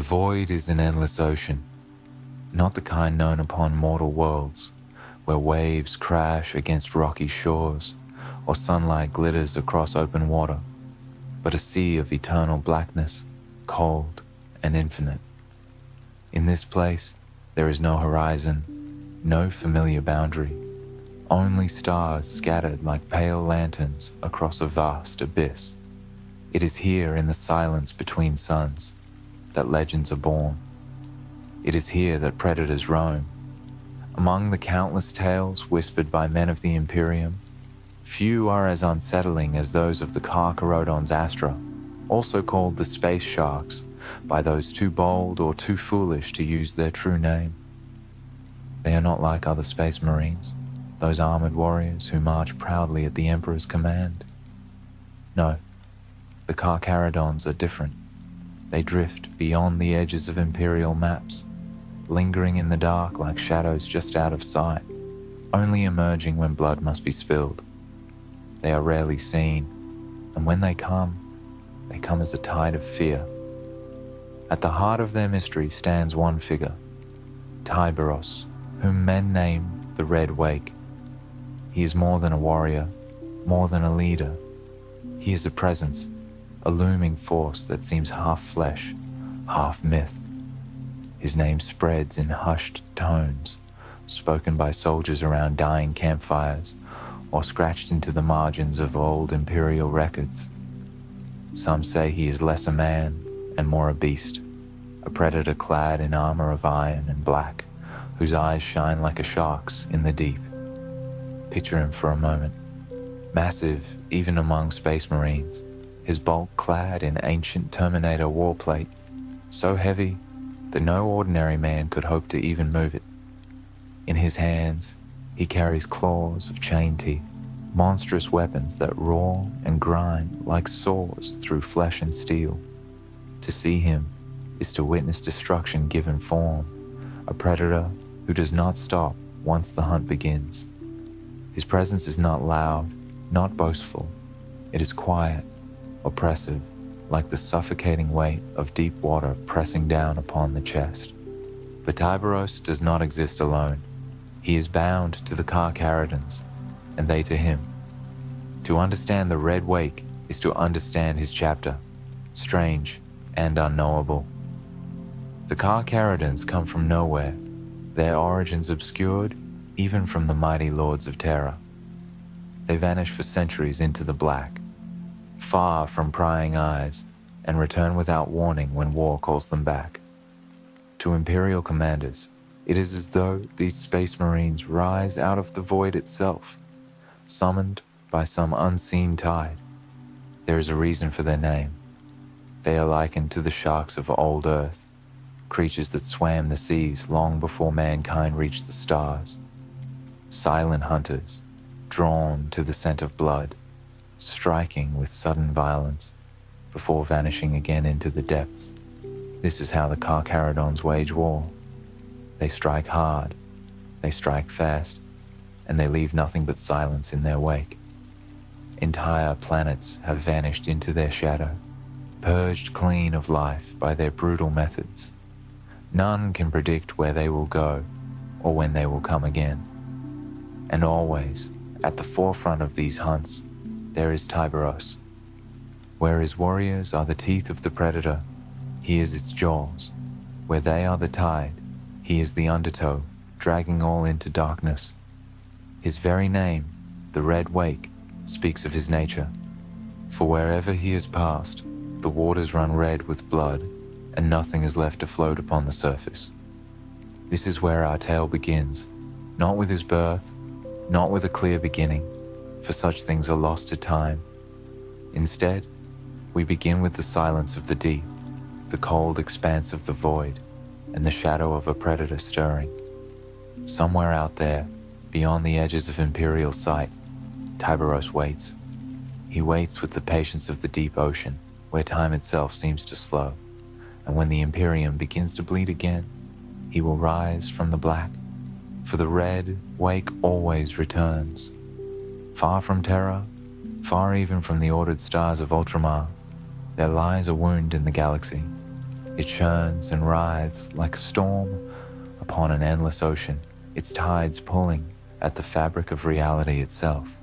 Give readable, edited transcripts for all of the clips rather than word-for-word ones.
void is an endless ocean, not the kind known upon mortal worlds, where waves crash against rocky shores or sunlight glitters across open water, but a sea of eternal blackness, cold and infinite. In this place, there is no horizon, no familiar boundary, only stars scattered like pale lanterns across a vast abyss. It is here in the silence between suns that legends are born. It is here that predators roam. Among the countless tales whispered by men of the Imperium, few are as unsettling as those of the Carcharodon Astra, also called the space sharks by those too bold or too foolish to use their true name. They are not like other space marines, those armored warriors who march proudly at the Emperor's command. No, the Carcharodons are different. They drift beyond the edges of Imperial maps, lingering in the dark like shadows just out of sight, only emerging when blood must be spilled. They are rarely seen, and when they come as a tide of fear. At the heart of their mystery stands one figure, Tyberos, whom men name the Red Wake. He is more than a warrior, more than a leader. He is a presence, a looming force that seems half flesh, half myth. His name spreads in hushed tones, spoken by soldiers around dying campfires, or scratched into the margins of old Imperial records. Some say he is less a man and more a beast, a predator clad in armor of iron and black, whose eyes shine like a shark's in the deep. Picture him for a moment, massive even among space marines, his bulk clad in ancient Terminator warplate, so heavy that no ordinary man could hope to even move it. In his hands, he carries claws of chain teeth, monstrous weapons that roar and grind like saws through flesh and steel. To see him is to witness destruction given form, a predator who does not stop once the hunt begins. His presence is not loud, not boastful. It is quiet, oppressive, like the suffocating weight of deep water pressing down upon the chest. But Tyberos does not exist alone. He is bound to the Carcharodons, and they to him. To understand the Red Wake is to understand his chapter, strange and unknowable. The Carcharodons come from nowhere, their origins obscured even from the mighty lords of terror. They vanish for centuries into the black, far from prying eyes, and return without warning when war calls them back. To Imperial commanders, it is as though these space marines rise out of the void itself, summoned by some unseen tide. There is a reason for their name. They are likened to the sharks of old Earth, creatures that swam the seas long before mankind reached the stars. Silent hunters, drawn to the scent of blood, striking with sudden violence before vanishing again into the depths. This is how the Carcharodons wage war. They strike hard, they strike fast, and they leave nothing but silence in their wake. Entire planets have vanished into their shadow, purged clean of life by their brutal methods. None can predict where they will go or when they will come again. And always, at the forefront of these hunts, there is Tyberos. Where his warriors are the teeth of the predator, he is its jaws. Where they are the tide, he is the undertow, dragging all into darkness. His very name, the Red Wake, speaks of his nature. For wherever he has passed, the waters run red with blood, and nothing is left to float upon the surface. This is where our tale begins, not with his birth, not with a clear beginning, for such things are lost to time. Instead, we begin with the silence of the deep, the cold expanse of the void, and the shadow of a predator stirring. Somewhere out there, beyond the edges of Imperial sight, Tyberos waits. He waits with the patience of the deep ocean, where time itself seems to slow, and when the Imperium begins to bleed again, he will rise from the black, for the Red Wake always returns. Far from terror, far even from the ordered stars of Ultramar, there lies a wound in the galaxy, It churns and writhes like a storm upon an endless ocean, its tides pulling at the fabric of reality itself.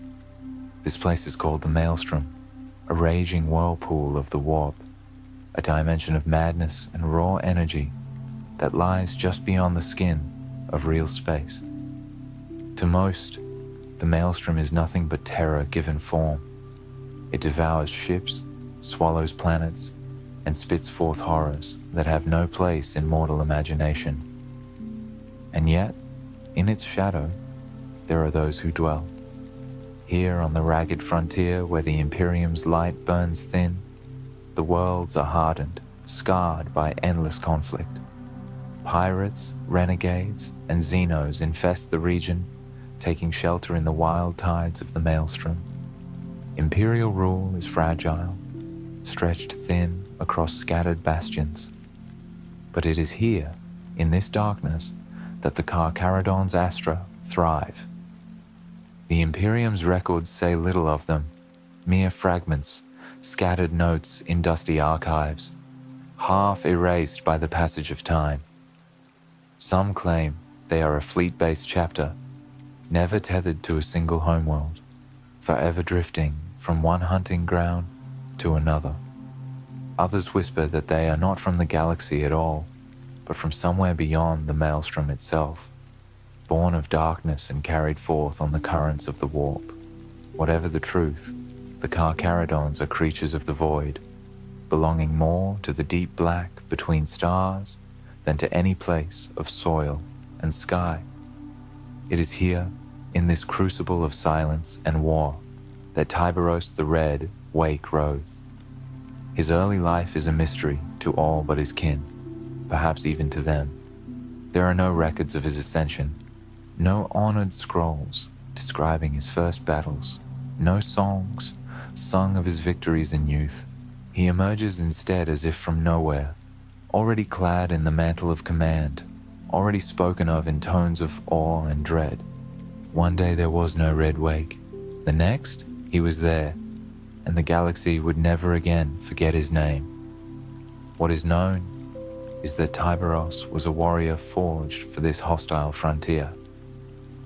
This place is called the Maelstrom, a raging whirlpool of the warp, a dimension of madness and raw energy that lies just beyond the skin of real space. To most, the Maelstrom is nothing but terror given form. It devours ships, swallows planets, and spits forth horrors that have no place in mortal imagination. And yet, in its shadow, there are those who dwell. Here on the ragged frontier where the Imperium's light burns thin, the worlds are hardened, scarred by endless conflict. Pirates, renegades, and Xenos infest the region, taking shelter in the wild tides of the Maelstrom. Imperial rule is fragile, stretched thin across scattered bastions. But it is here, in this darkness, that the Carcharodon Astra thrive. The Imperium's records say little of them, mere fragments, scattered notes in dusty archives, half erased by the passage of time. Some claim they are a fleet-based chapter, never tethered to a single homeworld, forever drifting from one hunting ground to another. Others whisper that they are not from the galaxy at all, but from somewhere beyond the Maelstrom itself, born of darkness and carried forth on the currents of the warp. Whatever the truth, the Carcharodons are creatures of the void, belonging more to the deep black between stars than to any place of soil and sky. It is here, in this crucible of silence and war, that Tyberos the Red Wake rose. His early life is a mystery to all but his kin, perhaps even to them. There are no records of his ascension, no honored scrolls describing his first battles, no songs sung of his victories in youth. He emerges instead as if from nowhere, already clad in the mantle of command, already spoken of in tones of awe and dread. One day there was no Red Wake. The next, he was there, and the galaxy would never again forget his name. What is known is that Tyberos was a warrior forged for this hostile frontier.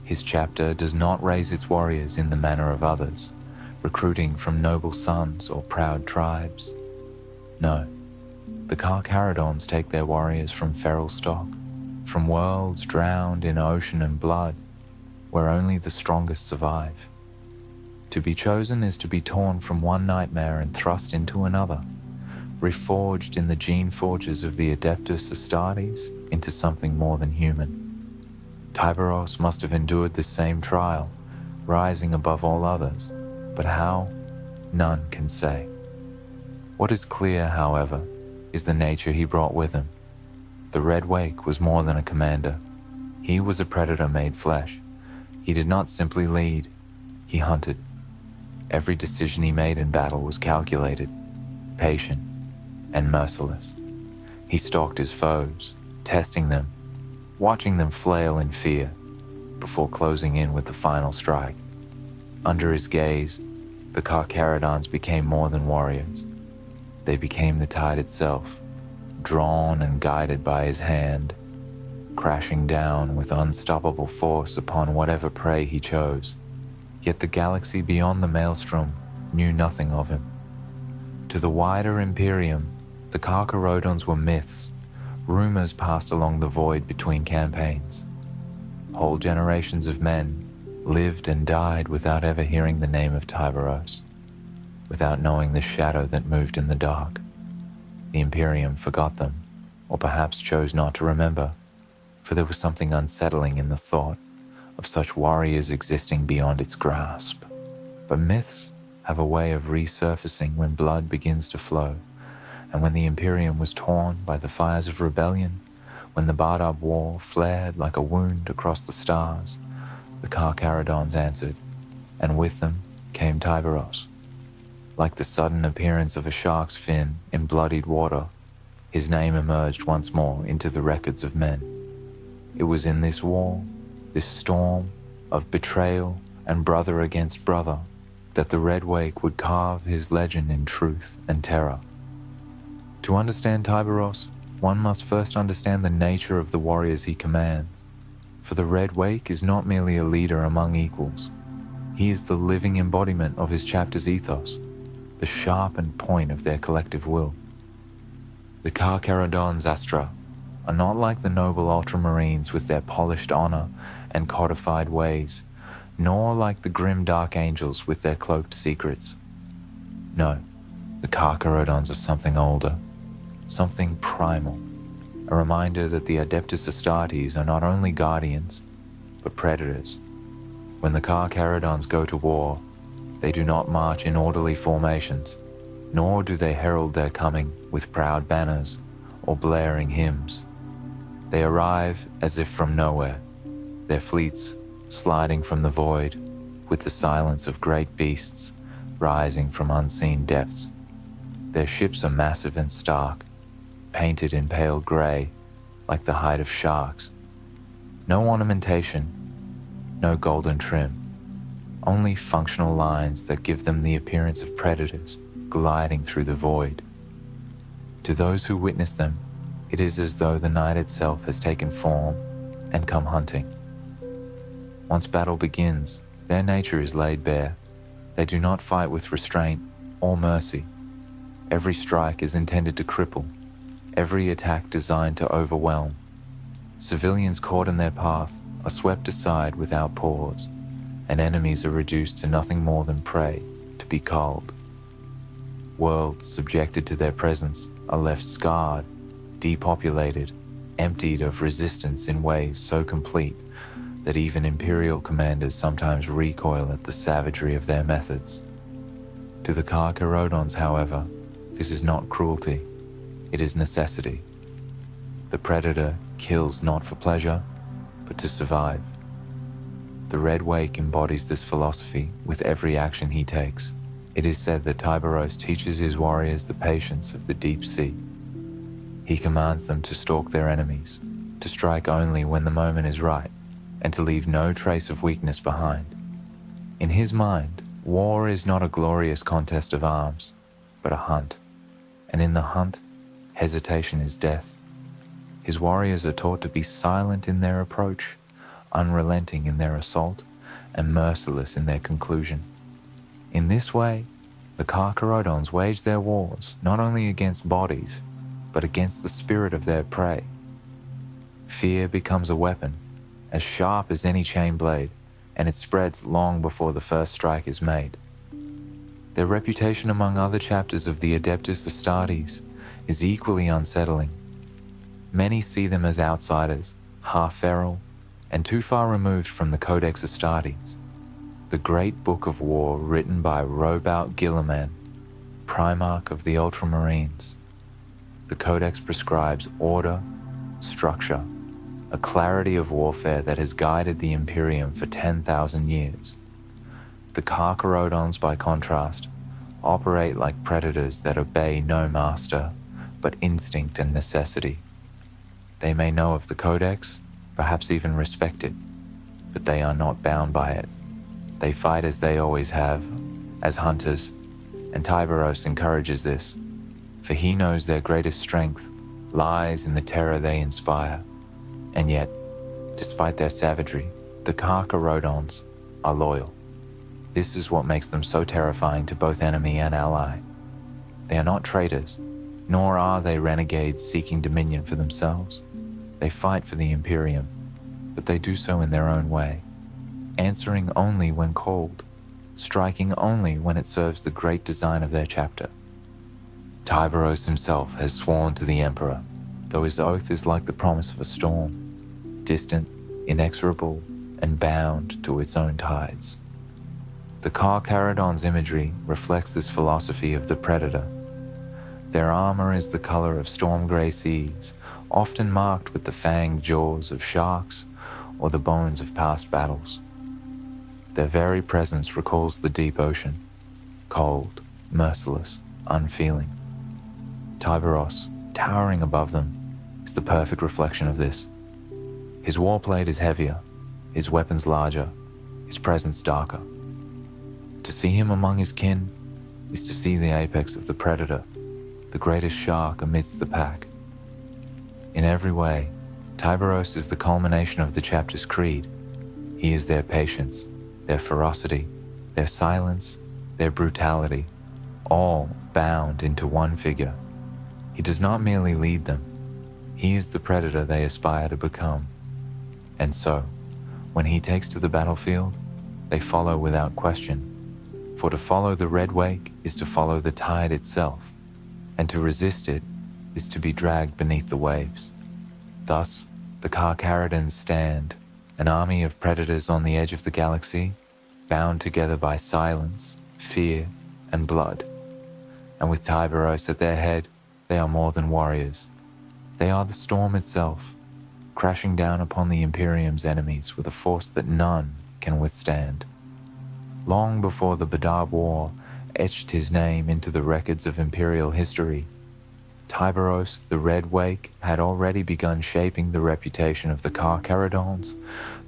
His chapter does not raise its warriors in the manner of others, recruiting from noble sons or proud tribes. No, the Carcharodons take their warriors from feral stock, from worlds drowned in ocean and blood, where only the strongest survive. To be chosen is to be torn from one nightmare and thrust into another, reforged in the gene forges of the Adeptus Astartes into something more than human. Tyberos must have endured this same trial, rising above all others, but how? None can say. What is clear, however, is the nature he brought with him. The Red Wake was more than a commander. He was a predator made flesh. He did not simply lead, he hunted. Every decision he made in battle was calculated, patient, and merciless. He stalked his foes, testing them, watching them flail in fear, before closing in with the final strike. Under his gaze, the Carcharodons became more than warriors. They became the tide itself, drawn and guided by his hand, crashing down with unstoppable force upon whatever prey he chose. Yet the galaxy beyond the Maelstrom knew nothing of him. To the wider Imperium, the Carcharodons were myths, rumors passed along the void between campaigns. Whole generations of men lived and died without ever hearing the name of Tyberos, without knowing the shadow that moved in the dark. The Imperium forgot them, or perhaps chose not to remember, for there was something unsettling in the thought of such warriors existing beyond its grasp. But myths have a way of resurfacing when blood begins to flow, and when the Imperium was torn by the fires of rebellion, when the Bardab War flared like a wound across the stars, the Carcharodons answered, and with them came Tyberos. Like the sudden appearance of a shark's fin in bloodied water, his name emerged once more into the records of men. It was in this war, this storm of betrayal and brother against brother, that the Red Wake would carve his legend in truth and terror. To understand Tyberos, one must first understand the nature of the warriors he commands, for the Red Wake is not merely a leader among equals. He is the living embodiment of his chapter's ethos, the sharpened point of their collective will. The Carcharodon Astra are not like the noble ultramarines with their polished honor and codified ways, nor like the Grimdark angels with their cloaked secrets. No, the Carcharodons are something older, something primal, a reminder that the Adeptus Astartes are not only guardians, but predators. When the Carcharodons go to war, they do not march in orderly formations, nor do they herald their coming with proud banners or blaring hymns. They arrive as if from nowhere, their fleets sliding from the void with the silence of great beasts rising from unseen depths. Their ships are massive and stark, painted in pale grey like the hide of sharks. No ornamentation, no golden trim, only functional lines that give them the appearance of predators gliding through the void. To those who witness them, it is as though the night itself has taken form and come hunting. Once battle begins, their nature is laid bare. They do not fight with restraint or mercy. Every strike is intended to cripple, every attack designed to overwhelm. Civilians caught in their path are swept aside without pause, and enemies are reduced to nothing more than prey to be culled. Worlds subjected to their presence are left scarred, depopulated, emptied of resistance in ways so complete that even Imperial commanders sometimes recoil at the savagery of their methods. To the Carcharodons, however, this is not cruelty, it is necessity. The predator kills not for pleasure, but to survive. The Red Wake embodies this philosophy with every action he takes. It is said that Tyberos teaches his warriors the patience of the deep sea. He commands them to stalk their enemies, to strike only when the moment is right, and to leave no trace of weakness behind. In his mind, war is not a glorious contest of arms, but a hunt. And in the hunt, hesitation is death. His warriors are taught to be silent in their approach, unrelenting in their assault, and merciless in their conclusion. In this way, the Carcharodons wage their wars not only against bodies, but against the spirit of their prey. Fear becomes a weapon, as sharp as any chain blade, and it spreads long before the first strike is made. Their reputation among other chapters of the Adeptus Astartes is equally unsettling. Many see them as outsiders, half feral, and too far removed from the Codex Astartes, the great book of war written by Robout Guilliman, Primarch of the Ultramarines. The Codex prescribes order, structure, a clarity of warfare that has guided the Imperium for 10,000 years. The Carcharodons, by contrast, operate like predators that obey no master, but instinct and necessity. They may know of the Codex, perhaps even respect it, but they are not bound by it. They fight as they always have, as hunters, and Tyberos encourages this, for he knows their greatest strength lies in the terror they inspire. And yet, despite their savagery, the Carcharodons are loyal. This is what makes them so terrifying to both enemy and ally. They are not traitors, nor are they renegades seeking dominion for themselves. They fight for the Imperium, but they do so in their own way, answering only when called, striking only when it serves the great design of their chapter. Tyberos himself has sworn to the Emperor, though his oath is like the promise of a storm, distant, inexorable, and bound to its own tides. The Carcharodon's imagery reflects this philosophy of the predator. Their armor is the color of storm-gray seas, often marked with the fanged jaws of sharks or the bones of past battles. Their very presence recalls the deep ocean, cold, merciless, unfeeling. Tyberos, towering above them, is the perfect reflection of this. His warplate is heavier, his weapons larger, his presence darker. To see him among his kin is to see the apex of the predator, the greatest shark amidst the pack. In every way, Tyberos is the culmination of the chapter's creed. He is their patience, their ferocity, their silence, their brutality, all bound into one figure. He does not merely lead them, he is the predator they aspire to become. And so, when he takes to the battlefield, they follow without question. For to follow the red wake is to follow the tide itself, and to resist it is to be dragged beneath the waves. Thus, the Carcharodons stand, an army of predators on the edge of the galaxy, bound together by silence, fear, and blood. And with Tyberos at their head, they are more than warriors. They are the storm itself, crashing down upon the Imperium's enemies with a force that none can withstand. Long before the Badab War etched his name into the records of Imperial history, Tyberos, the Red Wake, had already begun shaping the reputation of the Carcharodons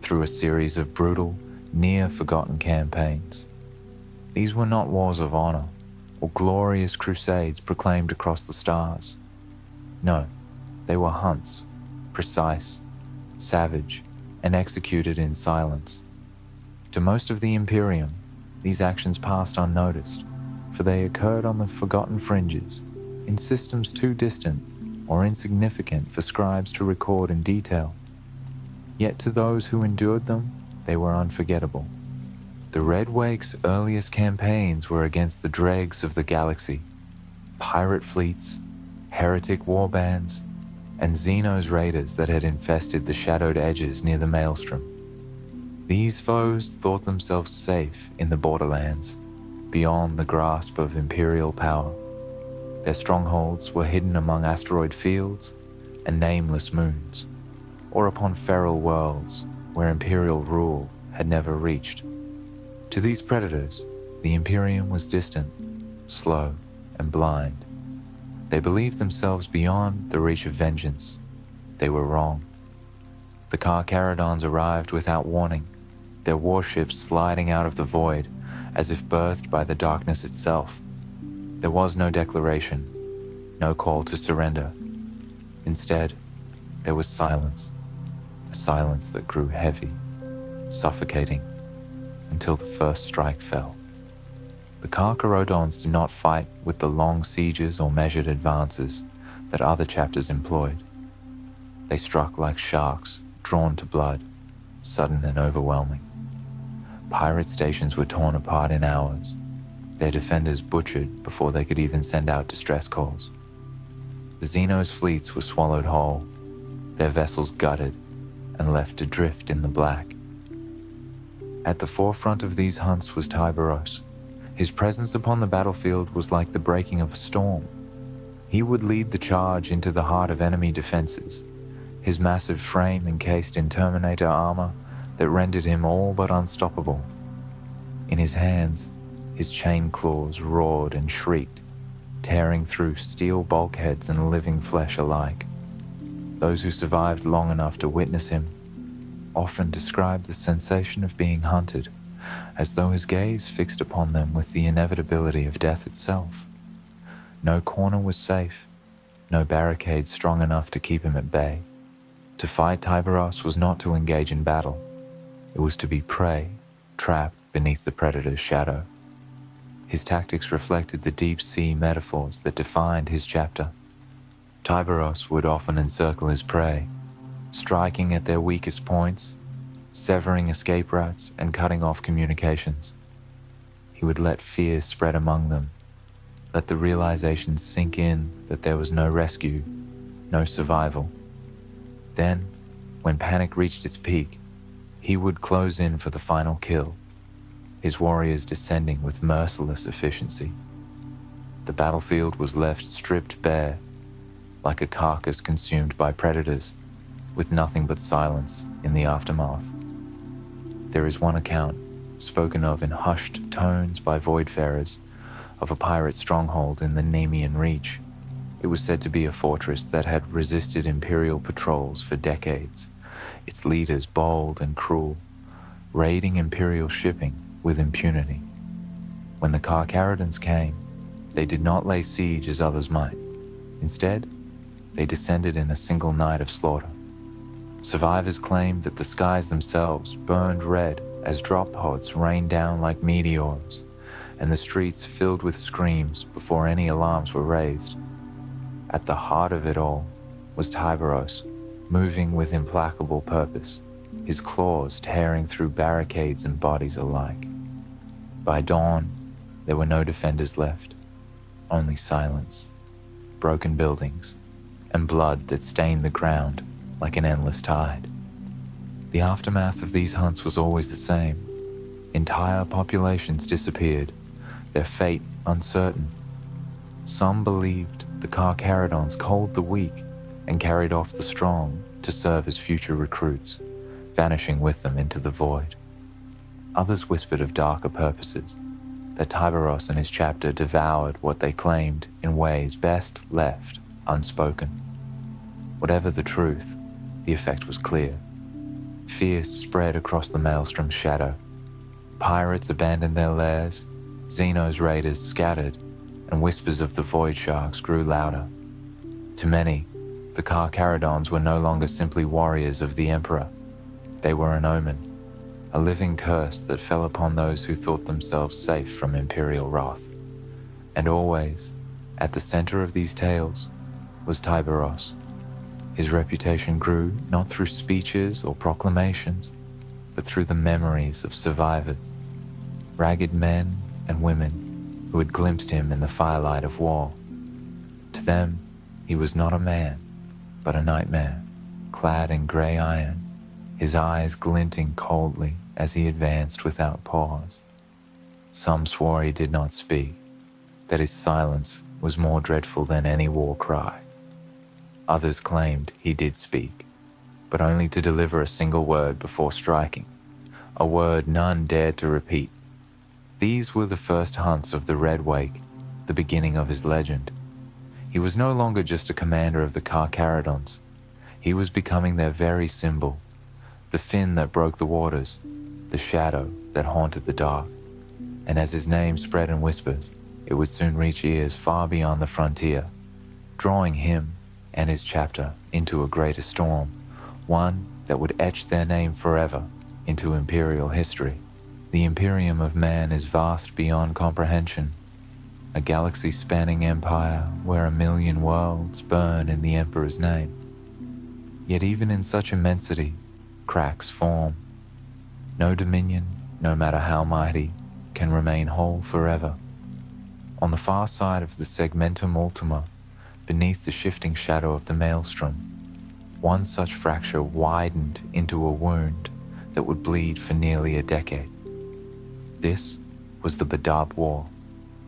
through a series of brutal, near-forgotten campaigns. These were not wars of honor or glorious crusades proclaimed across the stars. No, they were hunts, precise, savage, and executed in silence. To most of the Imperium, these actions passed unnoticed, for they occurred on the forgotten fringes, in systems too distant or insignificant for scribes to record in detail. Yet to those who endured them, they were unforgettable. The Red Wake's earliest campaigns were against the dregs of the galaxy, pirate fleets, heretic warbands, and Xenos raiders that had infested the shadowed edges near the Maelstrom. These foes thought themselves safe in the borderlands, beyond the grasp of Imperial power. Their strongholds were hidden among asteroid fields and nameless moons, or upon feral worlds where Imperial rule had never reached. To these predators, the Imperium was distant, slow, and blind. They believed themselves beyond the reach of vengeance. They were wrong. The Carcharodons arrived without warning, their warships sliding out of the void as if birthed by the darkness itself. There was no declaration, no call to surrender. Instead, there was silence, a silence that grew heavy, suffocating, until the first strike fell. The Carcharodons did not fight with the long sieges or measured advances that other chapters employed. They struck like sharks, drawn to blood, sudden and overwhelming. Pirate stations were torn apart in hours, their defenders butchered before they could even send out distress calls. The Xenos fleets were swallowed whole, their vessels gutted and left to drift in the black. At the forefront of these hunts was Tyberos. His presence upon the battlefield was like the breaking of a storm. He would lead the charge into the heart of enemy defenses, his massive frame encased in Terminator armor that rendered him all but unstoppable. In his hands, his chain claws roared and shrieked, tearing through steel bulkheads and living flesh alike. Those who survived long enough to witness him often described the sensation of being hunted, as though his gaze fixed upon them with the inevitability of death itself. No corner was safe, no barricade strong enough to keep him at bay. To fight Tyberos was not to engage in battle. It was to be prey, trapped beneath the predator's shadow. His tactics reflected the deep-sea metaphors that defined his chapter. Tyberos would often encircle his prey, striking at their weakest points, severing escape routes and cutting off communications. He would let fear spread among them, let the realization sink in that there was no rescue, no survival. Then, when panic reached its peak, he would close in for the final kill, his warriors descending with merciless efficiency. The battlefield was left stripped bare, like a carcass consumed by predators, with nothing but silence in the aftermath. There is one account, spoken of in hushed tones by voidfarers, of a pirate stronghold in the Nemean Reach. It was said to be a fortress that had resisted Imperial patrols for decades, its leaders bold and cruel, raiding Imperial shipping with impunity. When the Carcharodons came, they did not lay siege as others might. Instead, they descended in a single night of slaughter. Survivors claimed that the skies themselves burned red as drop pods rained down like meteors, and the streets filled with screams before any alarms were raised. At the heart of it all was Tyberos, moving with implacable purpose, his claws tearing through barricades and bodies alike. By dawn, there were no defenders left, only silence, broken buildings, and blood that stained the ground like an endless tide. The aftermath of these hunts was always the same. Entire populations disappeared, their fate uncertain. Some believed the Carcharodons culled the weak and carried off the strong to serve as future recruits, vanishing with them into the void. Others whispered of darker purposes, that Tyberos and his chapter devoured what they claimed in ways best left unspoken. Whatever the truth, the effect was clear. Fear spread across the Maelstrom's shadow. Pirates abandoned their lairs, Xenos raiders scattered, and whispers of the Void Sharks grew louder. To many, the Carcharodons were no longer simply warriors of the Emperor. They were an omen, a living curse that fell upon those who thought themselves safe from Imperial wrath. And always, at the center of these tales, was Tyberos. His reputation grew not through speeches or proclamations, but through the memories of survivors, ragged men and women who had glimpsed him in the firelight of war. To them, he was not a man, but a nightmare, clad in grey iron, his eyes glinting coldly as he advanced without pause. Some swore he did not speak, that his silence was more dreadful than any war cry. Others claimed he did speak, but only to deliver a single word before striking, a word none dared to repeat. These were the first hunts of the Red Wake, the beginning of his legend. He was no longer just a commander of the Carcharodons. He was becoming their very symbol, the fin that broke the waters, the shadow that haunted the dark. And as his name spread in whispers, it would soon reach ears far beyond the frontier, drawing him and his chapter into a greater storm, one that would etch their name forever into Imperial history. The Imperium of man is vast beyond comprehension, a galaxy-spanning empire where 1,000,000 worlds burn in the Emperor's name. Yet even in such immensity, cracks form. No dominion, no matter how mighty, can remain whole forever. On the far side of the segmentum ultima, beneath the shifting shadow of the Maelstrom, one such fracture widened into a wound that would bleed for nearly a decade. This was the Badab War,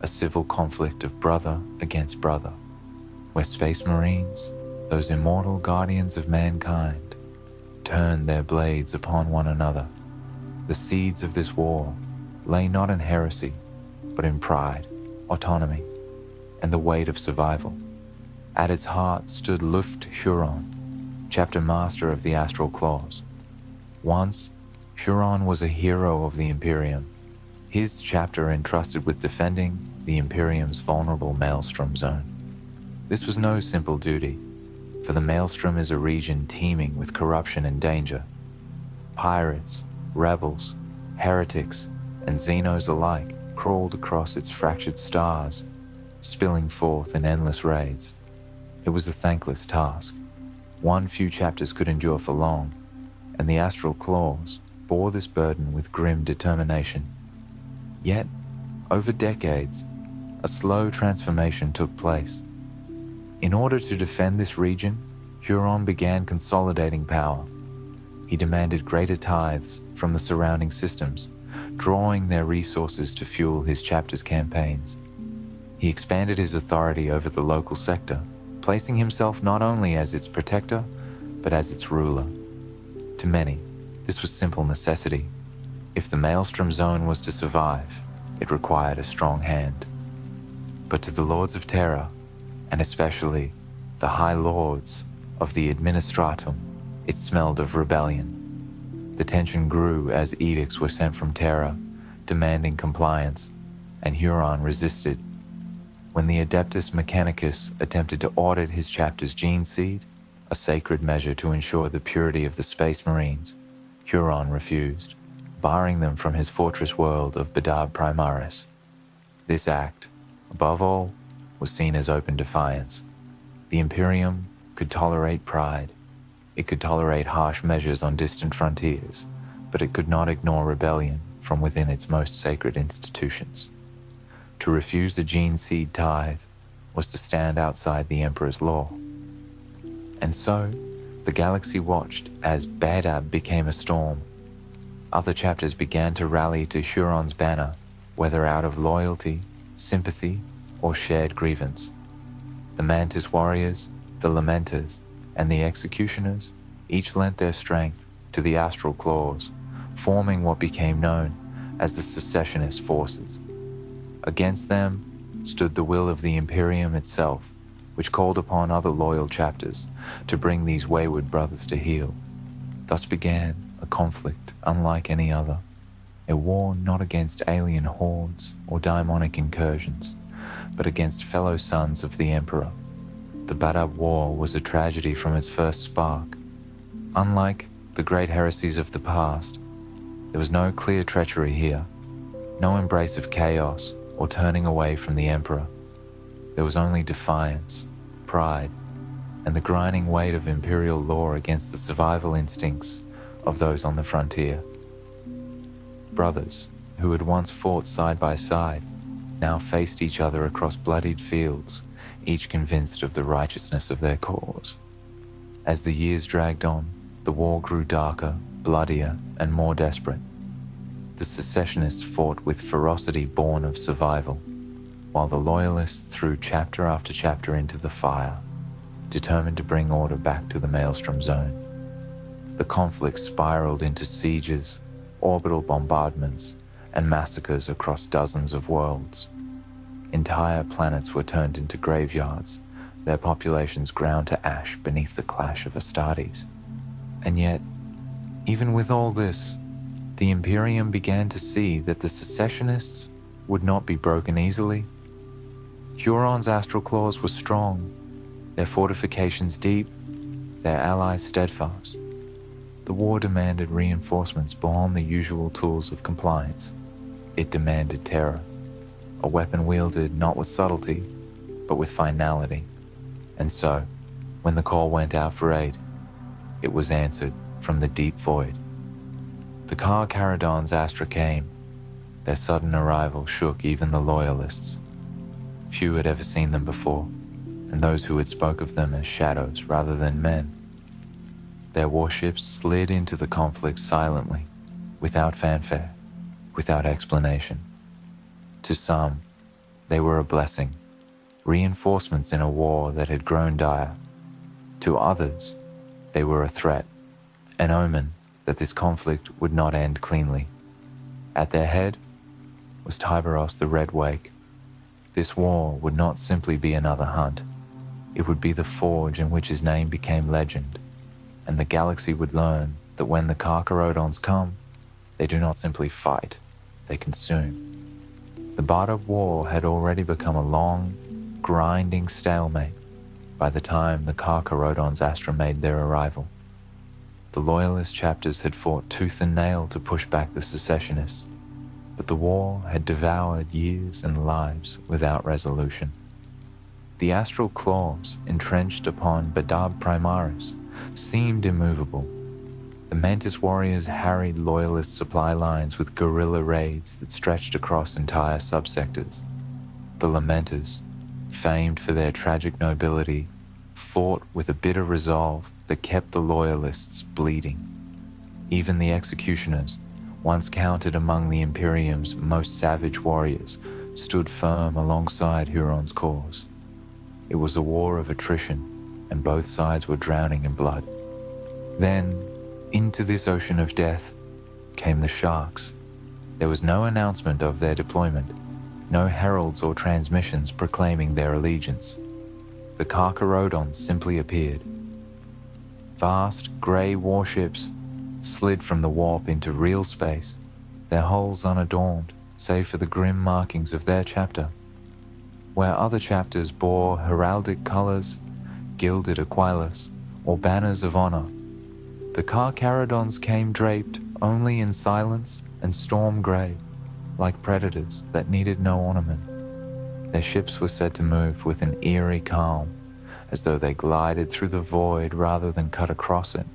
a civil conflict of brother against brother, where space marines, those immortal guardians of mankind, turned their blades upon one another. The seeds of this war lay not in heresy, but in pride, autonomy, and the weight of survival. At its heart stood Luft Huron, chapter master of the Astral Claws. Once, Huron was a hero of the Imperium, his chapter entrusted with defending the Imperium's vulnerable Maelstrom zone. This was no simple duty, for the Maelstrom is a region teeming with corruption and danger. Pirates, rebels, heretics, and Xenos alike crawled across its fractured stars, spilling forth in endless raids. It was a thankless task, one few chapters could endure for long, and the Astral Claws bore this burden with grim determination. Yet, over decades, a slow transformation took place. In order to defend this region, Huron began consolidating power. He demanded greater tithes from the surrounding systems, drawing their resources to fuel his chapter's campaigns. He expanded his authority over the local sector, placing himself not only as its protector, but as its ruler. To many, this was simple necessity. If the Maelstrom Zone was to survive, it required a strong hand. But to the Lords of Terra, and especially the High Lords of the Administratum, it smelled of rebellion. The tension grew as edicts were sent from Terra, demanding compliance, and Huron resisted. When the Adeptus Mechanicus attempted to audit his chapter's gene seed, a sacred measure to ensure the purity of the Space Marines, Huron refused, barring them from his fortress world of Badab Primaris. This act, above all, was seen as open defiance. The Imperium could tolerate pride. It could tolerate harsh measures on distant frontiers, but it could not ignore rebellion from within its most sacred institutions. To refuse the gene seed tithe was to stand outside the Emperor's law. And so, the galaxy watched as Badab became a storm. Other chapters began to rally to Huron's banner, whether out of loyalty, sympathy, or shared grievance. The Mantis warriors, the Lamenters, and the Executioners each lent their strength to the Astral Claws, forming what became known as the Secessionist forces. Against them stood the will of the Imperium itself, which called upon other loyal chapters to bring these wayward brothers to heel. Thus began a conflict unlike any other, a war not against alien hordes or daimonic incursions, but against fellow sons of the Emperor. The Badab War was a tragedy from its first spark. Unlike the great heresies of the past, there was no clear treachery here, no embrace of chaos or turning away from the Emperor. There was only defiance, pride, and the grinding weight of imperial law against the survival instincts of those on the frontier. Brothers who had once fought side by side now faced each other across bloodied fields, each convinced of the righteousness of their cause. As the years dragged on, the war grew darker, bloodier, and more desperate. The secessionists fought with ferocity born of survival, while the loyalists threw chapter after chapter into the fire, determined to bring order back to the Maelstrom Zone. The conflict spiraled into sieges, orbital bombardments, and massacres across dozens of worlds. Entire planets were turned into graveyards, their populations ground to ash beneath the clash of Astartes. And yet, even with all this, the Imperium began to see that the secessionists would not be broken easily. Huron's astral claws were strong, their fortifications deep, their allies steadfast. The war demanded reinforcements beyond the usual tools of compliance. It demanded terror, a weapon wielded not with subtlety, but with finality. And so, when the call went out for aid, it was answered from the deep void. The Carcharodon Astra came. Their sudden arrival shook even the loyalists. Few had ever seen them before, and those who had spoke of them as shadows rather than men. Their warships slid into the conflict silently, without fanfare, without explanation. To some, they were a blessing, reinforcements in a war that had grown dire. To others, they were a threat, an omen that this conflict would not end cleanly. At their head was Tyberos the Red Wake. This war would not simply be another hunt. It would be the forge in which his name became legend, and the galaxy would learn that when the Carcharodons come, they do not simply fight, they consume. The Badab War had already become a long, grinding stalemate by the time the Carcharodon Astra made their arrival. The loyalist chapters had fought tooth and nail to push back the secessionists, but the war had devoured years and lives without resolution. The astral claws entrenched upon Badab Primaris seemed immovable. The Mantis warriors harried loyalist supply lines with guerrilla raids that stretched across entire subsectors. The Lamenters, famed for their tragic nobility, fought with a bitter resolve that kept the loyalists bleeding. Even the Executioners, once counted among the Imperium's most savage warriors, stood firm alongside Huron's cause. It was a war of attrition, and both sides were drowning in blood. Then, into this ocean of death, came the Sharks. There was no announcement of their deployment, no heralds or transmissions proclaiming their allegiance. The Carcharodons simply appeared. Vast, grey warships slid from the warp into real space, their hulls unadorned, save for the grim markings of their chapter. Where other chapters bore heraldic colors, gilded aquilas, or banners of honor, the Carcharodons came draped only in silence and storm grey, like predators that needed no ornament. Their ships were said to move with an eerie calm, as though they glided through the void rather than cut across it,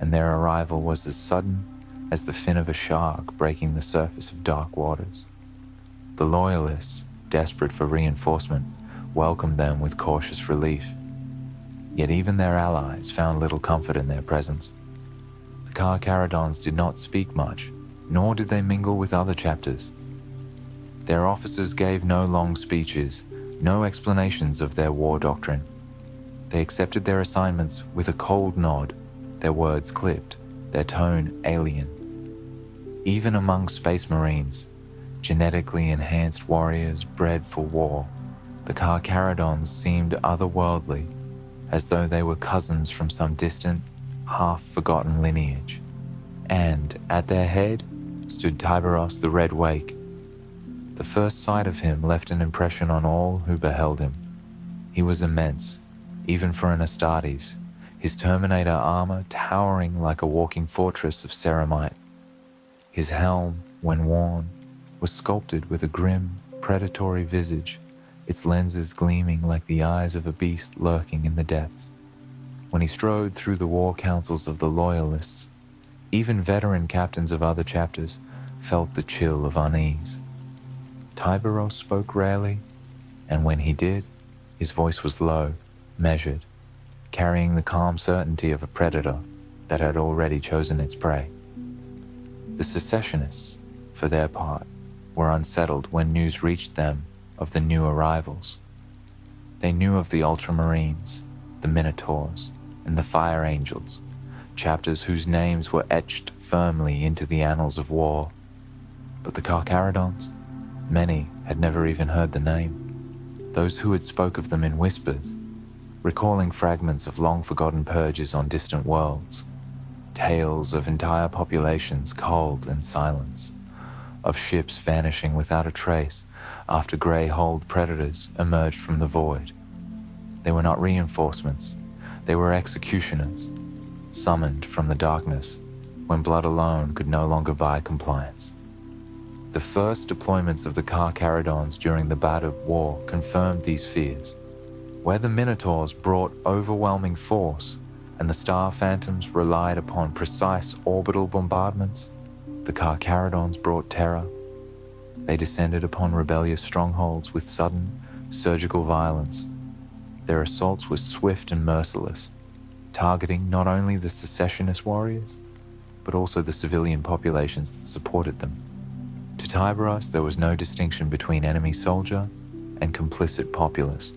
and their arrival was as sudden as the fin of a shark breaking the surface of dark waters. The Loyalists, desperate for reinforcement, welcomed them with cautious relief. Yet even their allies found little comfort in their presence. The Carcharodons did not speak much, nor did they mingle with other chapters. Their officers gave no long speeches, no explanations of their war doctrine. They accepted their assignments with a cold nod, their words clipped, their tone alien. Even among Space Marines, genetically enhanced warriors bred for war, the Carcharodons seemed otherworldly, as though they were cousins from some distant, half-forgotten lineage. And at their head stood Tyberos the Red Wake. The first sight of him left an impression on all who beheld him. He was immense, even for an Astartes, his Terminator armor towering like a walking fortress of ceramite. His helm, when worn, was sculpted with a grim, predatory visage, its lenses gleaming like the eyes of a beast lurking in the depths. When he strode through the war councils of the Loyalists, even veteran captains of other chapters felt the chill of unease. Tyberos spoke rarely, and when he did, his voice was low, measured, carrying the calm certainty of a predator that had already chosen its prey. The secessionists, for their part, were unsettled when news reached them of the new arrivals. They knew of the Ultramarines, the Minotaurs, and the Fire Angels, chapters whose names were etched firmly into the annals of war. But the Carcharodons, many had never even heard the name. Those who had spoke of them in whispers, recalling fragments of long-forgotten purges on distant worlds, tales of entire populations culled in silence, of ships vanishing without a trace after grey-hulled predators emerged from the void. They were not reinforcements, they were executioners, summoned from the darkness when blood alone could no longer buy compliance. The first deployments of the Carcharodons during the Battered War confirmed these fears. Where the Minotaurs brought overwhelming force and the Star Phantoms relied upon precise orbital bombardments, the Carcharodons brought terror. They descended upon rebellious strongholds with sudden, surgical violence. Their assaults were swift and merciless, targeting not only the secessionist warriors, but also the civilian populations that supported them. To Tyberos, there was no distinction between enemy soldier and complicit populace.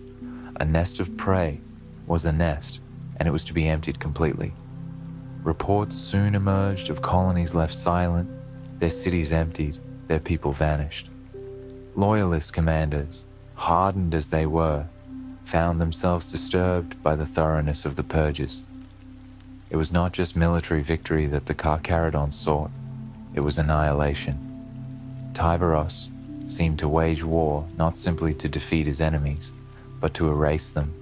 A nest of prey was a nest, and it was to be emptied completely. Reports soon emerged of colonies left silent, their cities emptied, their people vanished. Loyalist commanders, hardened as they were, found themselves disturbed by the thoroughness of the purges. It was not just military victory that the Carcharodons sought, it was annihilation. Tyberos seemed to wage war not simply to defeat his enemies, but to erase them,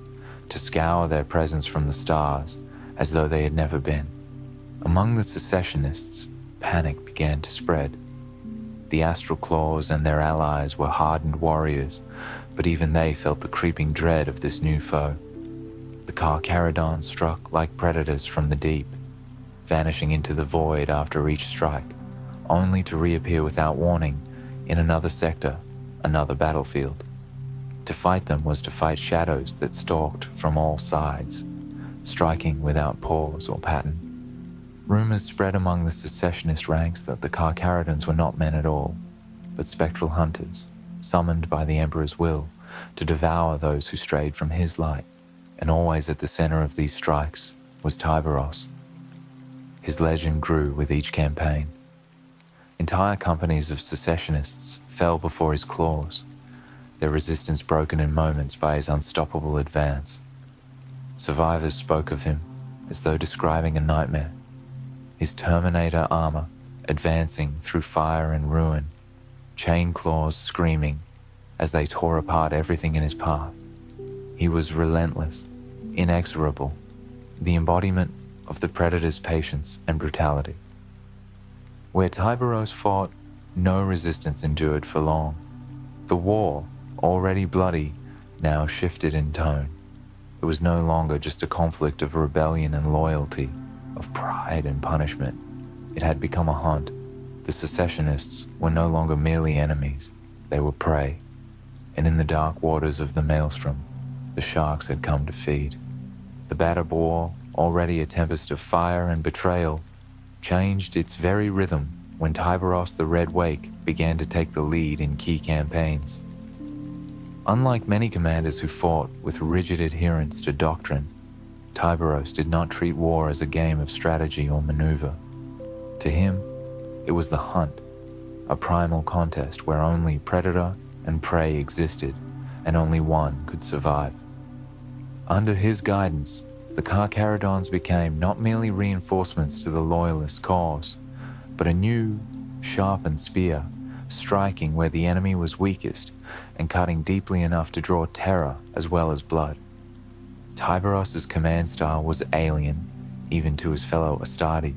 to scour their presence from the stars as though they had never been. Among the secessionists, panic began to spread. The Astral Claws and their allies were hardened warriors, but even they felt the creeping dread of this new foe. The Carcharodons struck like predators from the deep, vanishing into the void after each strike, only to reappear without warning in another sector, another battlefield. To fight them was to fight shadows that stalked from all sides, striking without pause or pattern. Rumors spread among the secessionist ranks that the Carcharodons were not men at all, but spectral hunters, summoned by the Emperor's will to devour those who strayed from his light, and always at the center of these strikes was Tyberos. His legend grew with each campaign. Entire companies of secessionists fell before his claws, their resistance broken in moments by his unstoppable advance. Survivors spoke of him as though describing a nightmare, his Terminator armor advancing through fire and ruin, chain claws screaming, as they tore apart everything in his path. He was relentless, inexorable, the embodiment of the predator's patience and brutality. Where Tyberos fought, no resistance endured for long. The war, already bloody, now shifted in tone. It was no longer just a conflict of rebellion and loyalty, of pride and punishment. It had become a hunt. The secessionists were no longer merely enemies, they were prey. And in the dark waters of the maelstrom, the sharks had come to feed. The battered war, already a tempest of fire and betrayal, changed its very rhythm when Tyberos the Red Wake began to take the lead in key campaigns. Unlike many commanders who fought with rigid adherence to doctrine, Tyberos did not treat war as a game of strategy or maneuver. To him, it was the hunt, a primal contest where only predator and prey existed, and only one could survive. Under his guidance, the Carcharodons became not merely reinforcements to the loyalist cause, but a new, sharpened spear, striking where the enemy was weakest and cutting deeply enough to draw terror as well as blood. Tyberos' command style was alien, even to his fellow Astartes.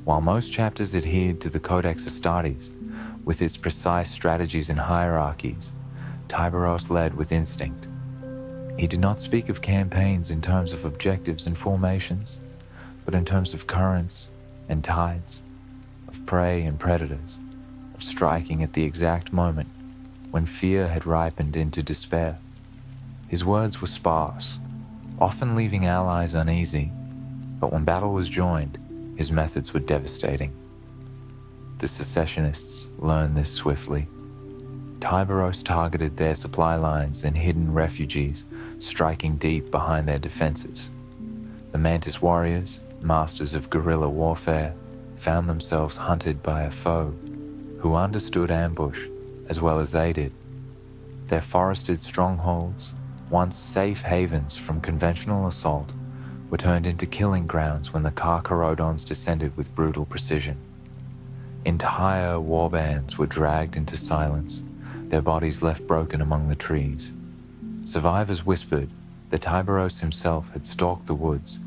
While most chapters adhered to the Codex Astartes, with its precise strategies and hierarchies, Tyberos led with instinct. He did not speak of campaigns in terms of objectives and formations, but in terms of currents and tides, of prey and predators, of striking at the exact moment when fear had ripened into despair. His words were sparse, often leaving allies uneasy, but when battle was joined, his methods were devastating. The secessionists learned this swiftly. Tyberos targeted their supply lines and hidden refugees, striking deep behind their defenses. The Mantis warriors, masters of guerrilla warfare, found themselves hunted by a foe who understood ambush as well as they did. Their forested strongholds, once safe havens from conventional assault, were turned into killing grounds when the Carcharodons descended with brutal precision. Entire warbands were dragged into silence, their bodies left broken among the trees. Survivors whispered that Tyberos himself had stalked the woods,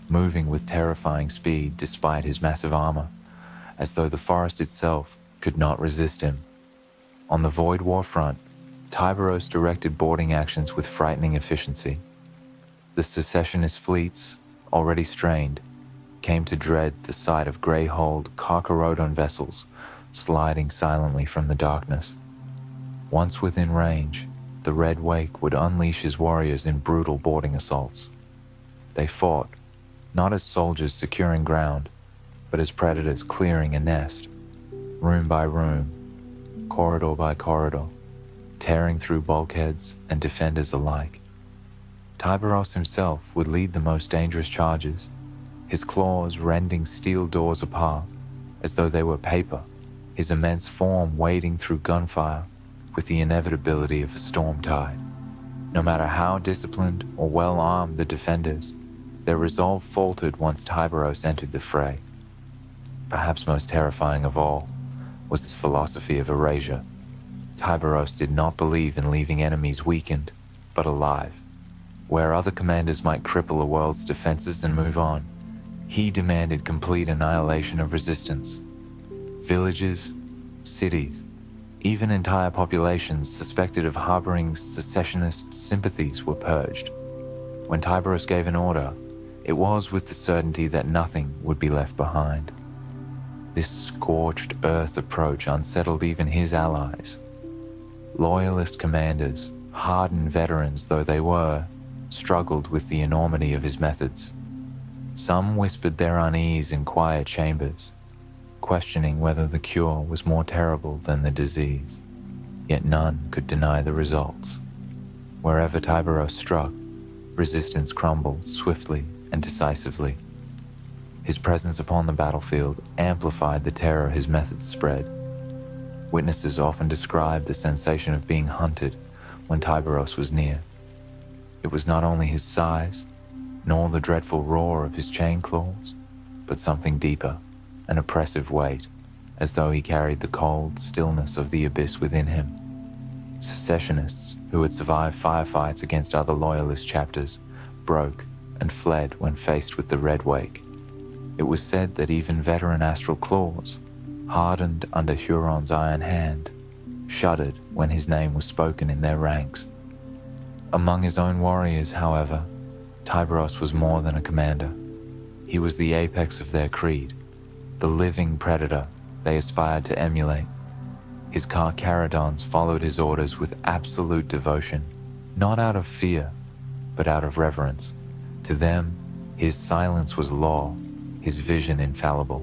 moving with terrifying speed despite his massive armor, as though the forest itself could not resist him. On the Void War front, Tyberos directed boarding actions with frightening efficiency. The secessionist fleets, already strained, came to dread the sight of grey-hulled Carcharodon vessels sliding silently from the darkness. Once within range, the Red Wake would unleash his warriors in brutal boarding assaults. They fought, not as soldiers securing ground, but as predators clearing a nest, room by room, corridor by corridor, tearing through bulkheads and defenders alike. Tyberos himself would lead the most dangerous charges, his claws rending steel doors apart as though they were paper, his immense form wading through gunfire with the inevitability of a storm tide. No matter how disciplined or well-armed the defenders, their resolve faltered once Tyberos entered the fray. Perhaps most terrifying of all was his philosophy of erasure. Tyberos did not believe in leaving enemies weakened, but alive. Where other commanders might cripple a world's defenses and move on, he demanded complete annihilation of resistance. Villages, cities, even entire populations suspected of harboring secessionist sympathies were purged. When Tyberos gave an order, it was with the certainty that nothing would be left behind. This scorched earth approach unsettled even his allies. Loyalist commanders, hardened veterans though they were, struggled with the enormity of his methods. Some whispered their unease in quiet chambers, questioning whether the cure was more terrible than the disease. Yet none could deny the results. Wherever Tyberos struck, resistance crumbled swiftly and decisively. His presence upon the battlefield amplified the terror his methods spread. Witnesses often described the sensation of being hunted when Tyberos was near. It was not only his size, nor the dreadful roar of his chain claws, but something deeper, an oppressive weight, as though he carried the cold stillness of the abyss within him. Secessionists who had survived firefights against other loyalist chapters broke and fled when faced with the Red Wake. It was said that even veteran astral claws, hardened under Huron's iron hand, shuddered when his name was spoken in their ranks. Among his own warriors, however, Tyberos was more than a commander. He was the apex of their creed, the living predator they aspired to emulate. His Carcharodons followed his orders with absolute devotion, not out of fear, but out of reverence. To them, his silence was law, his vision infallible.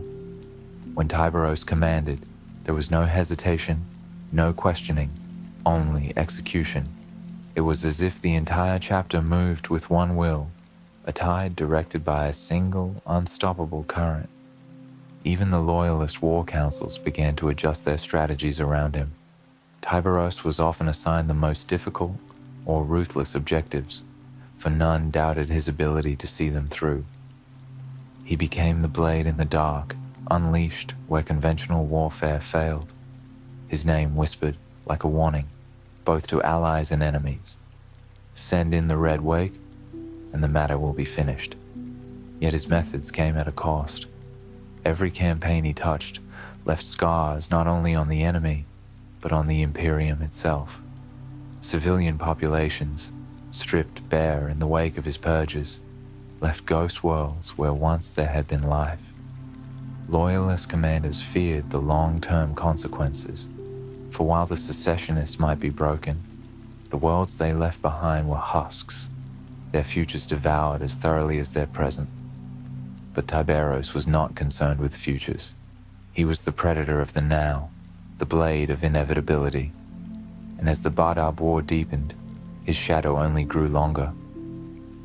When Tyberos commanded, there was no hesitation, no questioning, only execution. It was as if the entire chapter moved with one will, a tide directed by a single, unstoppable current. Even the loyalist war councils began to adjust their strategies around him. Tyberos was often assigned the most difficult or ruthless objectives, for none doubted his ability to see them through. He became the blade in the dark, unleashed where conventional warfare failed. His name whispered like a warning, both to allies and enemies. Send in the Red Wake, and the matter will be finished. Yet his methods came at a cost. Every campaign he touched left scars not only on the enemy, but on the Imperium itself. Civilian populations, stripped bare in the wake of his purges, left ghost worlds where once there had been life. Loyalist commanders feared the long-term consequences, for while the secessionists might be broken, the worlds they left behind were husks, their futures devoured as thoroughly as their present. But Tyberos was not concerned with futures. He was the predator of the now, the blade of inevitability. And as the Bardab War deepened, his shadow only grew longer.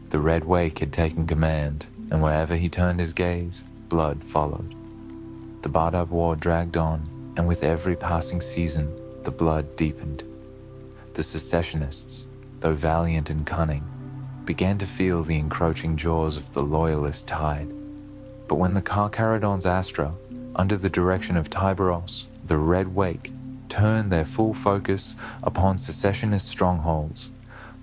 The Red Wake had taken command, and wherever he turned his gaze, blood followed. The Bardab War dragged on, and with every passing season, the blood deepened. The secessionists, though valiant and cunning, began to feel the encroaching jaws of the loyalist tide. But when the Carcharodon Astra, under the direction of Tyberos, the Red Wake, turned their full focus upon secessionist strongholds,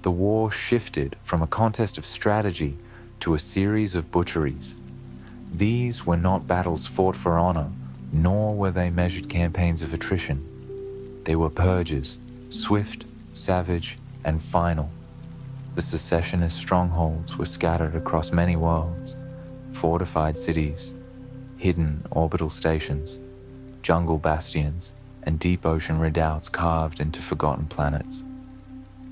the war shifted from a contest of strategy to a series of butcheries. These were not battles fought for honor, nor were they measured campaigns of attrition. They were purges, swift, savage, and final. The secessionist strongholds were scattered across many worlds, fortified cities, hidden orbital stations, jungle bastions, and deep ocean redoubts carved into forgotten planets.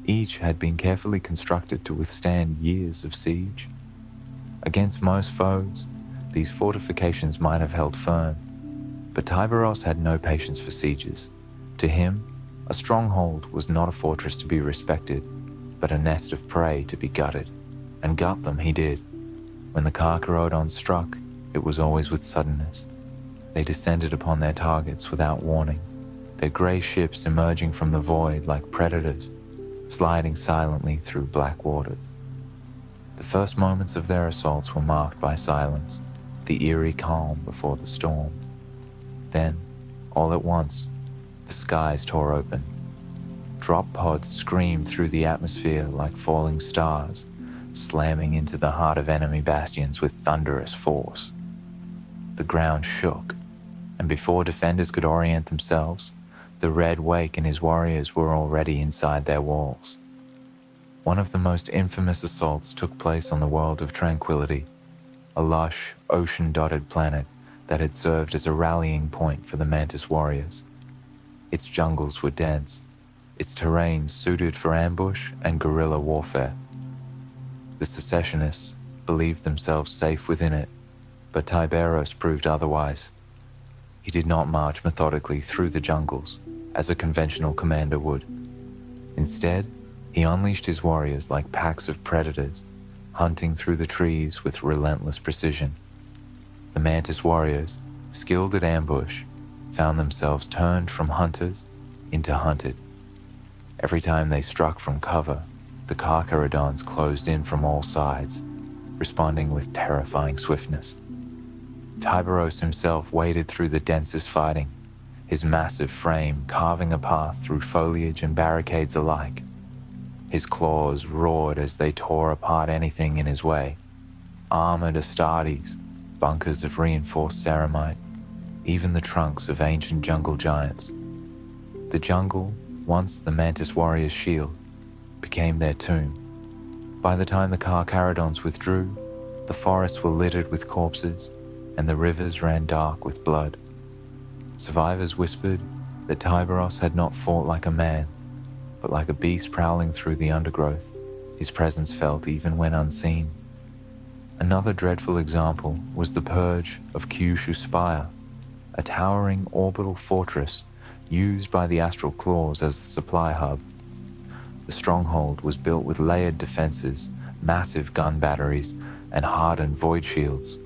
Each had been carefully constructed to withstand years of siege. Against most foes, these fortifications might have held firm, but Tyberos had no patience for sieges. To him, a stronghold was not a fortress to be respected, but a nest of prey to be gutted, and gut them he did. When the Carcharodon struck, it was always with suddenness. They descended upon their targets without warning, their grey ships emerging from the void like predators, sliding silently through black waters. The first moments of their assaults were marked by silence, the eerie calm before the storm. Then, all at once, the skies tore open. Drop pods screamed through the atmosphere like falling stars, slamming into the heart of enemy bastions with thunderous force. The ground shook, and before defenders could orient themselves, the Red Wake and his warriors were already inside their walls. One of the most infamous assaults took place on the world of Tranquility, a lush, ocean-dotted planet that had served as a rallying point for the Mantis warriors. Its jungles were dense, its terrain suited for ambush and guerrilla warfare. The secessionists believed themselves safe within it, but Tyberos proved otherwise. He did not march methodically through the jungles, as a conventional commander would. Instead, he unleashed his warriors like packs of predators, hunting through the trees with relentless precision. The Mantis warriors, skilled at ambush, found themselves turned from hunters into hunted. Every time they struck from cover, the Carcharodons closed in from all sides, responding with terrifying swiftness. Tyberos himself waded through the densest fighting, his massive frame carving a path through foliage and barricades alike. His claws roared as they tore apart anything in his way. Armored Astartes, bunkers of reinforced ceramite, even the trunks of ancient jungle giants. The jungle, once the Mantis warrior's shield, became their tomb. By the time the Carcharodons withdrew, the forests were littered with corpses, and the rivers ran dark with blood. Survivors whispered that Tyberos had not fought like a man, but like a beast prowling through the undergrowth, his presence felt even when unseen. Another dreadful example was the purge of Kyushu Spire, a towering orbital fortress used by the Astral Claws as a supply hub. The stronghold was built with layered defenses, massive gun batteries, and hardened void shields.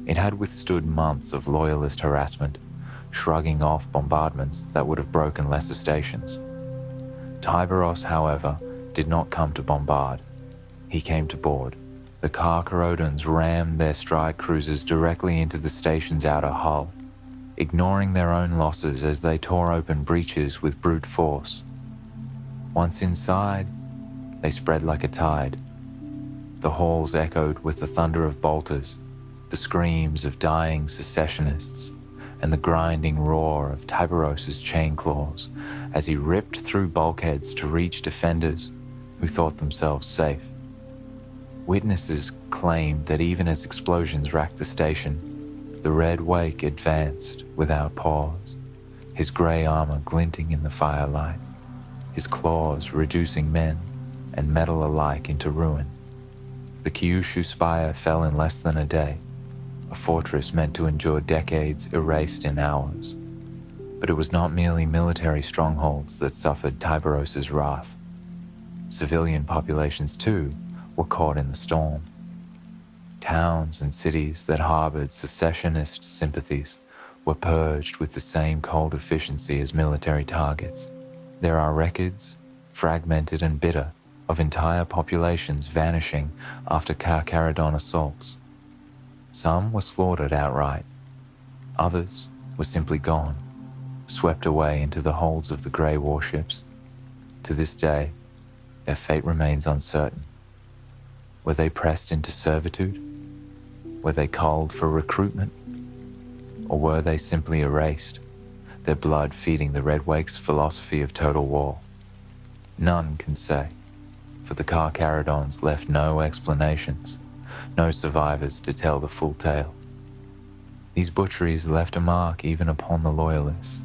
It had withstood months of loyalist harassment, shrugging off bombardments that would have broken lesser stations. Tyberos, however, did not come to bombard. He came to board. The Carcharodons rammed their strike cruisers directly into the station's outer hull, ignoring their own losses as they tore open breaches with brute force. Once inside, they spread like a tide. The halls echoed with the thunder of bolters, the screams of dying secessionists, and the grinding roar of Tyberos' chain claws as he ripped through bulkheads to reach defenders who thought themselves safe. Witnesses claimed that even as explosions racked the station, the Red Wake advanced without pause, his grey armor glinting in the firelight, his claws reducing men and metal alike into ruin. The Kyushu Spire fell in less than a day, a fortress meant to endure decades erased in hours. But it was not merely military strongholds that suffered Tyberos' wrath. Civilian populations, too, were caught in the storm. Towns and cities that harbored secessionist sympathies were purged with the same cold efficiency as military targets. There are records, fragmented and bitter, of entire populations vanishing after Carcharodon assaults. Some were slaughtered outright. Others were simply gone, swept away into the holds of the grey warships. To this day, their fate remains uncertain. Were they pressed into servitude? Were they culled for recruitment? Or were they simply erased, their blood feeding the Red Wake's philosophy of total war? None can say, for the Carcharodons left no explanations, no survivors to tell the full tale. These butcheries left a mark even upon the loyalists.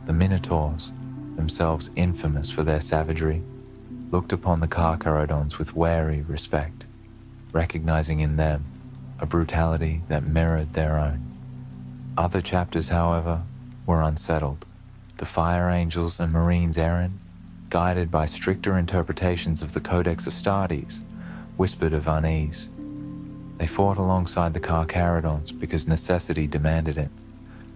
The Minotaurs, themselves infamous for their savagery, looked upon the Carcharodons with wary respect, recognizing in them a brutality that mirrored their own. Other chapters, however, were unsettled. The Fire Angels and Marines errant, guided by stricter interpretations of the Codex Astartes, whispered of unease. They fought alongside the Carcharodons because necessity demanded it,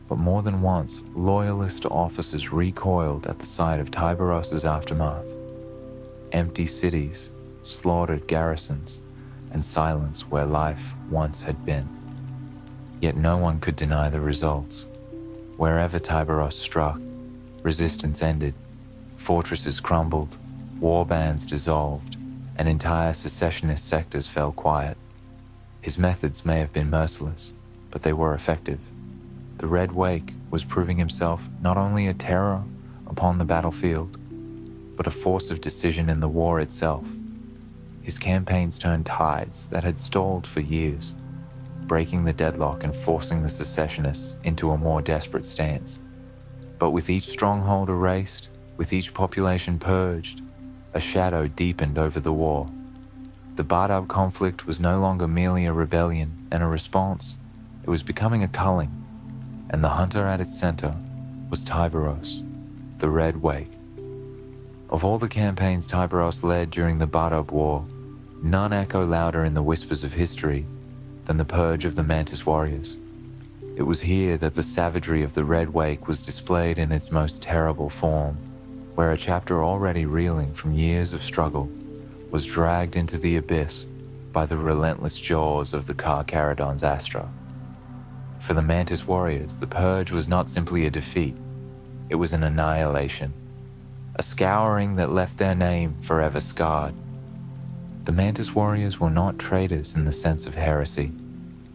but more than once, loyalist officers recoiled at the sight of Tyberos' aftermath. Empty cities, slaughtered garrisons, and silence where life once had been. Yet no one could deny the results. Wherever Tyberos struck, resistance ended, fortresses crumbled, warbands dissolved, and entire secessionist sectors fell quiet. His methods may have been merciless, but they were effective. The Red Wake was proving himself not only a terror upon the battlefield, but a force of decision in the war itself. His campaigns turned tides that had stalled for years, breaking the deadlock and forcing the secessionists into a more desperate stance. But with each stronghold erased, with each population purged, a shadow deepened over the war. The Bardab conflict was no longer merely a rebellion and a response. It was becoming a culling, and the hunter at its center was Tyberos, the Red Wake. Of all the campaigns Tyberos led during the Bardab War, none echo louder in the whispers of history than the purge of the Mantis warriors. It was here that the savagery of the Red Wake was displayed in its most terrible form, where a chapter already reeling from years of struggle was dragged into the abyss by the relentless jaws of the Carcharodon's Astra. For the Mantis warriors, the purge was not simply a defeat, It was an annihilation, a scouring that left their name forever scarred. The Mantis warriors were not traitors in the sense of heresy.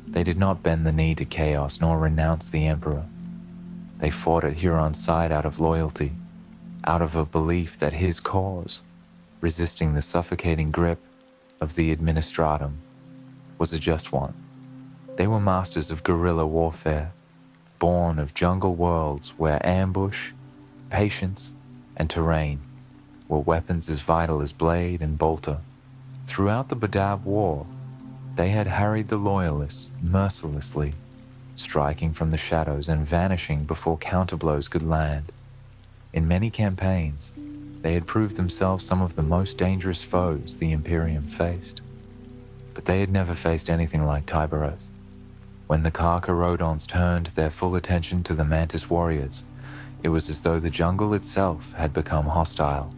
They did not bend the knee to chaos nor renounce the Emperor. They fought at Huron's side out of loyalty, out of a belief that his cause, resisting the suffocating grip of the administratum, was a just one. They were masters of guerrilla warfare, born of jungle worlds where ambush, patience, and terrain were weapons as vital as blade and bolter. Throughout the Badab War, they had harried the Loyalists mercilessly, striking from the shadows and vanishing before counterblows could land. In many campaigns, they had proved themselves some of the most dangerous foes the Imperium faced. But they had never faced anything like Tyberos. When the Carcharodons turned their full attention to the Mantis warriors, it was as though the jungle itself had become hostile.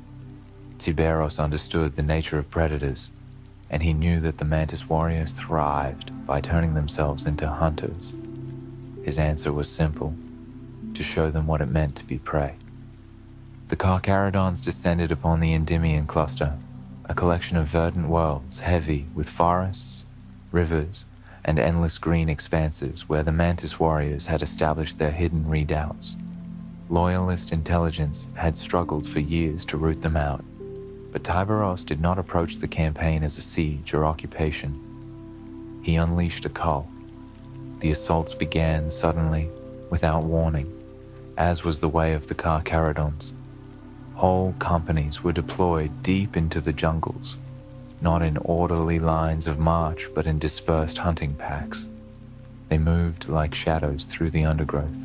Tyberos understood the nature of predators, and he knew that the Mantis warriors thrived by turning themselves into hunters. His answer was simple: to show them what it meant to be prey. The Carcharodons descended upon the Endymion cluster, a collection of verdant worlds heavy with forests, rivers, and endless green expanses where the Mantis warriors had established their hidden redoubts. Loyalist intelligence had struggled for years to root them out, but Tyberos did not approach the campaign as a siege or occupation. He unleashed a cull. The assaults began suddenly, without warning, as was the way of the Carcharodons. Whole companies were deployed deep into the jungles, not in orderly lines of march but in dispersed hunting packs. They moved like shadows through the undergrowth,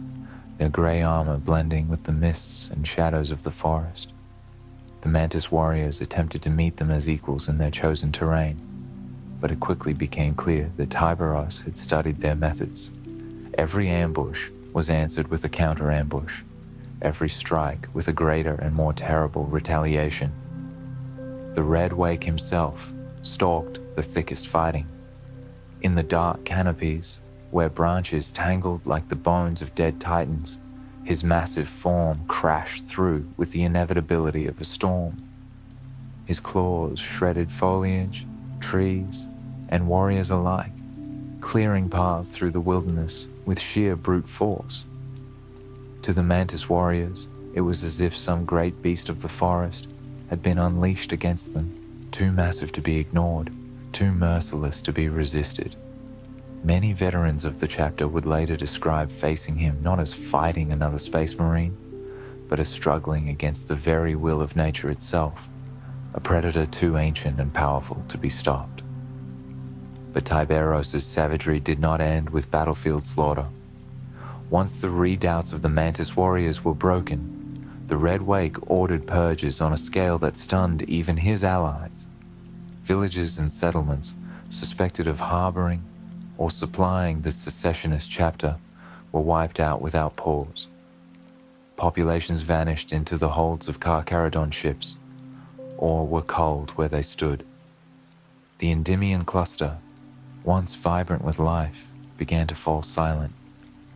their grey armor blending with the mists and shadows of the forest. The Mantis warriors attempted to meet them as equals in their chosen terrain, but it quickly became clear that Tyberos had studied their methods. Every ambush was answered with a counter-ambush, every strike with a greater and more terrible retaliation. The Red Wake himself stalked the thickest fighting. In the dark canopies, where branches tangled like the bones of dead titans, his massive form crashed through with the inevitability of a storm. His claws shredded foliage, trees, and warriors alike, clearing paths through the wilderness with sheer brute force. To the Mantis warriors, it was as if some great beast of the forest had been unleashed against them, too massive to be ignored, too merciless to be resisted. Many veterans of the chapter would later describe facing him not as fighting another space marine, but as struggling against the very will of nature itself, a predator too ancient and powerful to be stopped. But Tyberos' savagery did not end with battlefield slaughter. Once the redoubts of the Mantis warriors were broken, the Red Wake ordered purges on a scale that stunned even his allies. Villages and settlements suspected of harboring or supplying the secessionist chapter were wiped out without pause. Populations vanished into the holds of Carcharodon ships, or were culled where they stood. The Endymion cluster, once vibrant with life, began to fall silent,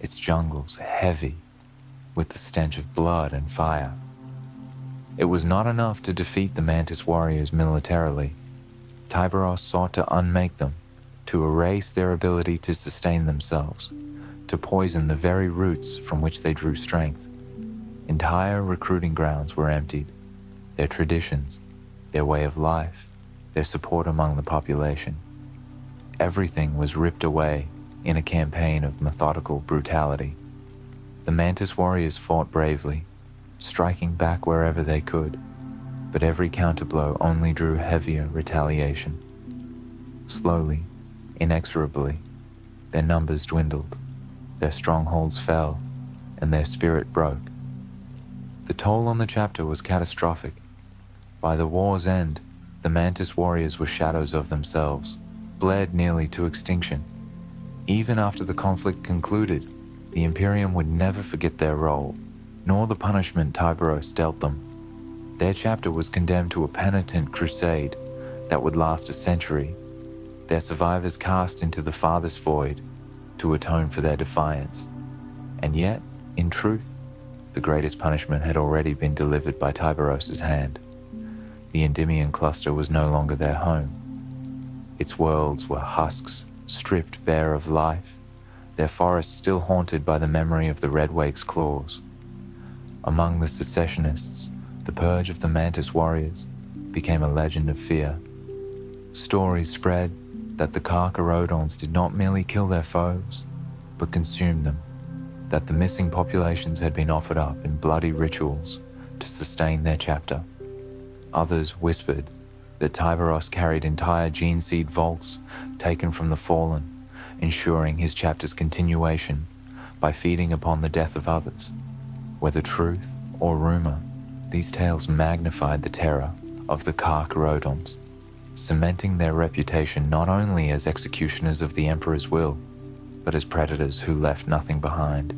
its jungles heavy with the stench of blood and fire. It was not enough to defeat the Mantis warriors militarily. Tyberos sought to unmake them, to erase their ability to sustain themselves, to poison the very roots from which they drew strength. Entire recruiting grounds were emptied, their traditions, their way of life, their support among the population. Everything was ripped away in a campaign of methodical brutality. The Mantis warriors fought bravely, striking back wherever they could, but every counterblow only drew heavier retaliation. Slowly, inexorably, their numbers dwindled, their strongholds fell, and their spirit broke. The toll on the chapter was catastrophic. By the war's end, the Mantis warriors were shadows of themselves, bled nearly to extinction. Even after the conflict concluded, the Imperium would never forget their role, nor the punishment Tyberos dealt them. Their chapter was condemned to a penitent crusade that would last a century, their survivors cast into the farthest void to atone for their defiance. And yet, in truth, The greatest punishment had already been delivered by Tyberos' hand. The Endymion cluster was no longer their home. Its worlds were husks, stripped bare of life, their forests still haunted by the memory of the Red Wake's claws. Among the secessionists, the purge of the Mantis warriors became a legend of fear. Stories spread that the Carcharodons did not merely kill their foes, but consume them, that the missing populations had been offered up in bloody rituals to sustain their chapter. Others whispered that Tyberos carried entire gene seed vaults taken from the fallen, ensuring his chapter's continuation by feeding upon the death of others. Whether truth or rumor, these tales magnified the terror of the Carcharodons, cementing their reputation not only as executioners of the Emperor's will, but as predators who left nothing behind.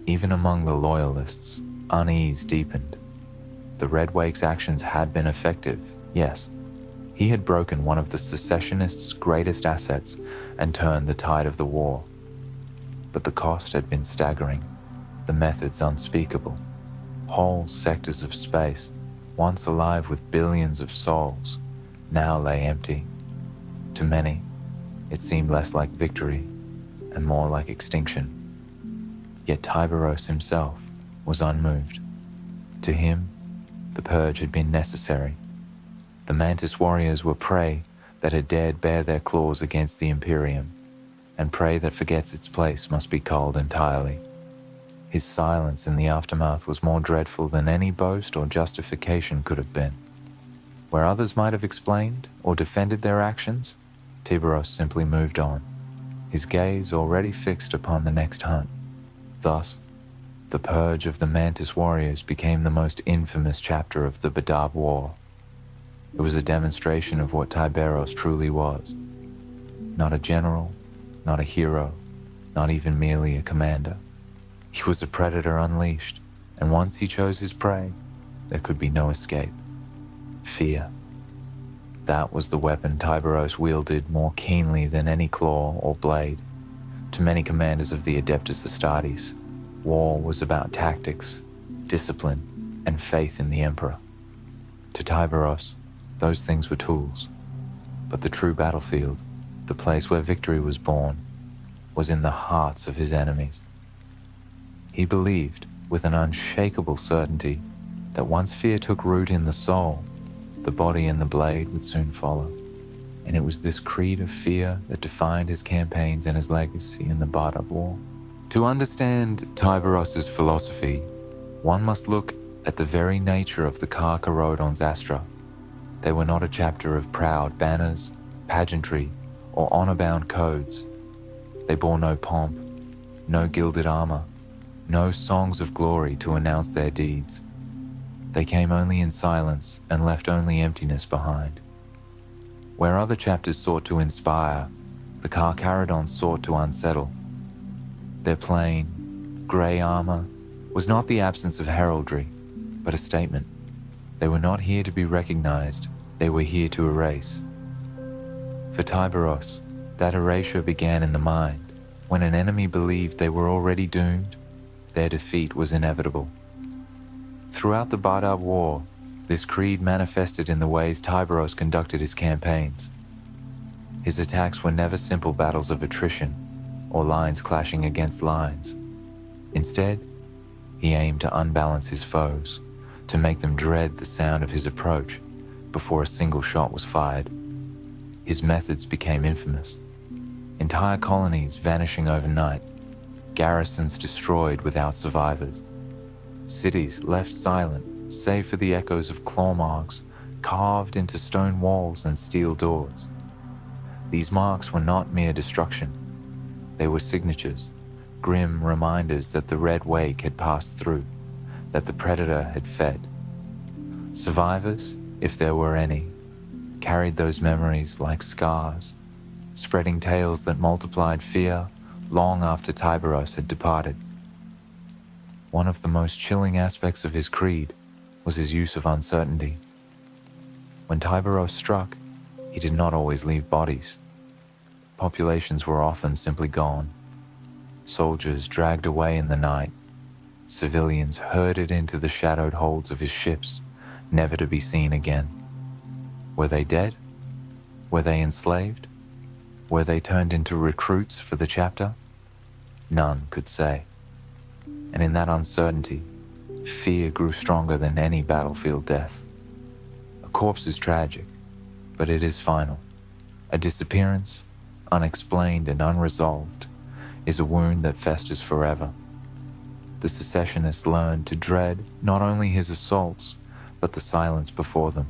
Even among the Loyalists, unease deepened. The Red Wake's actions had been effective, yes. He had broken one of the secessionists' greatest assets and turned the tide of the war. But the cost had been staggering, the methods unspeakable. Whole sectors of space, once alive with billions of souls, now lay empty. To many, it seemed less like victory and more like extinction. Yet Tyberos himself was unmoved. To him, the purge had been necessary. The Mantis warriors were prey that had dared bare their claws against the Imperium, and prey that forgets its place must be culled entirely. His silence in the aftermath was more dreadful than any boast or justification could have been. Where others might have explained or defended their actions, Tyberos simply moved on, his gaze already fixed upon the next hunt. Thus, the purge of the Mantis warriors became the most infamous chapter of the Badab War. It was a demonstration of what Tyberos truly was. Not a general, not a hero, not even merely a commander. He was a predator unleashed, and once he chose his prey, there could be no escape. Fear. That was the weapon Tyberos wielded more keenly than any claw or blade. To many commanders of the Adeptus Astartes, war was about tactics, discipline, and faith in the Emperor. To Tyberos, those things were tools. But the true battlefield, the place where victory was born, was in the hearts of his enemies. He believed, with an unshakable certainty, that once fear took root in the soul, the body and the blade would soon follow. And it was this creed of fear that defined his campaigns and his legacy in the Badab War. To understand Tyberos' philosophy, one must look at the very nature of the Carcharodon Astra. They were not a chapter of proud banners, pageantry, or honor-bound codes. They bore no pomp, no gilded armor, no songs of glory to announce their deeds. They came only in silence and left only emptiness behind. Where other chapters sought to inspire, the Carcharodons sought to unsettle. Their plain, grey armor was not the absence of heraldry, but a statement. They were not here to be recognized, they were here to erase. For Tyberos, that erasure began in the mind. When an enemy believed they were already doomed, their defeat was inevitable. Throughout the Badab War, this creed manifested in the ways Tyberos conducted his campaigns. His attacks were never simple battles of attrition or lines clashing against lines. Instead, he aimed to unbalance his foes, to make them dread the sound of his approach before a single shot was fired. His methods became infamous. Entire colonies vanishing overnight, garrisons destroyed without survivors, cities left silent save for the echoes of claw marks carved into stone walls and steel doors. These marks were not mere destruction. They were signatures, grim reminders that the Red Wake had passed through, that the Predator had fed. Survivors, if there were any, carried those memories like scars, spreading tales that multiplied fear long after Tyberos had departed. One of the most chilling aspects of his creed was his use of uncertainty. When Tyberos struck, he did not always leave bodies. Populations were often simply gone, soldiers dragged away in the night, civilians herded into the shadowed holds of his ships, never to be seen again. Were they dead? Were they enslaved? Were they turned into recruits for the chapter? None could say. And in that uncertainty, fear grew stronger than any battlefield death. A corpse is tragic, but it is final. A disappearance, unexplained and unresolved, is a wound that festers forever. The secessionists learned to dread not only his assaults, but the silence before them.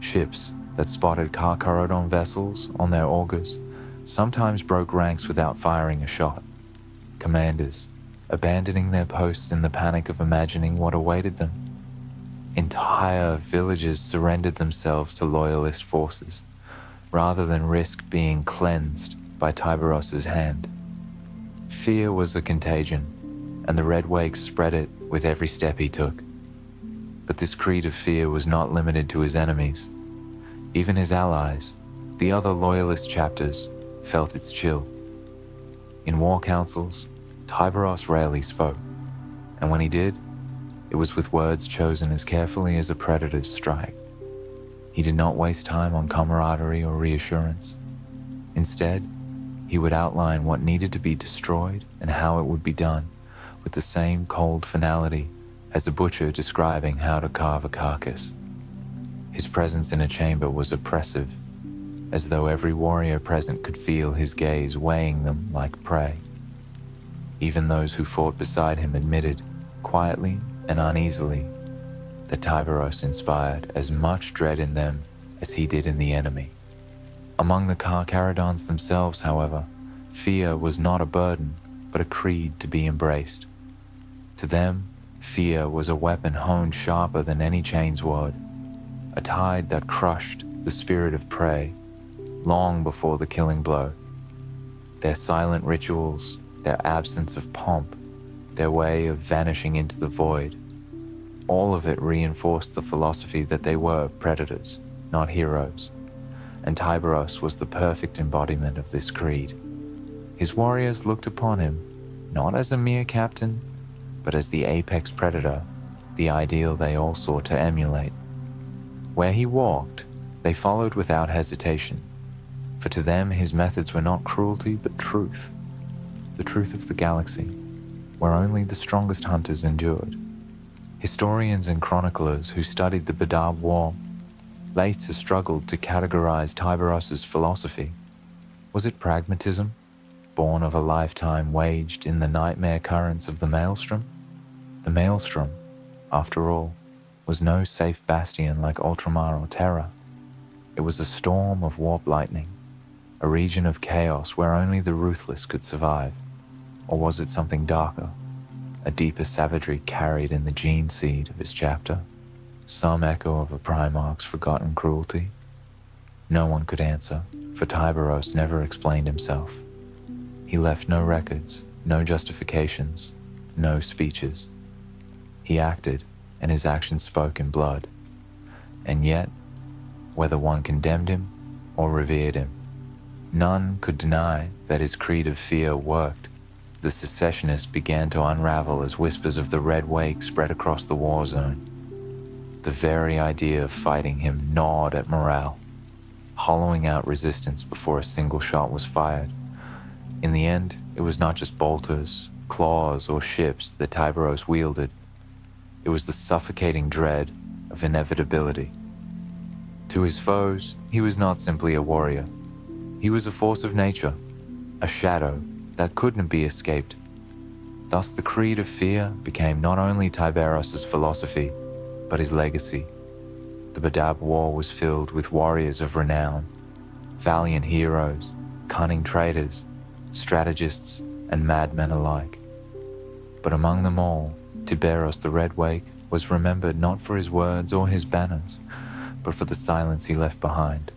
Ships that spotted Carcharodon vessels on their augurs sometimes broke ranks without firing a shot. Commanders, abandoning their posts in the panic of imagining what awaited them. Entire villages surrendered themselves to loyalist forces, rather than risk being cleansed by Tyberos' hand. Fear was a contagion, and the Red Wake spread it with every step he took. But this creed of fear was not limited to his enemies. Even his allies, the other loyalist chapters, felt its chill. In war councils, Tyberos rarely spoke, and when he did, it was with words chosen as carefully as a predator's strike. He did not waste time on camaraderie or reassurance. Instead, he would outline what needed to be destroyed and how it would be done, with the same cold finality as a butcher describing how to carve a carcass. His presence in a chamber was oppressive, as though every warrior present could feel his gaze weighing them like prey. Even those who fought beside him admitted, quietly and uneasily, that Tyberos inspired as much dread in them as he did in the enemy. Among the Carcharodons themselves, however, fear was not a burden, but a creed to be embraced. To them, fear was a weapon honed sharper than any chain's word, a tide that crushed the spirit of prey long before the killing blow. Their silent rituals, their absence of pomp, their way of vanishing into the void, all of it reinforced the philosophy that they were predators, not heroes, and Tyberos was the perfect embodiment of this creed. His warriors looked upon him not as a mere captain, but as the apex predator, the ideal they all sought to emulate. Where he walked, they followed without hesitation, for to them his methods were not cruelty but truth, the truth of the galaxy, where only the strongest hunters endured. Historians and chroniclers who studied the Badab War later struggled to categorize Tyberos' philosophy. Was it pragmatism, born of a lifetime waged in the nightmare currents of the Maelstrom? The Maelstrom, after all, was no safe bastion like Ultramar or Terra. It was a storm of warp lightning, a region of chaos where only the ruthless could survive. Or was it something darker, a deeper savagery carried in the gene seed of his chapter, some echo of a Primarch's forgotten cruelty? No one could answer, for Tyberos never explained himself. He left no records, no justifications, no speeches. He acted, and his actions spoke in blood. And yet, whether one condemned him or revered him, none could deny that his creed of fear worked. The secessionists began to unravel as whispers of the Red Wake spread across the war zone. The very idea of fighting him gnawed at morale, hollowing out resistance before a single shot was fired. In the end, it was not just bolters, claws, or ships that Tyberos wielded. It was the suffocating dread of inevitability. To his foes, he was not simply a warrior. He was a force of nature, a shadow that couldn't be escaped. Thus the creed of fear became not only Tyberos' philosophy, but his legacy. The Badab War was filled with warriors of renown, valiant heroes, cunning traitors, strategists, and madmen alike. But among them all, Tyberos the Red Wake was remembered not for his words or his banners, but for the silence he left behind.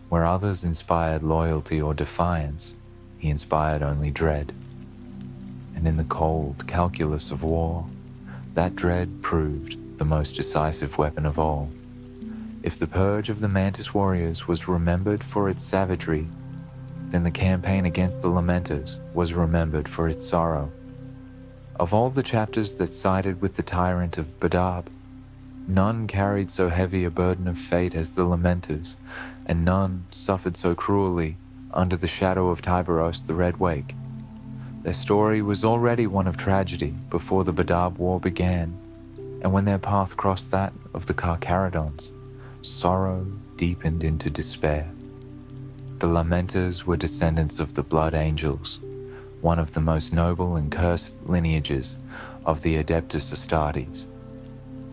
Where others inspired loyalty or defiance, he inspired only dread. And in the cold calculus of war, that dread proved the most decisive weapon of all. If the purge of the Mantis warriors was remembered for its savagery, then the campaign against the Lamenters was remembered for its sorrow. Of all the chapters that sided with the tyrant of Badab, none carried so heavy a burden of fate as the Lamenters, and none suffered so cruelly under the shadow of Tyberos the Red Wake. Their story was already one of tragedy before the Badab War began, and when their path crossed that of the Carcharodons, sorrow deepened into despair. The Lamenters were descendants of the Blood Angels, one of the most noble and cursed lineages of the Adeptus Astartes.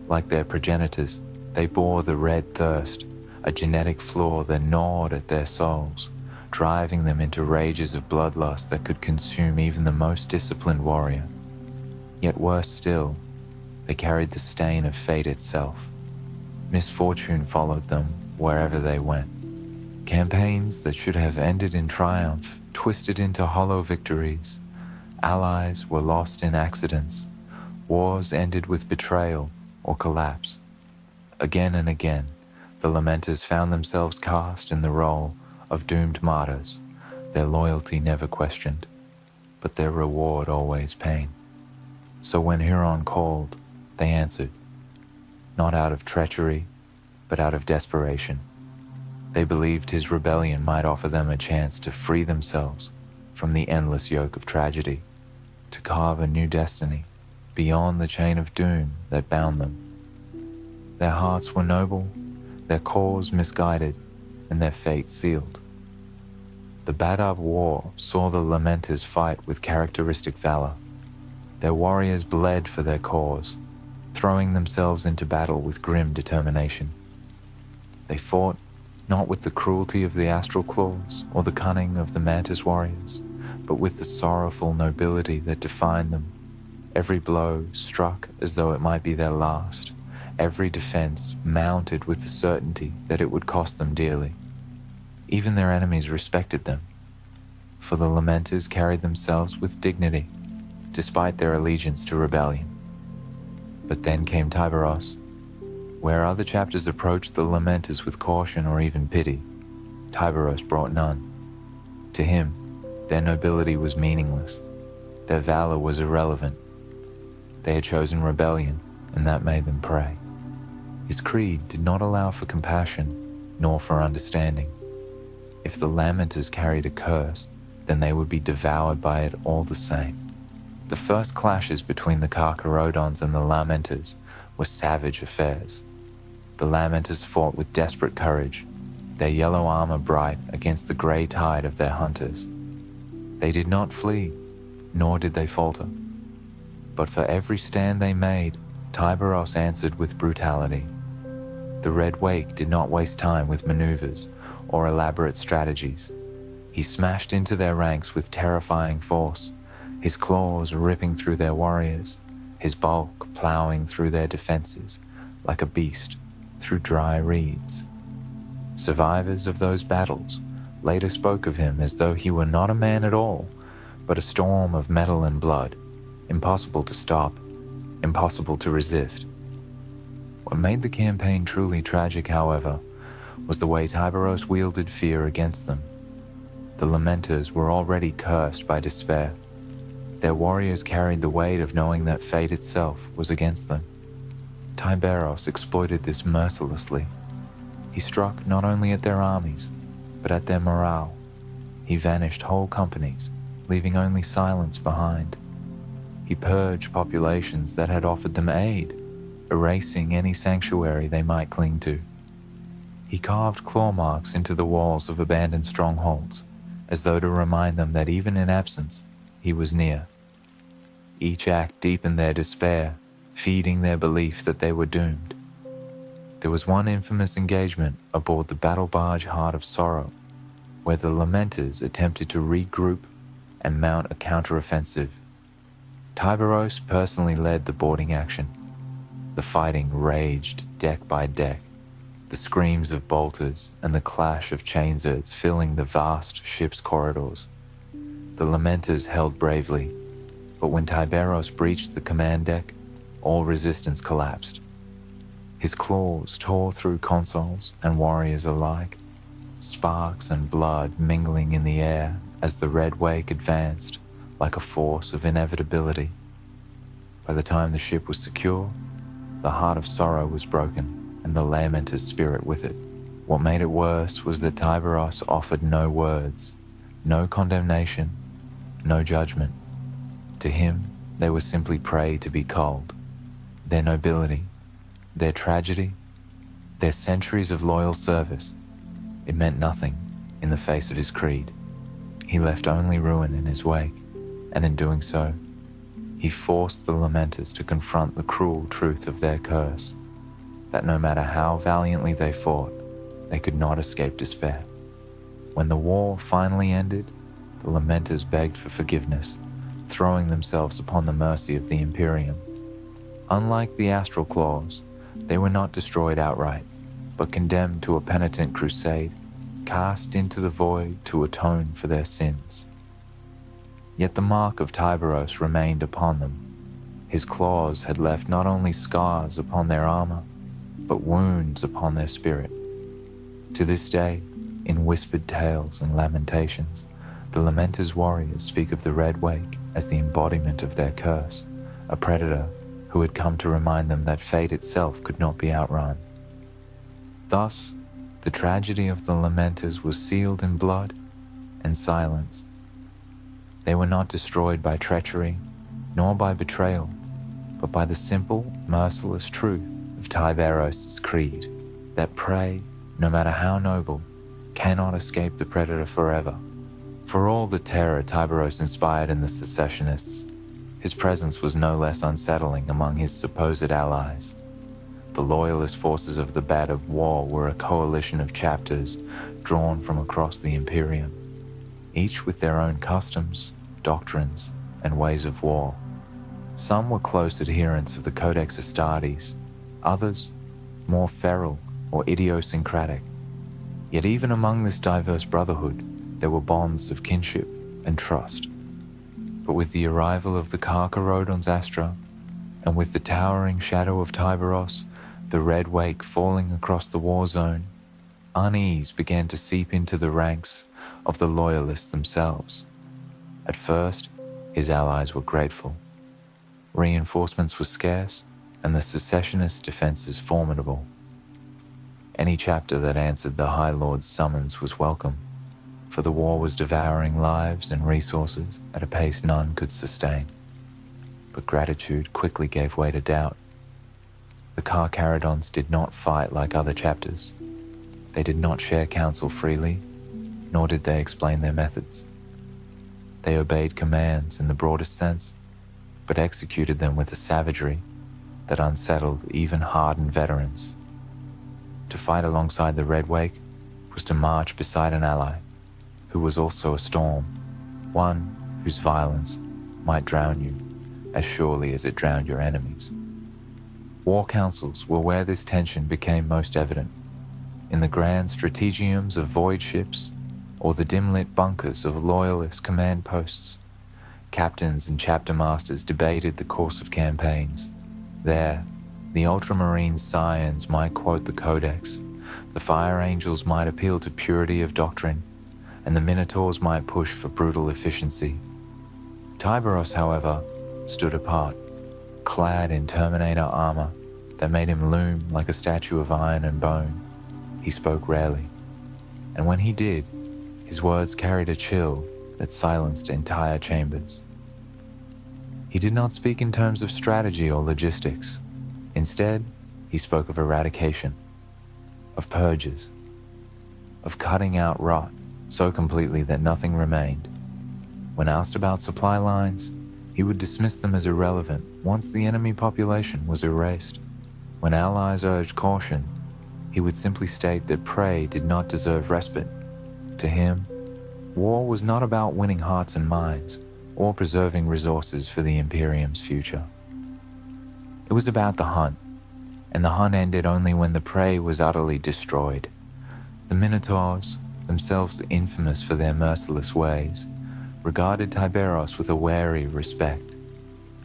Like their progenitors, they bore the Red Thirst, a genetic flaw that gnawed at their souls, driving them into rages of bloodlust that could consume even the most disciplined warrior. Yet worse still, they carried the stain of fate itself. Misfortune followed them wherever they went. Campaigns that should have ended in triumph twisted into hollow victories. Allies were lost in accidents. Wars ended with betrayal or collapse. Again and again, the Lamenters found themselves cast in the role of doomed martyrs, their loyalty never questioned, but their reward always pain. So when Huron called, they answered, not out of treachery, but out of desperation. They believed his rebellion might offer them a chance to free themselves from the endless yoke of tragedy, to carve a new destiny beyond the chain of doom that bound them. Their hearts were noble, their cause misguided, and their fate sealed. The Badab War saw the Lamenters fight with characteristic valor. Their warriors bled for their cause, throwing themselves into battle with grim determination. They fought not with the cruelty of the astral claws or the cunning of the mantis warriors, but with the sorrowful nobility that defined them. Every blow struck as though it might be their last, every defense mounted with the certainty that it would cost them dearly. Even their enemies respected them, for the Lamenters carried themselves with dignity, despite their allegiance to rebellion. But then came Tyberos. Where other chapters approached the Lamenters with caution or even pity, Tyberos brought none. To him, their nobility was meaningless. Their valor was irrelevant. They had chosen rebellion, and that made them prey. His creed did not allow for compassion, nor for understanding. If the Lamenters carried a curse, then they would be devoured by it all the same. The first clashes between the Carcharodons and the Lamenters were savage affairs. The Lamenters fought with desperate courage, their yellow armor bright against the grey tide of their hunters. They did not flee, nor did they falter. But for every stand they made, Tyberos answered with brutality. The Red Wake did not waste time with maneuvers or elaborate strategies. He smashed into their ranks with terrifying force, his claws ripping through their warriors, his bulk plowing through their defenses like a beast through dry reeds. Survivors of those battles later spoke of him as though he were not a man at all, but a storm of metal and blood, impossible to stop, impossible to resist. What made the campaign truly tragic, however, was the way Tyberos wielded fear against them. The Lamenters were already cursed by despair. Their warriors carried the weight of knowing that fate itself was against them. Tyberos exploited this mercilessly. He struck not only at their armies, but at their morale. He vanished whole companies, leaving only silence behind. He purged populations that had offered them aid, erasing any sanctuary they might cling to. He carved claw marks into the walls of abandoned strongholds, as though to remind them that even in absence, he was near. Each act deepened their despair, feeding their belief that they were doomed. There was one infamous engagement aboard the battle barge Heart of Sorrow, where the Lamenters attempted to regroup and mount a counteroffensive. Tyberos personally led the boarding action. The fighting raged deck by deck, the screams of bolters and the clash of chainzerts filling the vast ship's corridors. The Lamenters held bravely, but when Tyberos breached the command deck, all resistance collapsed. His claws tore through consoles and warriors alike, sparks and blood mingling in the air as the Red Wake advanced like a force of inevitability. By the time the ship was secure, the heart of sorrow was broken, and the lamenter's spirit with it. What made it worse was that Tyberos offered no words, no condemnation, no judgment. To him, they were simply prey to be culled. Their nobility, their tragedy, their centuries of loyal service, it meant nothing in the face of his creed. He left only ruin in his wake, and in doing so, he forced the lamenters to confront the cruel truth of their curse, that no matter how valiantly they fought, they could not escape despair. When the war finally ended, the lamenters begged for forgiveness, throwing themselves upon the mercy of the Imperium. Unlike the astral claws, they were not destroyed outright, but condemned to a penitent crusade, cast into the void to atone for their sins. Yet the mark of Tyberos remained upon them. His claws had left not only scars upon their armor, but wounds upon their spirit. To this day, in whispered tales and lamentations, the Lamenter's warriors speak of the Red Wake as the embodiment of their curse, a predator who had come to remind them that fate itself could not be outrun. Thus, the tragedy of the Lamenters was sealed in blood and silence. They were not destroyed by treachery, nor by betrayal, but by the simple, merciless truth of Tyberos' creed, that prey, no matter how noble, cannot escape the predator forever. For all the terror Tyberos inspired in the secessionists, his presence was no less unsettling among his supposed allies. The loyalist forces of the battered war were a coalition of chapters drawn from across the Imperium, each with their own customs, doctrines, and ways of war. Some were close adherents of the Codex Astartes, others more feral or idiosyncratic. Yet even among this diverse brotherhood, there were bonds of kinship and trust. But with the arrival of the Carcharodon Astra, and with the towering shadow of Tyberos, the red wake falling across the war zone, unease began to seep into the ranks of the loyalists themselves. At first, his allies were grateful. Reinforcements were scarce, and the secessionist defenses formidable. Any chapter that answered the High Lord's summons was welcome, for the war was devouring lives and resources at a pace none could sustain. But gratitude quickly gave way to doubt. The Carcharodons did not fight like other chapters. They did not share counsel freely, nor did they explain their methods. They obeyed commands in the broadest sense, but executed them with a savagery that unsettled even hardened veterans. To fight alongside the Red Wake was to march beside an ally, who was also a storm, one whose violence might drown you as surely as it drowned your enemies. War councils were where this tension became most evident, in the grand strategiums of void ships or the dim-lit bunkers of loyalist command posts. Captains and chapter masters debated the course of campaigns. There, the ultramarine scions might quote the Codex, the fire angels might appeal to purity of doctrine, and the minotaurs might push for brutal efficiency. Tyberos, however, stood apart, clad in Terminator armor that made him loom like a statue of iron and bone. He spoke rarely, and when he did, his words carried a chill that silenced entire chambers. He did not speak in terms of strategy or logistics. Instead, he spoke of eradication, of purges, of cutting out rot so completely that nothing remained. When asked about supply lines, he would dismiss them as irrelevant once the enemy population was erased. When allies urged caution, he would simply state that prey did not deserve respite. To him, war was not about winning hearts and minds, or preserving resources for the Imperium's future. It was about the hunt, and the hunt ended only when the prey was utterly destroyed. The Minotaurs, themselves infamous for their merciless ways, regarded Tyberos with a wary respect.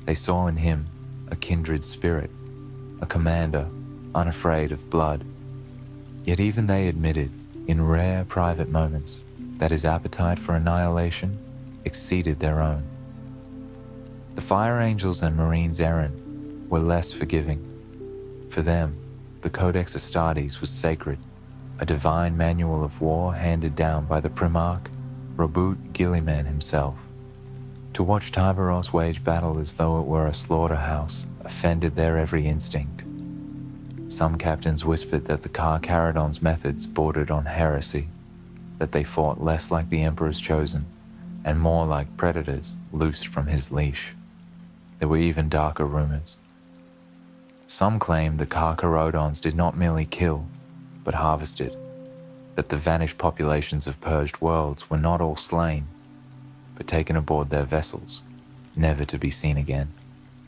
They saw in him a kindred spirit, a commander unafraid of blood. Yet even they admitted, in rare private moments, that his appetite for annihilation exceeded their own. The Fire Angels and Marines errant were less forgiving. For them, the Codex Astartes was sacred, a divine manual of war handed down by the Primarch, Robert Guilliman himself. To watch Tyberos wage battle as though it were a slaughterhouse offended their every instinct. Some captains whispered that the Carcharodon's methods bordered on heresy, that they fought less like the Emperor's chosen and more like predators loosed from his leash. There were even darker rumors. Some claimed the Carcharodons did not merely kill, but harvested, that the vanished populations of purged worlds were not all slain, but taken aboard their vessels, never to be seen again.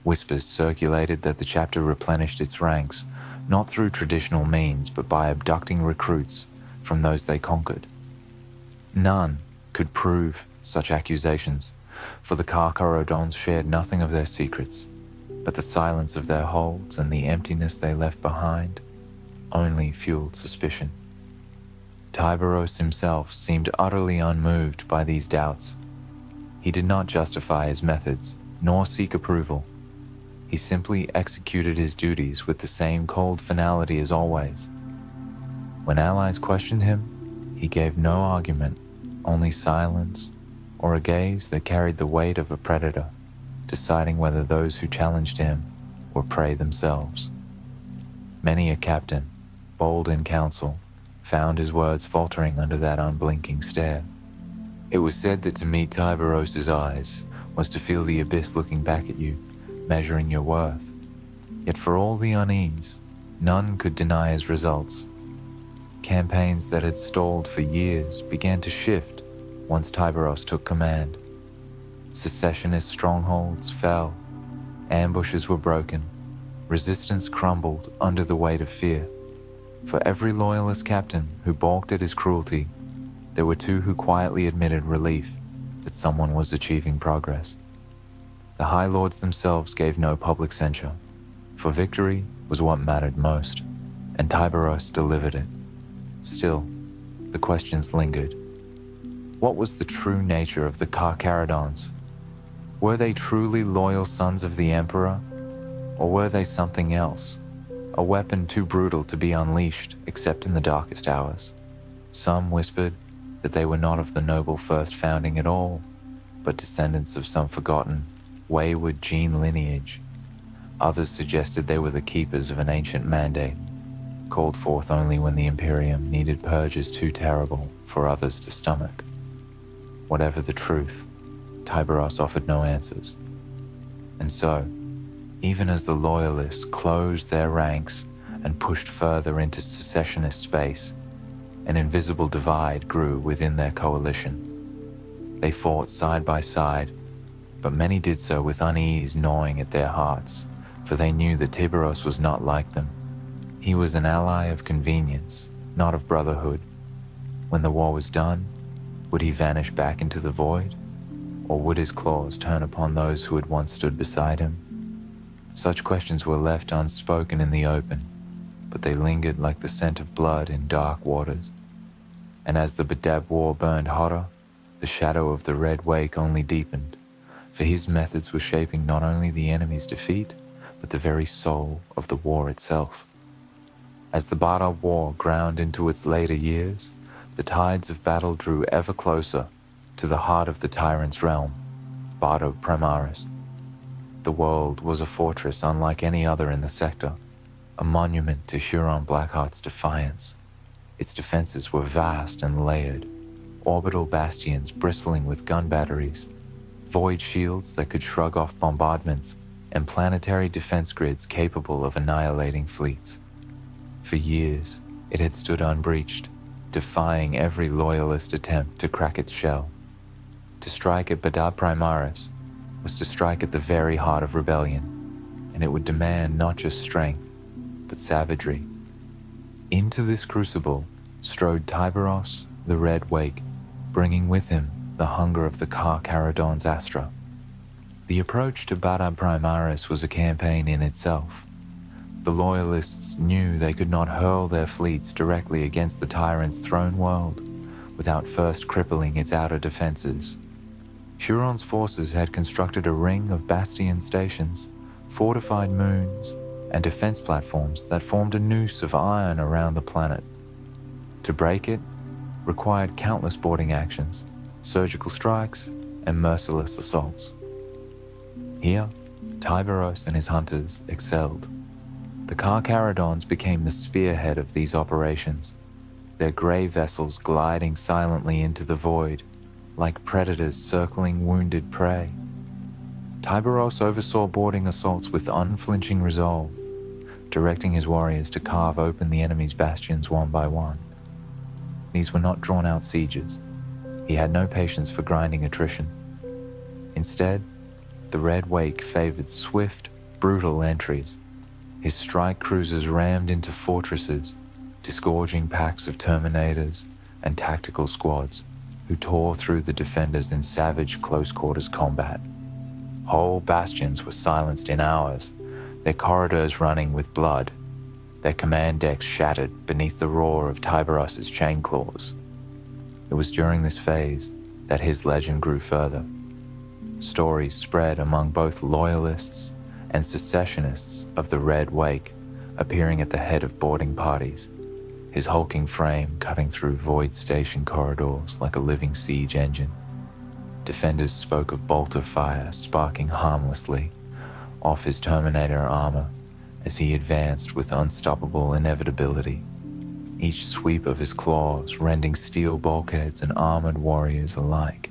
Whispers circulated that the chapter replenished its ranks, not through traditional means, but by abducting recruits from those they conquered. None could prove such accusations, for the Carcharodons shared nothing of their secrets, but the silence of their holds and the emptiness they left behind only fueled suspicion. Tyberos himself seemed utterly unmoved by these doubts. He did not justify his methods, nor seek approval. He simply executed his duties with the same cold finality as always. When allies questioned him, he gave no argument, only silence, or a gaze that carried the weight of a predator, deciding whether those who challenged him were prey themselves. Many a captain, bold in council, found his words faltering under that unblinking stare. It was said that to meet Tyberos's eyes was to feel the abyss looking back at you, measuring your worth. Yet for all the unease, none could deny his results. Campaigns that had stalled for years began to shift once Tyberos took command. Secessionist strongholds fell, ambushes were broken, resistance crumbled under the weight of fear. For every loyalist captain who balked at his cruelty, there were two who quietly admitted relief that someone was achieving progress. The High Lords themselves gave no public censure, for victory was what mattered most, and Tyberos delivered it. Still, the questions lingered. What was the true nature of the Carcharodons? Were they truly loyal sons of the Emperor, or were they something else, a weapon too brutal to be unleashed except in the darkest hours? Some whispered that they were not of the noble first founding at all, but descendants of some forgotten, wayward gene lineage. Others suggested they were the keepers of an ancient mandate, called forth only when the Imperium needed purges too terrible for others to stomach. Whatever the truth, Tyberos offered no answers. And so, even as the Loyalists closed their ranks and pushed further into secessionist space, an invisible divide grew within their coalition. They fought side by side, but many did so with unease gnawing at their hearts, for they knew that Tyberos was not like them. He was an ally of convenience, not of brotherhood. When the war was done, would he vanish back into the void? Or would his claws turn upon those who had once stood beside him? Such questions were left unspoken in the open, but they lingered like the scent of blood in dark waters. And as the Badab war burned hotter, the shadow of the Red Wake only deepened, for his methods were shaping not only the enemy's defeat, but the very soul of the war itself. As the Badab war ground into its later years, the tides of battle drew ever closer to the heart of the tyrant's realm, Bardo Primaris. The world was a fortress unlike any other in the sector, a monument to Huron Blackheart's defiance. Its defenses were vast and layered, orbital bastions bristling with gun batteries, void shields that could shrug off bombardments, and planetary defense grids capable of annihilating fleets. For years, it had stood unbreached, defying every loyalist attempt to crack its shell. To strike at Badab Primaris was to strike at the very heart of rebellion, and it would demand not just strength, but savagery. Into this crucible strode Tyberos, the Red Wake, bringing with him the hunger of the Carcharodon Astra. The approach to Badab Primaris was a campaign in itself. The Loyalists knew they could not hurl their fleets directly against the tyrant's throne world without first crippling its outer defenses. Huron's forces had constructed a ring of bastion stations, fortified moons, and defense platforms that formed a noose of iron around the planet. To break it required countless boarding actions, surgical strikes, and merciless assaults. Here, Tyberos and his hunters excelled. The Carcharodons became the spearhead of these operations, their grey vessels gliding silently into the void, like predators circling wounded prey. Tyberos oversaw boarding assaults with unflinching resolve, directing his warriors to carve open the enemy's bastions one by one. These were not drawn-out sieges. He had no patience for grinding attrition. Instead, the Red Wake favored swift, brutal entries. His strike cruisers rammed into fortresses, disgorging packs of Terminators and tactical squads who tore through the defenders in savage close-quarters combat. Whole bastions were silenced in hours, their corridors running with blood, their command decks shattered beneath the roar of Tyberos' chain claws. It was during this phase that his legend grew further. Stories spread among both loyalists and secessionists of the Red Wake, appearing at the head of boarding parties, his hulking frame cutting through void station corridors like a living siege engine. Defenders spoke of bolter fire sparking harmlessly off his Terminator armor as he advanced with unstoppable inevitability, each sweep of his claws rending steel bulkheads and armored warriors alike.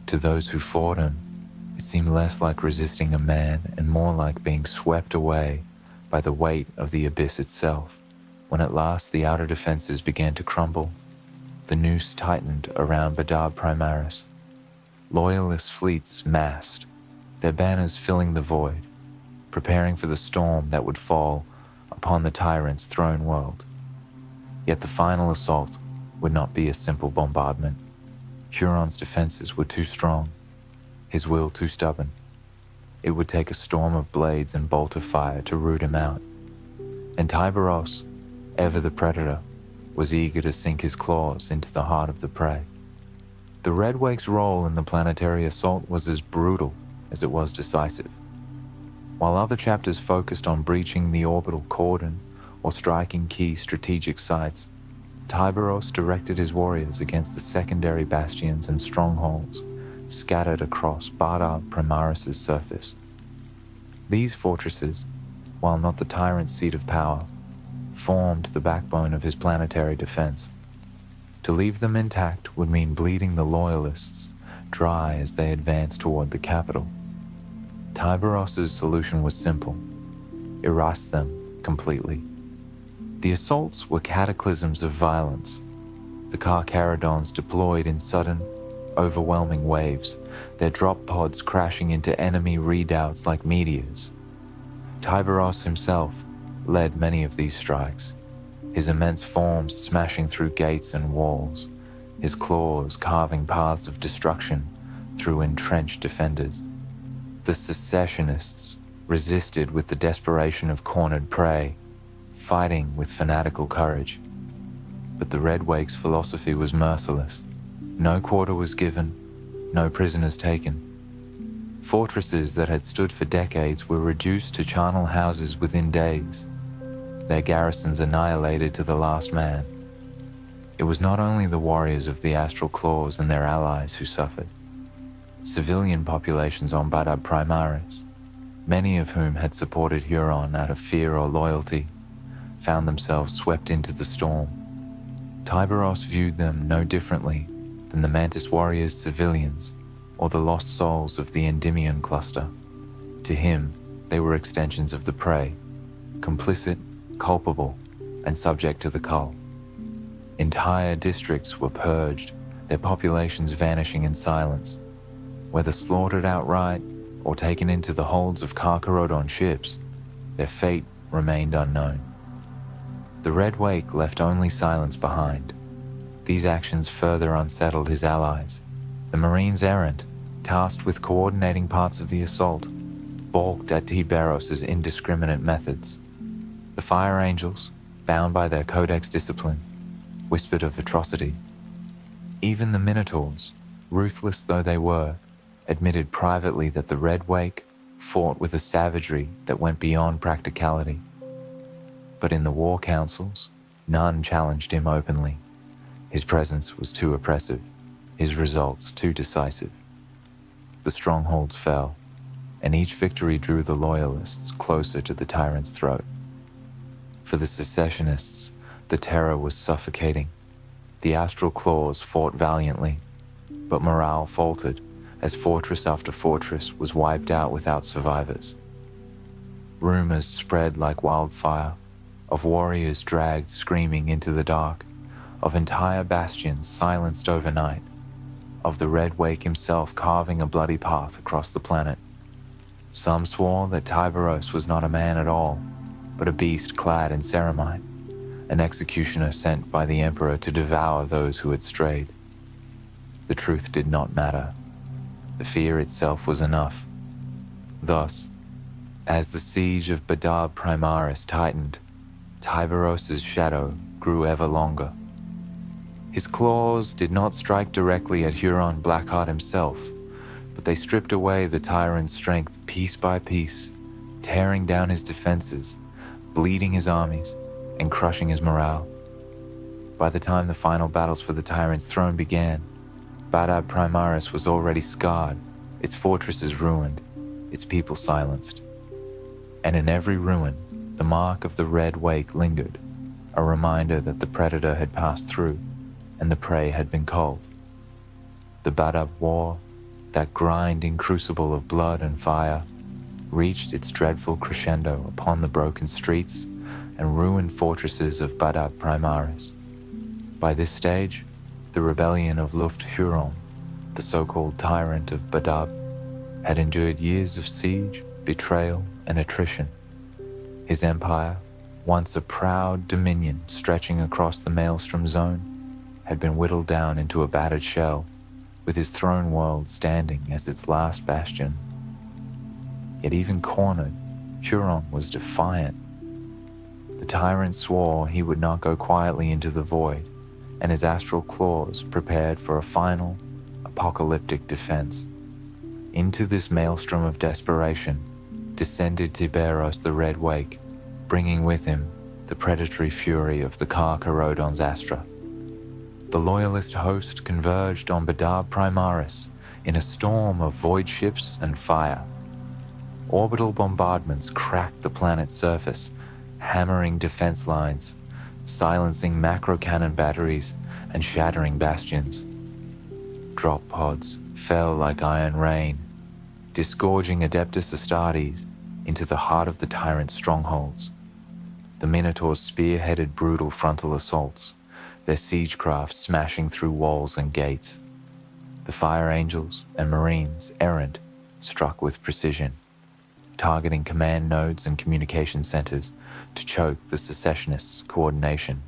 To those who fought him, it seemed less like resisting a man and more like being swept away by the weight of the abyss itself. When at last the outer defenses began to crumble, the noose tightened around Badab Primaris. Loyalist fleets massed, their banners filling the void, preparing for the storm that would fall upon the tyrant's throne world. Yet the final assault would not be a simple bombardment. Huron's defenses were too strong, his will too stubborn. It would take a storm of blades and bolter fire to root him out. And Tyberos, ever the predator, was eager to sink his claws into the heart of the prey. The Red Wake's role in the planetary assault was as brutal as it was decisive. While other chapters focused on breaching the orbital cordon or striking key strategic sites, Tyberos directed his warriors against the secondary bastions and strongholds scattered across Badab Primaris' surface. These fortresses, while not the tyrant's seat of power, formed the backbone of his planetary defense. To leave them intact would mean bleeding the loyalists dry as they advanced toward the capital. Tyberos' solution was simple: erase them completely. The assaults were cataclysms of violence. The Carcharodons deployed in sudden, overwhelming waves, their drop pods crashing into enemy redoubts like meteors. Tyberos himself led many of these strikes, his immense form smashing through gates and walls, his claws carving paths of destruction through entrenched defenders. The secessionists resisted with the desperation of cornered prey, fighting with fanatical courage. But the Red Wake's philosophy was merciless. No quarter was given, no prisoners taken. Fortresses that had stood for decades were reduced to charnel houses within days, their garrisons annihilated to the last man. It was not only the warriors of the Astral Claws and their allies who suffered. Civilian populations on Badab Primaris, many of whom had supported Huron out of fear or loyalty, found themselves swept into the storm. Tyberos viewed them no differently than the Mantis warriors' civilians or the lost souls of the Endymion cluster. To him, they were extensions of the prey, complicit, culpable, and subject to the cull. Entire districts were purged, their populations vanishing in silence. Whether slaughtered outright or taken into the holds of Carcharodon ships, their fate remained unknown. The Red Wake left only silence behind. These actions further unsettled his allies. The Marines errant, tasked with coordinating parts of the assault, balked at Tyberos' indiscriminate methods. The Fire Angels, bound by their codex discipline, whispered of atrocity. Even the Minotaurs, ruthless though they were, admitted privately that the Red Wake fought with a savagery that went beyond practicality. But in the war councils, none challenged him openly. His presence was too oppressive, his results too decisive. The strongholds fell, and each victory drew the loyalists closer to the tyrant's throat. For the secessionists, the terror was suffocating. The astral claws fought valiantly, but morale faltered as fortress after fortress was wiped out without survivors. Rumors spread like wildfire, of warriors dragged screaming into the dark, of entire bastions silenced overnight, of the Red Wake himself carving a bloody path across the planet. Some swore that Tyberos was not a man at all, but a beast clad in ceramite, an executioner sent by the Emperor to devour those who had strayed. The truth did not matter. The fear itself was enough. Thus, as the siege of Badab Primaris tightened, Tyberos' shadow grew ever longer. His claws did not strike directly at Huron Blackheart himself, but they stripped away the tyrant's strength piece by piece, tearing down his defenses, bleeding his armies, and crushing his morale. By the time the final battles for the tyrant's throne began, Badab Primaris was already scarred, its fortresses ruined, its people silenced. And in every ruin, the mark of the Red Wake lingered, a reminder that the predator had passed through and the prey had been culled. The Badab War, that grinding crucible of blood and fire, reached its dreadful crescendo upon the broken streets and ruined fortresses of Badab Primaris. By this stage, the rebellion of Luft Huron, the so-called tyrant of Badab, had endured years of siege, betrayal, and attrition. His empire, once a proud dominion stretching across the Maelstrom zone, had been whittled down into a battered shell, with his throne world standing as its last bastion. Yet even cornered, Huron was defiant. The tyrant swore he would not go quietly into the void, and his astral claws prepared for a final, apocalyptic defense. Into this maelstrom of desperation descended Tyberos the Red Wake, bringing with him the predatory fury of the Carcharodon Astra. The loyalist host converged on Badab Primaris in a storm of void ships and fire. Orbital bombardments cracked the planet's surface, hammering defense lines, silencing macro cannon batteries, and shattering bastions. Drop pods fell like iron rain, disgorging Adeptus Astartes into the heart of the tyrant's strongholds. The Minotaurs spearheaded brutal frontal assaults, their siegecraft smashing through walls and gates. The Fire Angels and Marines, errant, struck with precision, targeting command nodes and communication centers to choke the secessionists' coordination.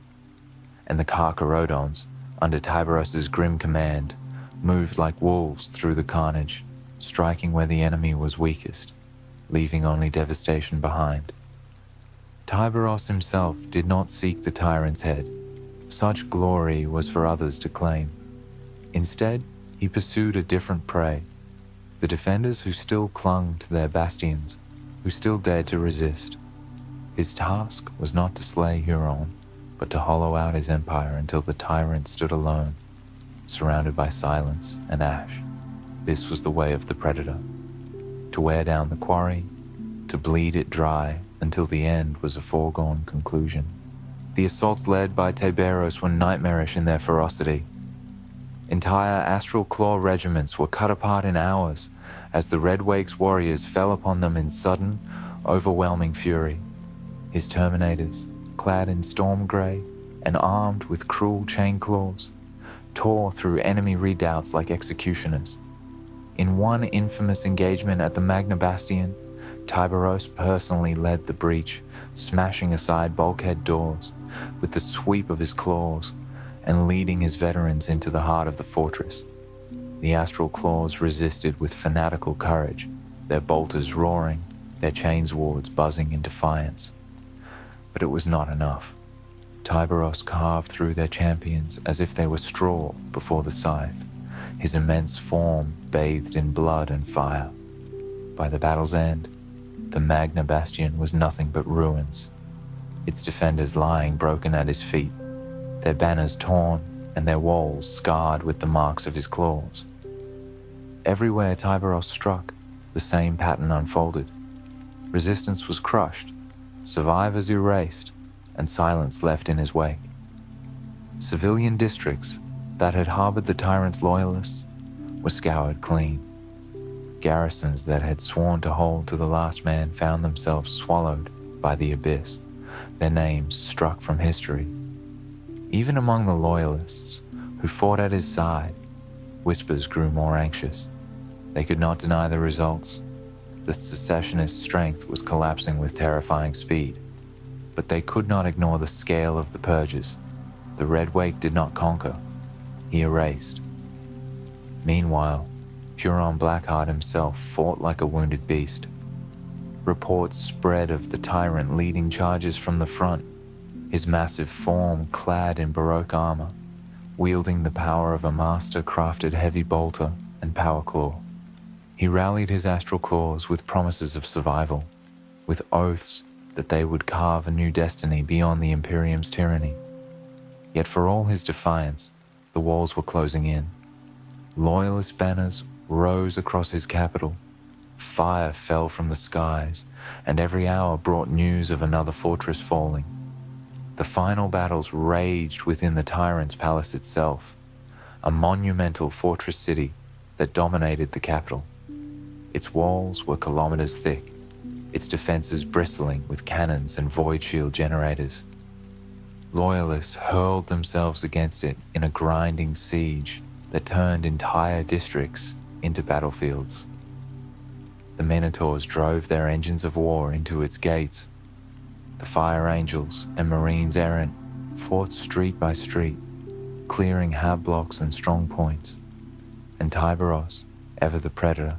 And the Carcharodons, under Tyberos' grim command, moved like wolves through the carnage, striking where the enemy was weakest, leaving only devastation behind. Tyberos himself did not seek the tyrant's head. Such glory was for others to claim. Instead, he pursued a different prey, the defenders who still clung to their bastions, who still dared to resist. His task was not to slay Huron, but to hollow out his empire until the tyrant stood alone, surrounded by silence and ash. This was the way of the predator: to wear down the quarry, to bleed it dry until the end was a foregone conclusion. The assaults led by Tyberos were nightmarish in their ferocity. Entire astral claw regiments were cut apart in hours as the Red Wake's warriors fell upon them in sudden, overwhelming fury. His Terminators, clad in storm grey and armed with cruel chain claws, tore through enemy redoubts like executioners. In one infamous engagement at the Magna Bastion, Tyberos personally led the breach, smashing aside bulkhead doors with the sweep of his claws and leading his veterans into the heart of the fortress. The astral claws resisted with fanatical courage, their bolters roaring, their chains wards buzzing in defiance. But it was not enough. Tyberos carved through their champions as if they were straw before the scythe. his immense form bathed in blood and fire. By the battle's end, the Magna Bastion was nothing but ruins, its defenders lying broken at his feet, their banners torn and their walls scarred with the marks of his claws. Everywhere Tyberos struck, the same pattern unfolded. Resistance was crushed, survivors erased, and silence left in his wake. Civilian districts that had harbored the tyrant's loyalists were scoured clean. Garrisons that had sworn to hold to the last man found themselves swallowed by the abyss, their names struck from history. Even among the loyalists who fought at his side, whispers grew more anxious. They could not deny the results. The secessionist strength was collapsing with terrifying speed, but they could not ignore the scale of the purges. The Red Wake did not conquer, he erased. Meanwhile, Huron Blackheart himself fought like a wounded beast. Reports spread of the tyrant leading charges from the front, his massive form clad in Baroque armor, wielding the power of a master-crafted heavy bolter and power claw. He rallied his astral claws with promises of survival, with oaths that they would carve a new destiny beyond the Imperium's tyranny. Yet for all his defiance, the walls were closing in. Loyalist banners rose across his capital. Fire fell from the skies, and every hour brought news of another fortress falling. The final battles raged within the tyrant's palace itself, a monumental fortress city that dominated the capital. Its walls were kilometers thick, its defenses bristling with cannons and void shield generators. Loyalists hurled themselves against it in a grinding siege that turned entire districts into battlefields. The Minotaurs drove their engines of war into its gates. The Fire Angels and Marines errant fought street by street, clearing hab blocks and strong points. And Tyberos, ever the predator,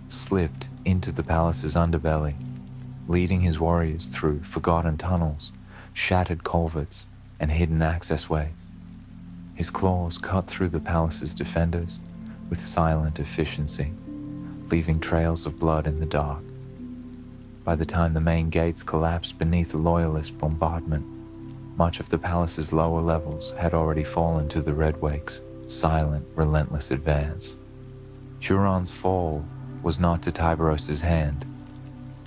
slipped into the palace's underbelly, leading his warriors through forgotten tunnels, shattered culverts, and hidden access ways. His claws cut through the palace's defenders with silent efficiency, leaving trails of blood in the dark. By the time the main gates collapsed beneath the loyalist bombardment, much of the palace's lower levels had already fallen to the Red Wake's silent, relentless advance. Huron's fall was not to Tyberos' hand.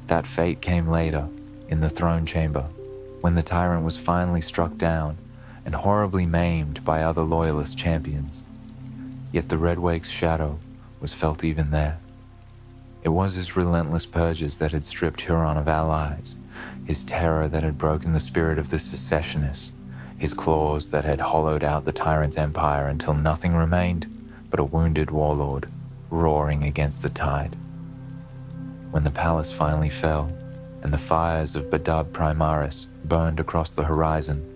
That fate came later, in the throne chamber, when the tyrant was finally struck down and horribly maimed by other loyalist champions. Yet the Red Wake's shadow was felt even there. It was his relentless purges that had stripped Huron of allies, his terror that had broken the spirit of the secessionists, his claws that had hollowed out the tyrant's empire until nothing remained but a wounded warlord roaring against the tide. When the palace finally fell, and the fires of Badab Primaris burned across the horizon,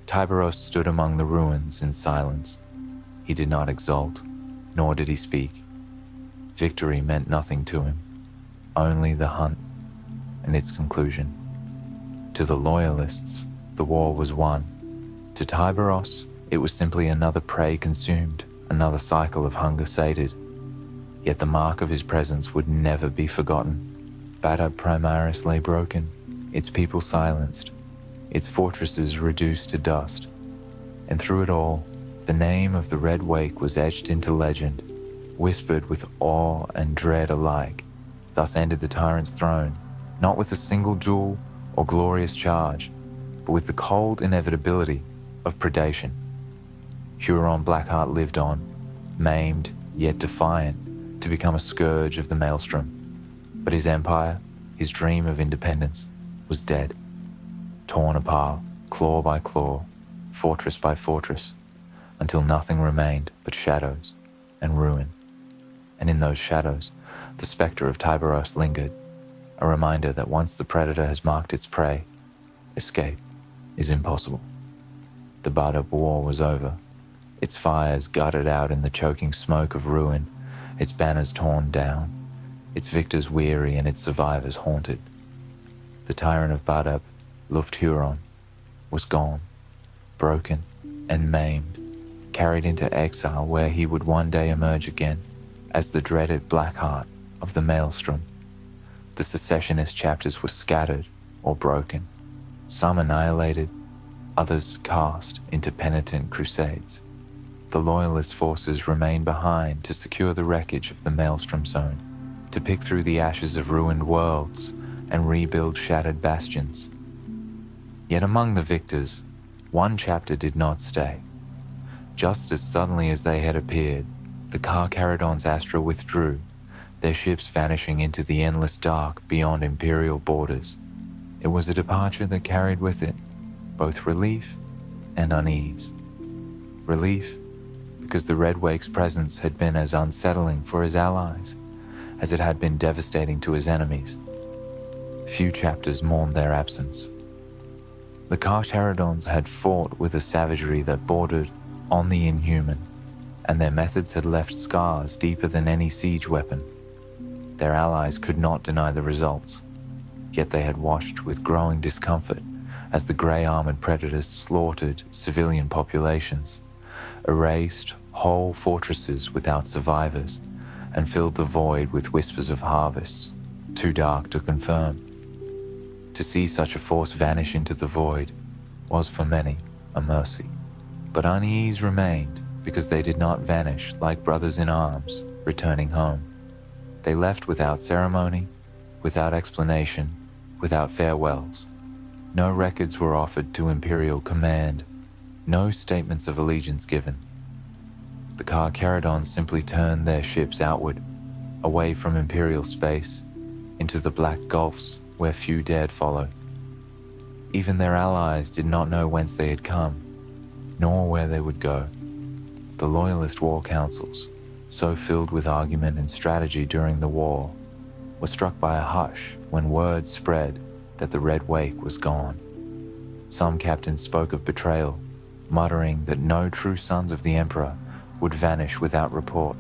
Tyberos stood among the ruins in silence. He did not exult, nor did he speak. Victory meant nothing to him, only the hunt and its conclusion. To the loyalists, the war was won. To Tyberos, it was simply another prey consumed, another cycle of hunger sated. Yet the mark of his presence would never be forgotten. Badab Primaris lay broken, its people silenced, its fortresses reduced to dust. And through it all, the name of the Red Wake was etched into legend, whispered with awe and dread alike. Thus ended the tyrant's throne, not with a single duel or glorious charge, but with the cold inevitability of predation. Huron Blackheart lived on, maimed yet defiant, to become a scourge of the maelstrom. But his empire, his dream of independence, was dead, torn apart, claw by claw, fortress by fortress, until nothing remained but shadows and ruin. And in those shadows, the spectre of Tyberos lingered, a reminder that once the predator has marked its prey, escape is impossible. The Badab War was over, its fires gutted out in the choking smoke of ruin, its banners torn down, its victors weary and its survivors haunted. The tyrant of Badab, Luft Huron, was gone, broken and maimed, carried into exile where he would one day emerge again as the dreaded Blackheart of the Maelstrom. The secessionist chapters were scattered or broken, some annihilated, others cast into penitent crusades. The loyalist forces remained behind to secure the wreckage of the Maelstrom Zone, to pick through the ashes of ruined worlds and rebuild shattered bastions. Yet among the victors, one chapter did not stay. Just as suddenly as they had appeared, the Carcharodon Astra withdrew, their ships vanishing into the endless dark beyond Imperial borders. It was a departure that carried with it both relief and unease. Relief, because the Red Wake's presence had been as unsettling for his allies as it had been devastating to his enemies. Few chapters mourned their absence. The Carcharodons had fought with a savagery that bordered on the inhuman, and their methods had left scars deeper than any siege weapon. Their allies could not deny the results, yet they had watched with growing discomfort as the grey-armoured predators slaughtered civilian populations, erased whole fortresses without survivors, and filled the void with whispers of harvests, too dark to confirm. To see such a force vanish into the void was for many a mercy. But unease remained because they did not vanish like brothers in arms returning home. They left without ceremony, without explanation, without farewells. No records were offered to Imperial command, no statements of allegiance given. The Carcharodons simply turned their ships outward, away from Imperial space, into the black gulfs where few dared follow. Even their allies did not know whence they had come, nor where they would go. The loyalist war councils, so filled with argument and strategy during the war, were struck by a hush when word spread that the Red Wake was gone. Some captains spoke of betrayal, muttering that no true sons of the Emperor would vanish without report.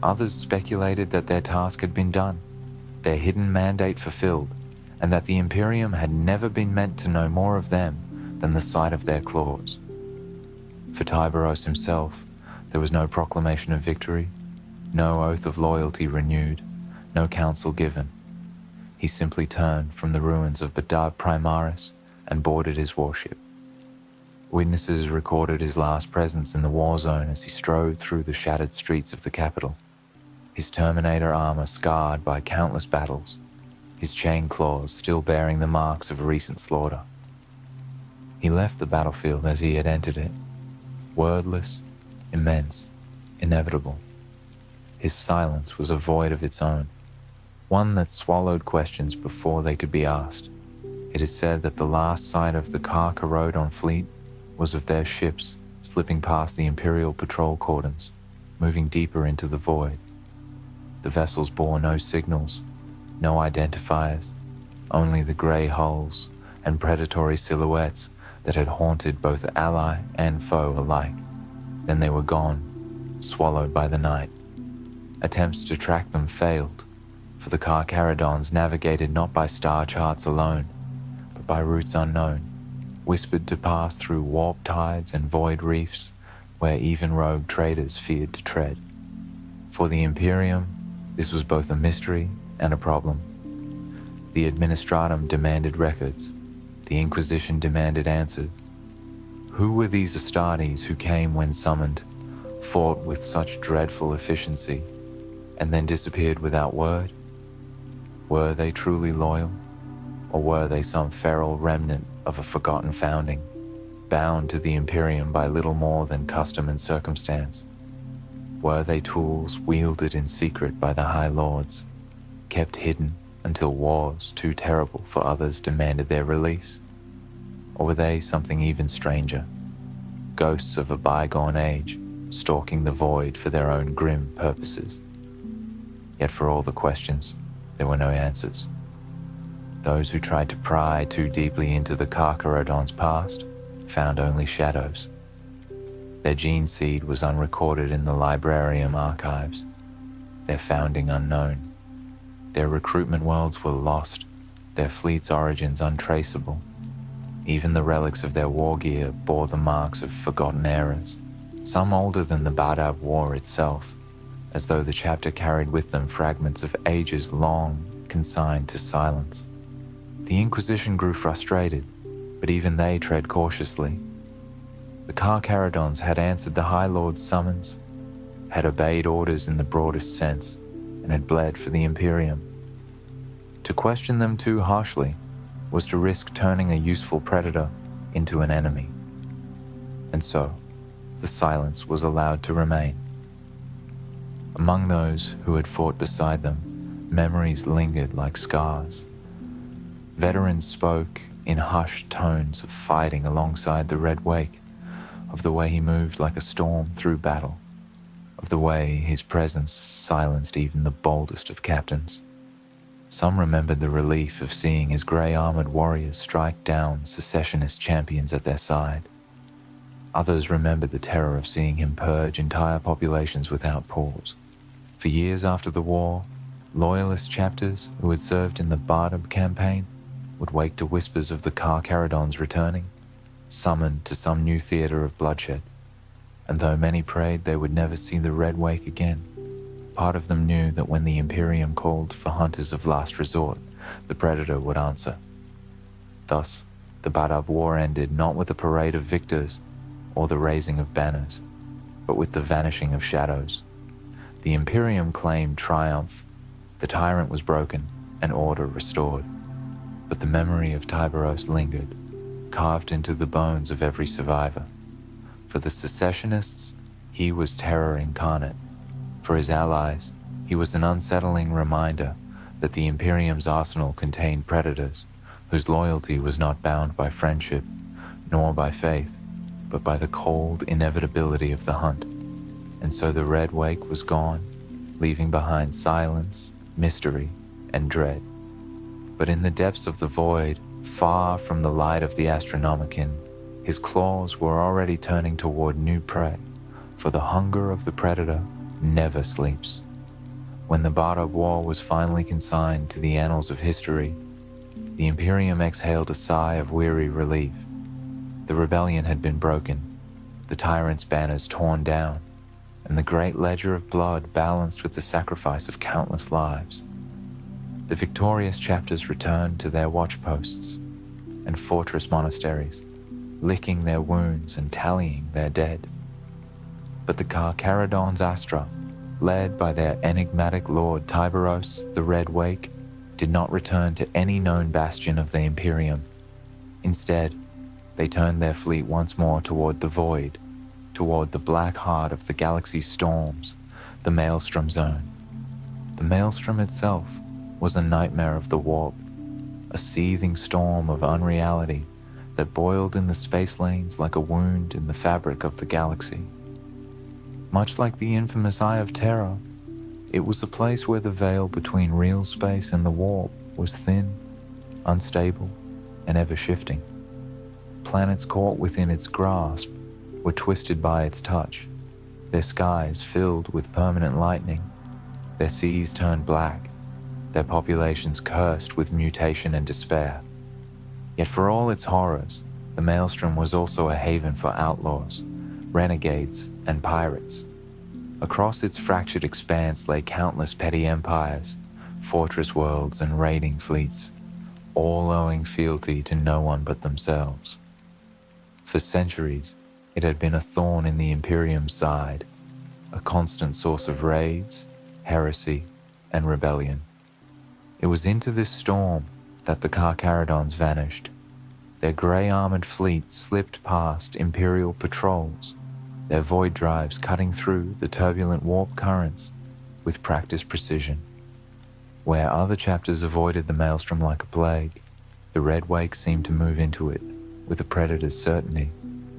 Others speculated that their task had been done, their hidden mandate fulfilled, and that the Imperium had never been meant to know more of them than the sight of their claws. For Tyberos himself, there was no proclamation of victory, no oath of loyalty renewed, no counsel given. He simply turned from the ruins of Bedard Primaris and boarded his warship. Witnesses recorded his last presence in the war zone as he strode through the shattered streets of the capital, his Terminator armor scarred by countless battles, his chain claws still bearing the marks of recent slaughter. He left the battlefield as he had entered it, wordless, immense, inevitable. His silence was a void of its own, one that swallowed questions before they could be asked. It is said that the last sight of the Carcharodon fleet was of their ships slipping past the Imperial patrol cordons, moving deeper into the void. The vessels bore no signals, no identifiers, only the grey hulls and predatory silhouettes that had haunted both ally and foe alike. Then they were gone, swallowed by the night. Attempts to track them failed, for the Carcharodons navigated not by star charts alone, but by routes unknown, whispered to pass through warp tides and void reefs where even rogue traders feared to tread. For the Imperium, this was both a mystery and a problem. The Administratum demanded records, the Inquisition demanded answers. Who were these Astartes who came when summoned, fought with such dreadful efficiency, and then disappeared without word? Were they truly loyal, or were they some feral remnant of a forgotten founding, bound to the Imperium by little more than custom and circumstance? Were they tools wielded in secret by the High Lords, kept hidden until wars too terrible for others demanded their release? Or were they something even stranger, ghosts of a bygone age, stalking the void for their own grim purposes? Yet for all the questions, there were no answers. Those who tried to pry too deeply into the Carcharodon's past found only shadows. Their gene seed was unrecorded in the Librarium archives, their founding unknown. Their recruitment worlds were lost, their fleet's origins untraceable. Even the relics of their war gear bore the marks of forgotten eras. some older than the Badab War itself, as though the chapter carried with them fragments of ages long consigned to silence. The Inquisition grew frustrated, but even they tread cautiously. The Carcharodons had answered the High Lord's summons, had obeyed orders in the broadest sense, and had bled for the Imperium. To question them too harshly was to risk turning a useful predator into an enemy. And so, the silence was allowed to remain. Among those who had fought beside them, memories lingered like scars. Veterans spoke in hushed tones of fighting alongside the Red Wake, of the way he moved like a storm through battle, of the way his presence silenced even the boldest of captains. Some remembered the relief of seeing his grey-armoured warriors strike down secessionist champions at their side. Others remembered the terror of seeing him purge entire populations without pause. For years after the war, loyalist chapters who had served in the Bardab campaign would wake to whispers of the Carcharodons returning, summoned to some new theatre of bloodshed. And though many prayed they would never see the Red Wake again, part of them knew that when the Imperium called for hunters of last resort, the Predator would answer. Thus, the Badab War ended not with a parade of victors or the raising of banners, but with the vanishing of shadows. The Imperium claimed triumph, the tyrant was broken, and order restored. But the memory of Tyberos lingered, carved into the bones of every survivor. For the secessionists, he was terror incarnate. For his allies, he was an unsettling reminder that the Imperium's arsenal contained predators whose loyalty was not bound by friendship, nor by faith, but by the cold inevitability of the hunt. And so the Red Wake was gone, leaving behind silence, mystery, and dread. But in the depths of the void, far from the light of the Astronomicon, his claws were already turning toward new prey, for the hunger of the predator never sleeps. When the Bardab War was finally consigned to the annals of history, the Imperium exhaled a sigh of weary relief. The rebellion had been broken, the tyrant's banners torn down, and the great ledger of blood balanced with the sacrifice of countless lives. The victorious chapters returned to their watchposts and fortress monasteries, licking their wounds and tallying their dead. But the Carcharodon Astra, led by their enigmatic lord Tyberos, the Red Wake, did not return to any known bastion of the Imperium. Instead, they turned their fleet once more toward the void, toward the black heart of the galaxy's storms, the Maelstrom Zone. The Maelstrom itself was a nightmare of the warp, a seething storm of unreality that boiled in the space lanes like a wound in the fabric of the galaxy. Much like the infamous Eye of Terror, it was a place where the veil between real space and the warp was thin, unstable, and ever-shifting. Planets caught within its grasp were twisted by its touch, their skies filled with permanent lightning, their seas turned black, their populations cursed with mutation and despair. Yet for all its horrors, the Maelstrom was also a haven for outlaws, renegades, and pirates. Across its fractured expanse lay countless petty empires, fortress worlds, and raiding fleets, all owing fealty to no one but themselves. For centuries, it had been a thorn in the Imperium's side, a constant source of raids, heresy, and rebellion. It was into this storm that the Carcharodons vanished. Their grey-armoured fleet slipped past Imperial patrols, their void drives cutting through the turbulent warp currents with practiced precision. Where other chapters avoided the Maelstrom like a plague, the Red Wake seemed to move into it with a predator's certainty,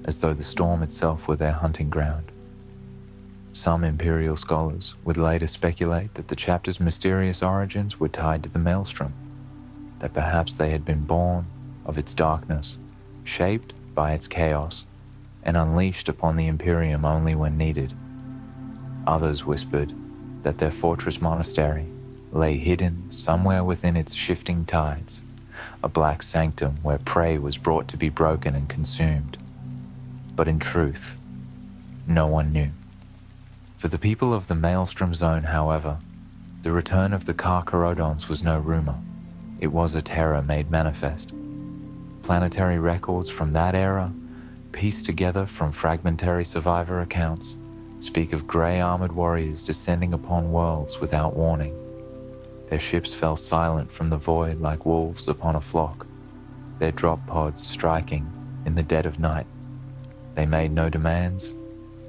as though the storm itself were their hunting ground. Some Imperial scholars would later speculate that the chapter's mysterious origins were tied to the Maelstrom, that perhaps they had been born of its darkness, shaped by its chaos, and unleashed upon the Imperium only when needed. Others whispered that their fortress monastery lay hidden somewhere within its shifting tides, a black sanctum where prey was brought to be broken and consumed. But in truth, No one knew. For the people of the Maelstrom Zone, however, the return of the Carcharodons was no rumor. It was a terror made manifest. Planetary records from that era, pieced together from fragmentary survivor accounts, speak of grey-armored warriors descending upon worlds without warning. Their ships fell silent from the void like wolves upon a flock, their drop pods striking in the dead of night. They made no demands,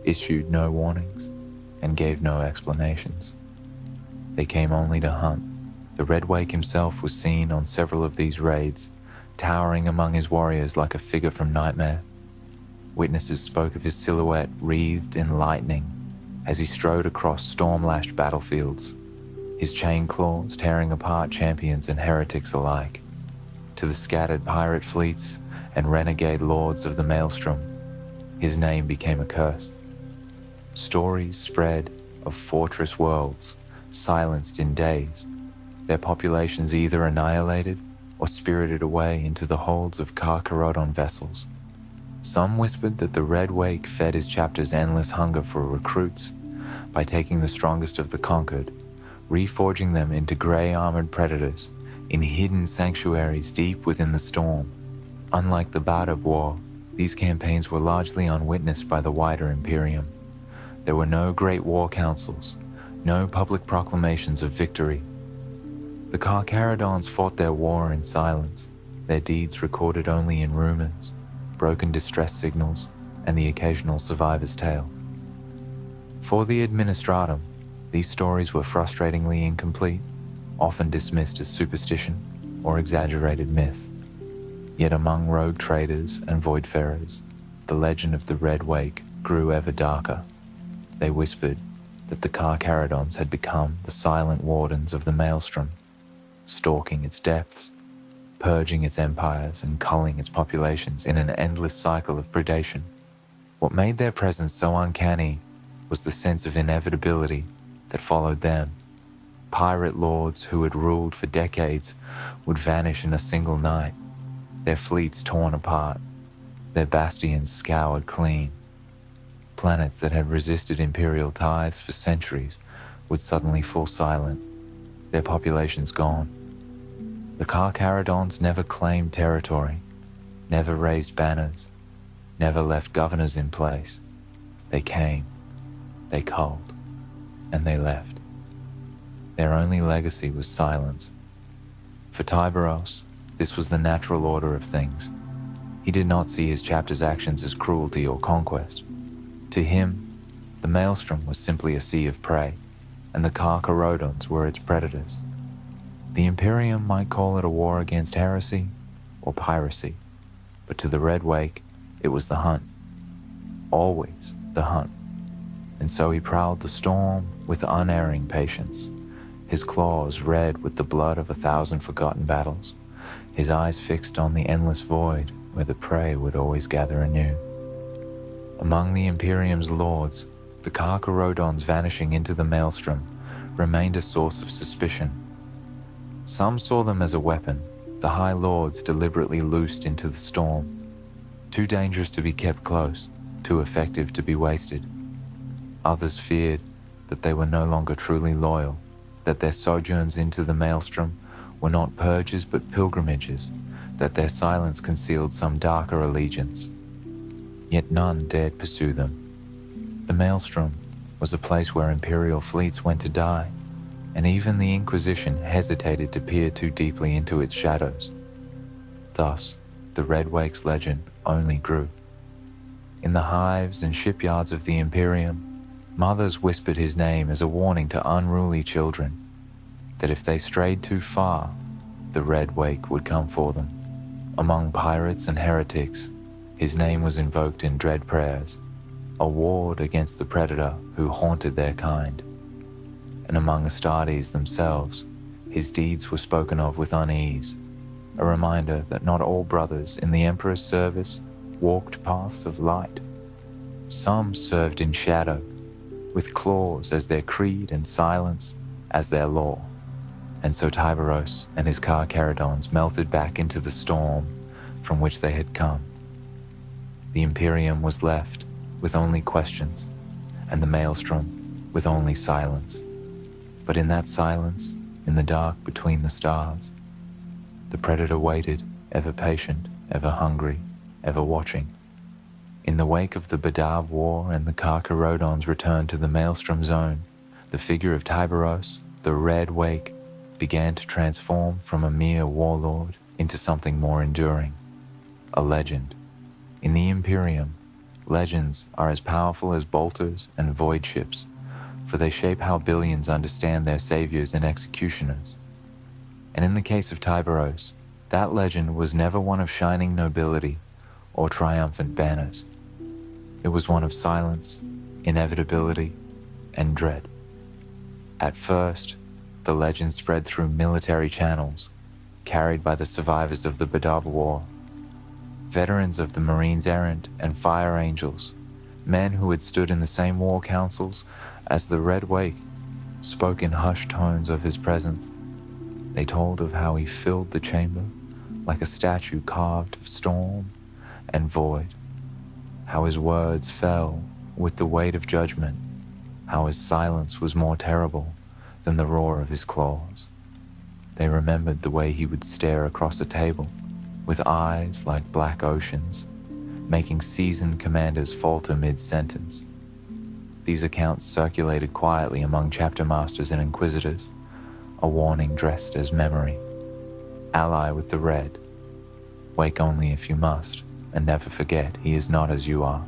issued no warnings, and gave no explanations. They came only to hunt. The Red Wake himself was seen on several of these raids, towering among his warriors like a figure from nightmare. Witnesses spoke of his silhouette wreathed in lightning as he strode across storm-lashed battlefields, his chain claws tearing apart champions and heretics alike. To the scattered pirate fleets and renegade lords of the Maelstrom, his name became a curse. Stories spread of fortress worlds, silenced in days, their populations either annihilated or spirited away into the holds of Carcharodon vessels. Some whispered that the Red Wake fed his chapter's endless hunger for recruits by taking the strongest of the conquered, reforging them into grey-armored predators in hidden sanctuaries deep within the storm. Unlike the Bad War, these campaigns were largely unwitnessed by the wider Imperium. There were no great war councils, no public proclamations of victory. The Carcharodons fought their war in silence, their deeds recorded only in rumors, broken distress signals, and the occasional survivor's tale. For the Administratum, these stories were frustratingly incomplete, often dismissed as superstition or exaggerated myth. Yet among rogue traders and voidfarers, the legend of the Red Wake grew ever darker. They whispered that the Carcharodons had become the silent wardens of the Maelstrom, stalking its depths, purging its empires and culling its populations in an endless cycle of predation. What made their presence so uncanny was the sense of inevitability that followed them. Pirate lords who had ruled for decades would vanish in a single night, their fleets torn apart, their bastions scoured clean. Planets that had resisted imperial tithes for centuries would suddenly fall silent, their populations gone. The Carcharodons never claimed territory, never raised banners, never left governors in place. They came, they culled, and they left. Their only legacy was silence. For Tyberos, this was the natural order of things. He did not see his chapter's actions as cruelty or conquest. To him, the Maelstrom was simply a sea of prey, and the Carcharodons were its predators. The Imperium might call it a war against heresy or piracy, but to the Red Wake, it was the hunt. Always the hunt. And so he prowled the storm with unerring patience, his claws red with the blood of 1,000 forgotten battles, his eyes fixed on the endless void where the prey would always gather anew. Among the Imperium's lords, the Carcharodons vanishing into the Maelstrom remained a source of suspicion. Some saw them as a weapon, the High Lords deliberately loosed into the storm, too dangerous to be kept close, too effective to be wasted. Others feared that they were no longer truly loyal, that their sojourns into the Maelstrom were not purges but pilgrimages, that their silence concealed some darker allegiance. Yet none dared pursue them. The Maelstrom was a place where imperial fleets went to die, and even the Inquisition hesitated to peer too deeply into its shadows. Thus, the Red Wake's legend only grew. In the hives and shipyards of the Imperium, mothers whispered his name as a warning to unruly children, that if they strayed too far, the Red Wake would come for them. Among pirates and heretics, his name was invoked in dread prayers, a ward against the predator who haunted their kind. And among Astartes themselves, his deeds were spoken of with unease, a reminder that not all brothers in the Emperor's service walked paths of light. Some served in shadow, with claws as their creed and silence as their law. And so Tyberos and his Carcharodons melted back into the storm from which they had come. The Imperium was left with only questions, and the maelstrom with only silence. But in that silence, in the dark between the stars, the predator waited, ever patient, ever hungry, ever watching. In the wake of the Badab War and the Carcharodon's return to the Maelstrom Zone, the figure of Tyberos, the Red Wake, began to transform from a mere warlord into something more enduring, a legend. In the Imperium, legends are as powerful as bolters and void ships, for they shape how billions understand their saviors and executioners. And in the case of Tyberos, that legend was never one of shining nobility or triumphant banners. It was one of silence, inevitability, and dread. At first, the legend spread through military channels, carried by the survivors of the Badab War, veterans of the Marines Errant and Fire Angels, men who had stood in the same war councils as the Red Wake, spoke in hushed tones of his presence. They told of how he filled the chamber like a statue carved of storm and void, how his words fell with the weight of judgment, how his silence was more terrible than the roar of his claws. They remembered the way he would stare across a table with eyes like black oceans, making seasoned commanders falter mid-sentence. These accounts circulated quietly among chapter masters and inquisitors, a warning dressed as memory. Ally with the Red. Wake only if you must, and never forget he is not as you are.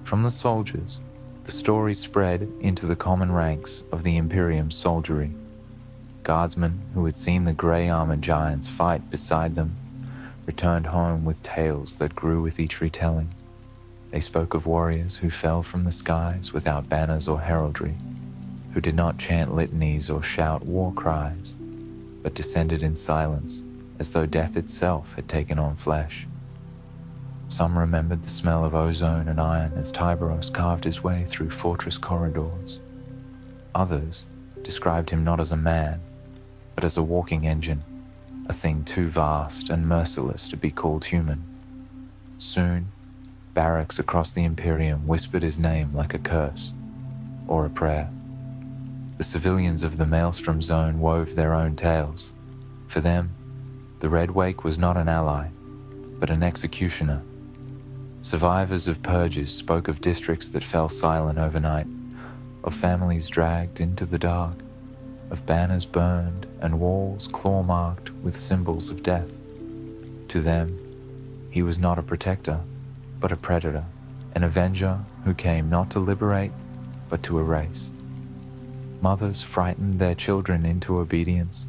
From the soldiers, the story spread into the common ranks of the Imperium soldiery. Guardsmen who had seen the grey-armored giants fight beside them returned home with tales that grew with each retelling. They spoke of warriors who fell from the skies without banners or heraldry, who did not chant litanies or shout war cries, but descended in silence as though death itself had taken on flesh. Some remembered the smell of ozone and iron as Tyberos carved his way through fortress corridors. Others described him not as a man, but as a walking engine, a thing too vast and merciless to be called human. Soon, barracks across the Imperium whispered his name like a curse or a prayer. The civilians of the Maelstrom Zone wove their own tales. For them, the Red Wake was not an ally, but an executioner. Survivors of purges spoke of districts that fell silent overnight, of families dragged into the dark, of banners burned and walls claw-marked with symbols of death. To them, he was not a protector, but a predator, an avenger who came not to liberate, but to erase. Mothers frightened their children into obedience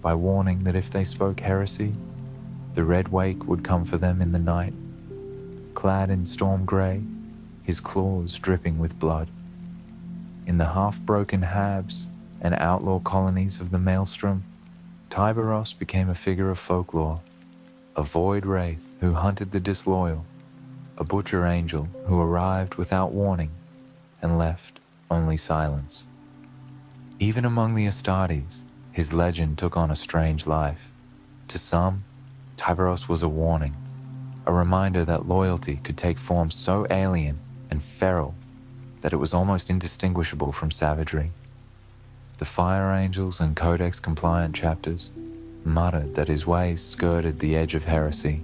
by warning that if they spoke heresy, the Red Wake would come for them in the night, clad in storm grey, his claws dripping with blood. In the half-broken habs and outlaw colonies of the Maelstrom, Tyberos became a figure of folklore, a void wraith who hunted the disloyal, a butcher angel who arrived without warning and left only silence. Even among the Astartes, his legend took on a strange life. To some, Tyberos was a warning, a reminder that loyalty could take form so alien and feral that it was almost indistinguishable from savagery. The Fire Angels and Codex-compliant chapters muttered that his ways skirted the edge of heresy,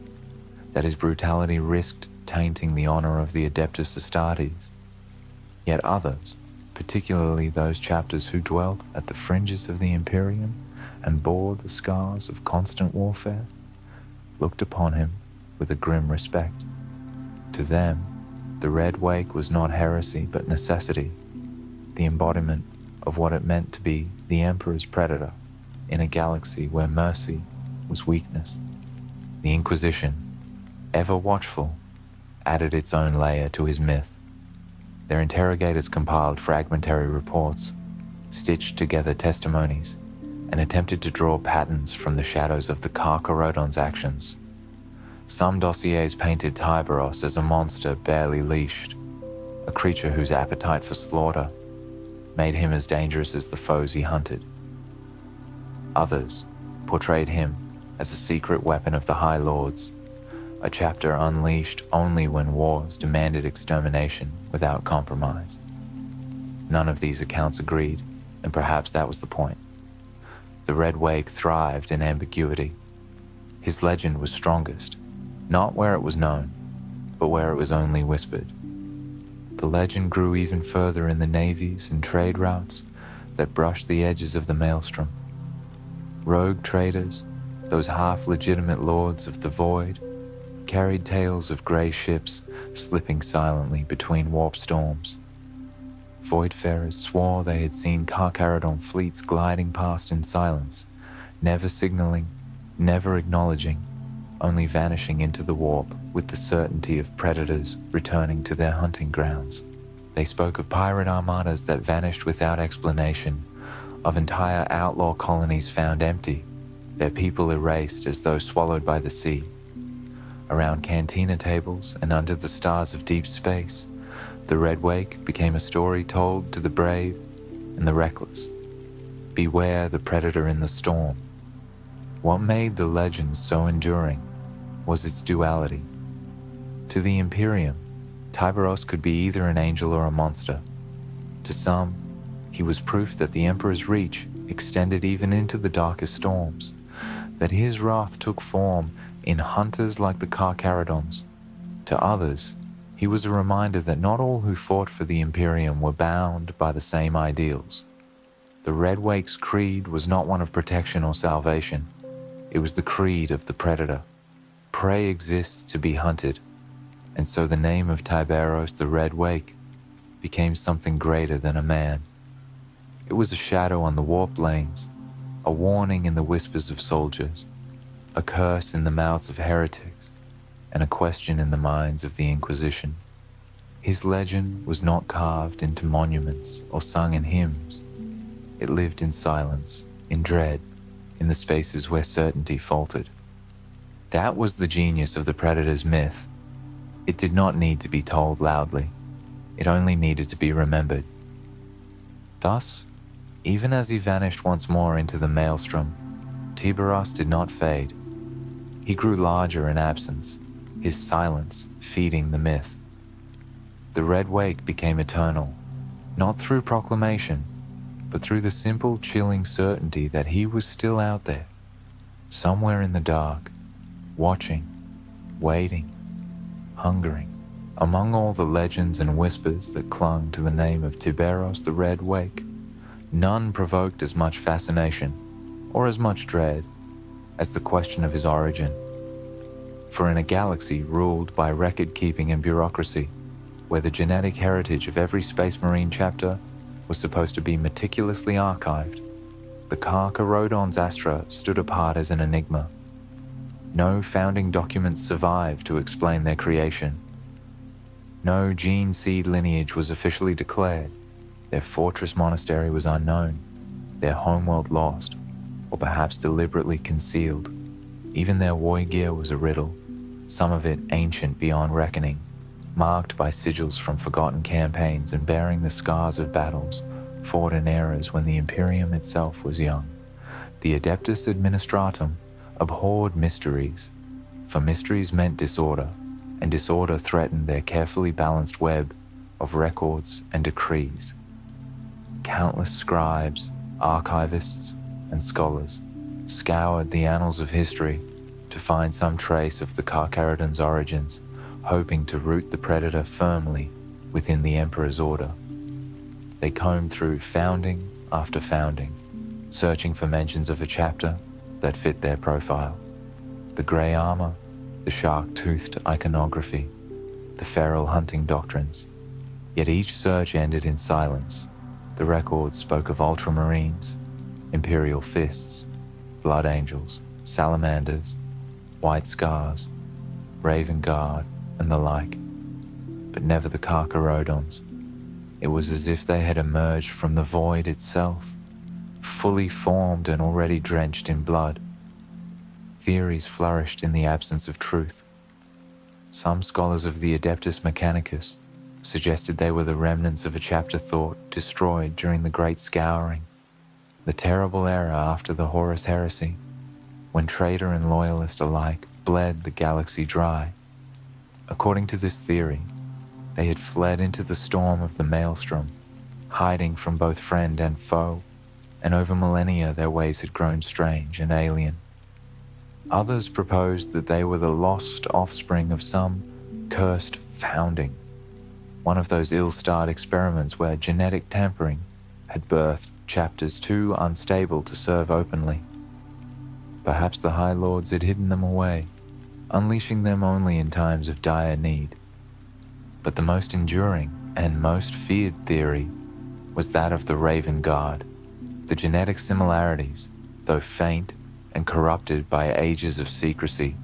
that his brutality risked tainting the honor of the Adeptus Astartes. Yet others, particularly those chapters who dwelt at the fringes of the Imperium and bore the scars of constant warfare, looked upon him with a grim respect. To them, the Red Wake was not heresy but necessity, the embodiment of what it meant to be the Emperor's predator in a galaxy where mercy was weakness. The Inquisition, ever watchful, added its own layer to his myth. Their interrogators compiled fragmentary reports, stitched together testimonies, and attempted to draw patterns from the shadows of the Carcharodon's actions. Some dossiers painted Tyberos as a monster barely leashed, a creature whose appetite for slaughter made him as dangerous as the foes he hunted. Others portrayed him as a secret weapon of the High Lords, a chapter unleashed only when wars demanded extermination without compromise. None of these accounts agreed, and perhaps that was the point. The Red Wake thrived in ambiguity. His legend was strongest, not where it was known, but where it was only whispered. The legend grew even further in the navies and trade routes that brushed the edges of the maelstrom. Rogue traders, those half-legitimate lords of the void, carried tales of grey ships slipping silently between warp storms. Voidfarers swore they had seen Carcharodon fleets gliding past in silence, never signaling, never acknowledging, only vanishing into the warp with the certainty of predators returning to their hunting grounds. They spoke of pirate armadas that vanished without explanation, of entire outlaw colonies found empty, their people erased as though swallowed by the sea. Around cantina tables and under the stars of deep space, the Red Wake became a story told to the brave and the reckless. Beware the predator in the storm. What made the legend so enduring was its duality. To the Imperium, Tyberos could be either an angel or a monster. To some, he was proof that the Emperor's reach extended even into the darkest storms, that his wrath took form in hunters like the Carcharodons. To others, he was a reminder that not all who fought for the Imperium were bound by the same ideals. The Red Wake's creed was not one of protection or salvation. It was the creed of the predator. Prey exists to be hunted, and so the name of Tyberos the Red Wake became something greater than a man. It was a shadow on the warp lanes, a warning in the whispers of soldiers, a curse in the mouths of heretics, and a question in the minds of the Inquisition. His legend was not carved into monuments or sung in hymns. It lived in silence, in dread, in the spaces where certainty faltered. That was the genius of the Predator's myth. It did not need to be told loudly. It only needed to be remembered. Thus, even as he vanished once more into the maelstrom, Tyberos did not fade. He grew larger in absence, his silence feeding the myth. The Red Wake became eternal, not through proclamation, but through the simple, chilling certainty that he was still out there, somewhere in the dark, watching, waiting, hungering. Among all the legends and whispers that clung to the name of Tyberos the Red Wake, none provoked as much fascination, or as much dread, as the question of his origin. For in a galaxy ruled by record-keeping and bureaucracy, where the genetic heritage of every Space Marine chapter was supposed to be meticulously archived, the Carcharodon Astra stood apart as an enigma. No founding documents survived to explain their creation. No gene seed lineage was officially declared. Their fortress monastery was unknown, their homeworld lost, or perhaps deliberately concealed. Even their war gear was a riddle, some of it ancient beyond reckoning, marked by sigils from forgotten campaigns and bearing the scars of battles fought in eras when the Imperium itself was young. The Adeptus Administratum abhorred mysteries, for mysteries meant disorder, and disorder threatened their carefully balanced web of records and decrees. Countless scribes, archivists, and scholars scoured the annals of history to find some trace of the Carcharodon's origins, hoping to root the predator firmly within the Emperor's order. They combed through founding after founding, searching for mentions of a chapter that fit their profile. The grey armor, the shark-toothed iconography, the feral hunting doctrines. Yet each search ended in silence. The records spoke of ultramarines, imperial fists, blood angels, salamanders, white scars, raven guard, and the like, but never the Carcharodons. It was as if they had emerged from the void itself, fully formed and already drenched in blood. Theories flourished in the absence of truth. Some scholars of the Adeptus Mechanicus suggested they were the remnants of a chapter thought destroyed during the Great Scouring, the terrible era after the Horus Heresy, when traitor and loyalist alike bled the galaxy dry. According to this theory, they had fled into the storm of the maelstrom, hiding from both friend and foe, and over millennia their ways had grown strange and alien. Others proposed that they were the lost offspring of some cursed founding, one of those ill-starred experiments where genetic tampering had birthed chapters too unstable to serve openly. Perhaps the High Lords had hidden them away, unleashing them only in times of dire need. But the most enduring and most feared theory was that of the Raven Guard. The genetic similarities, though faint and corrupted by ages of secrecy,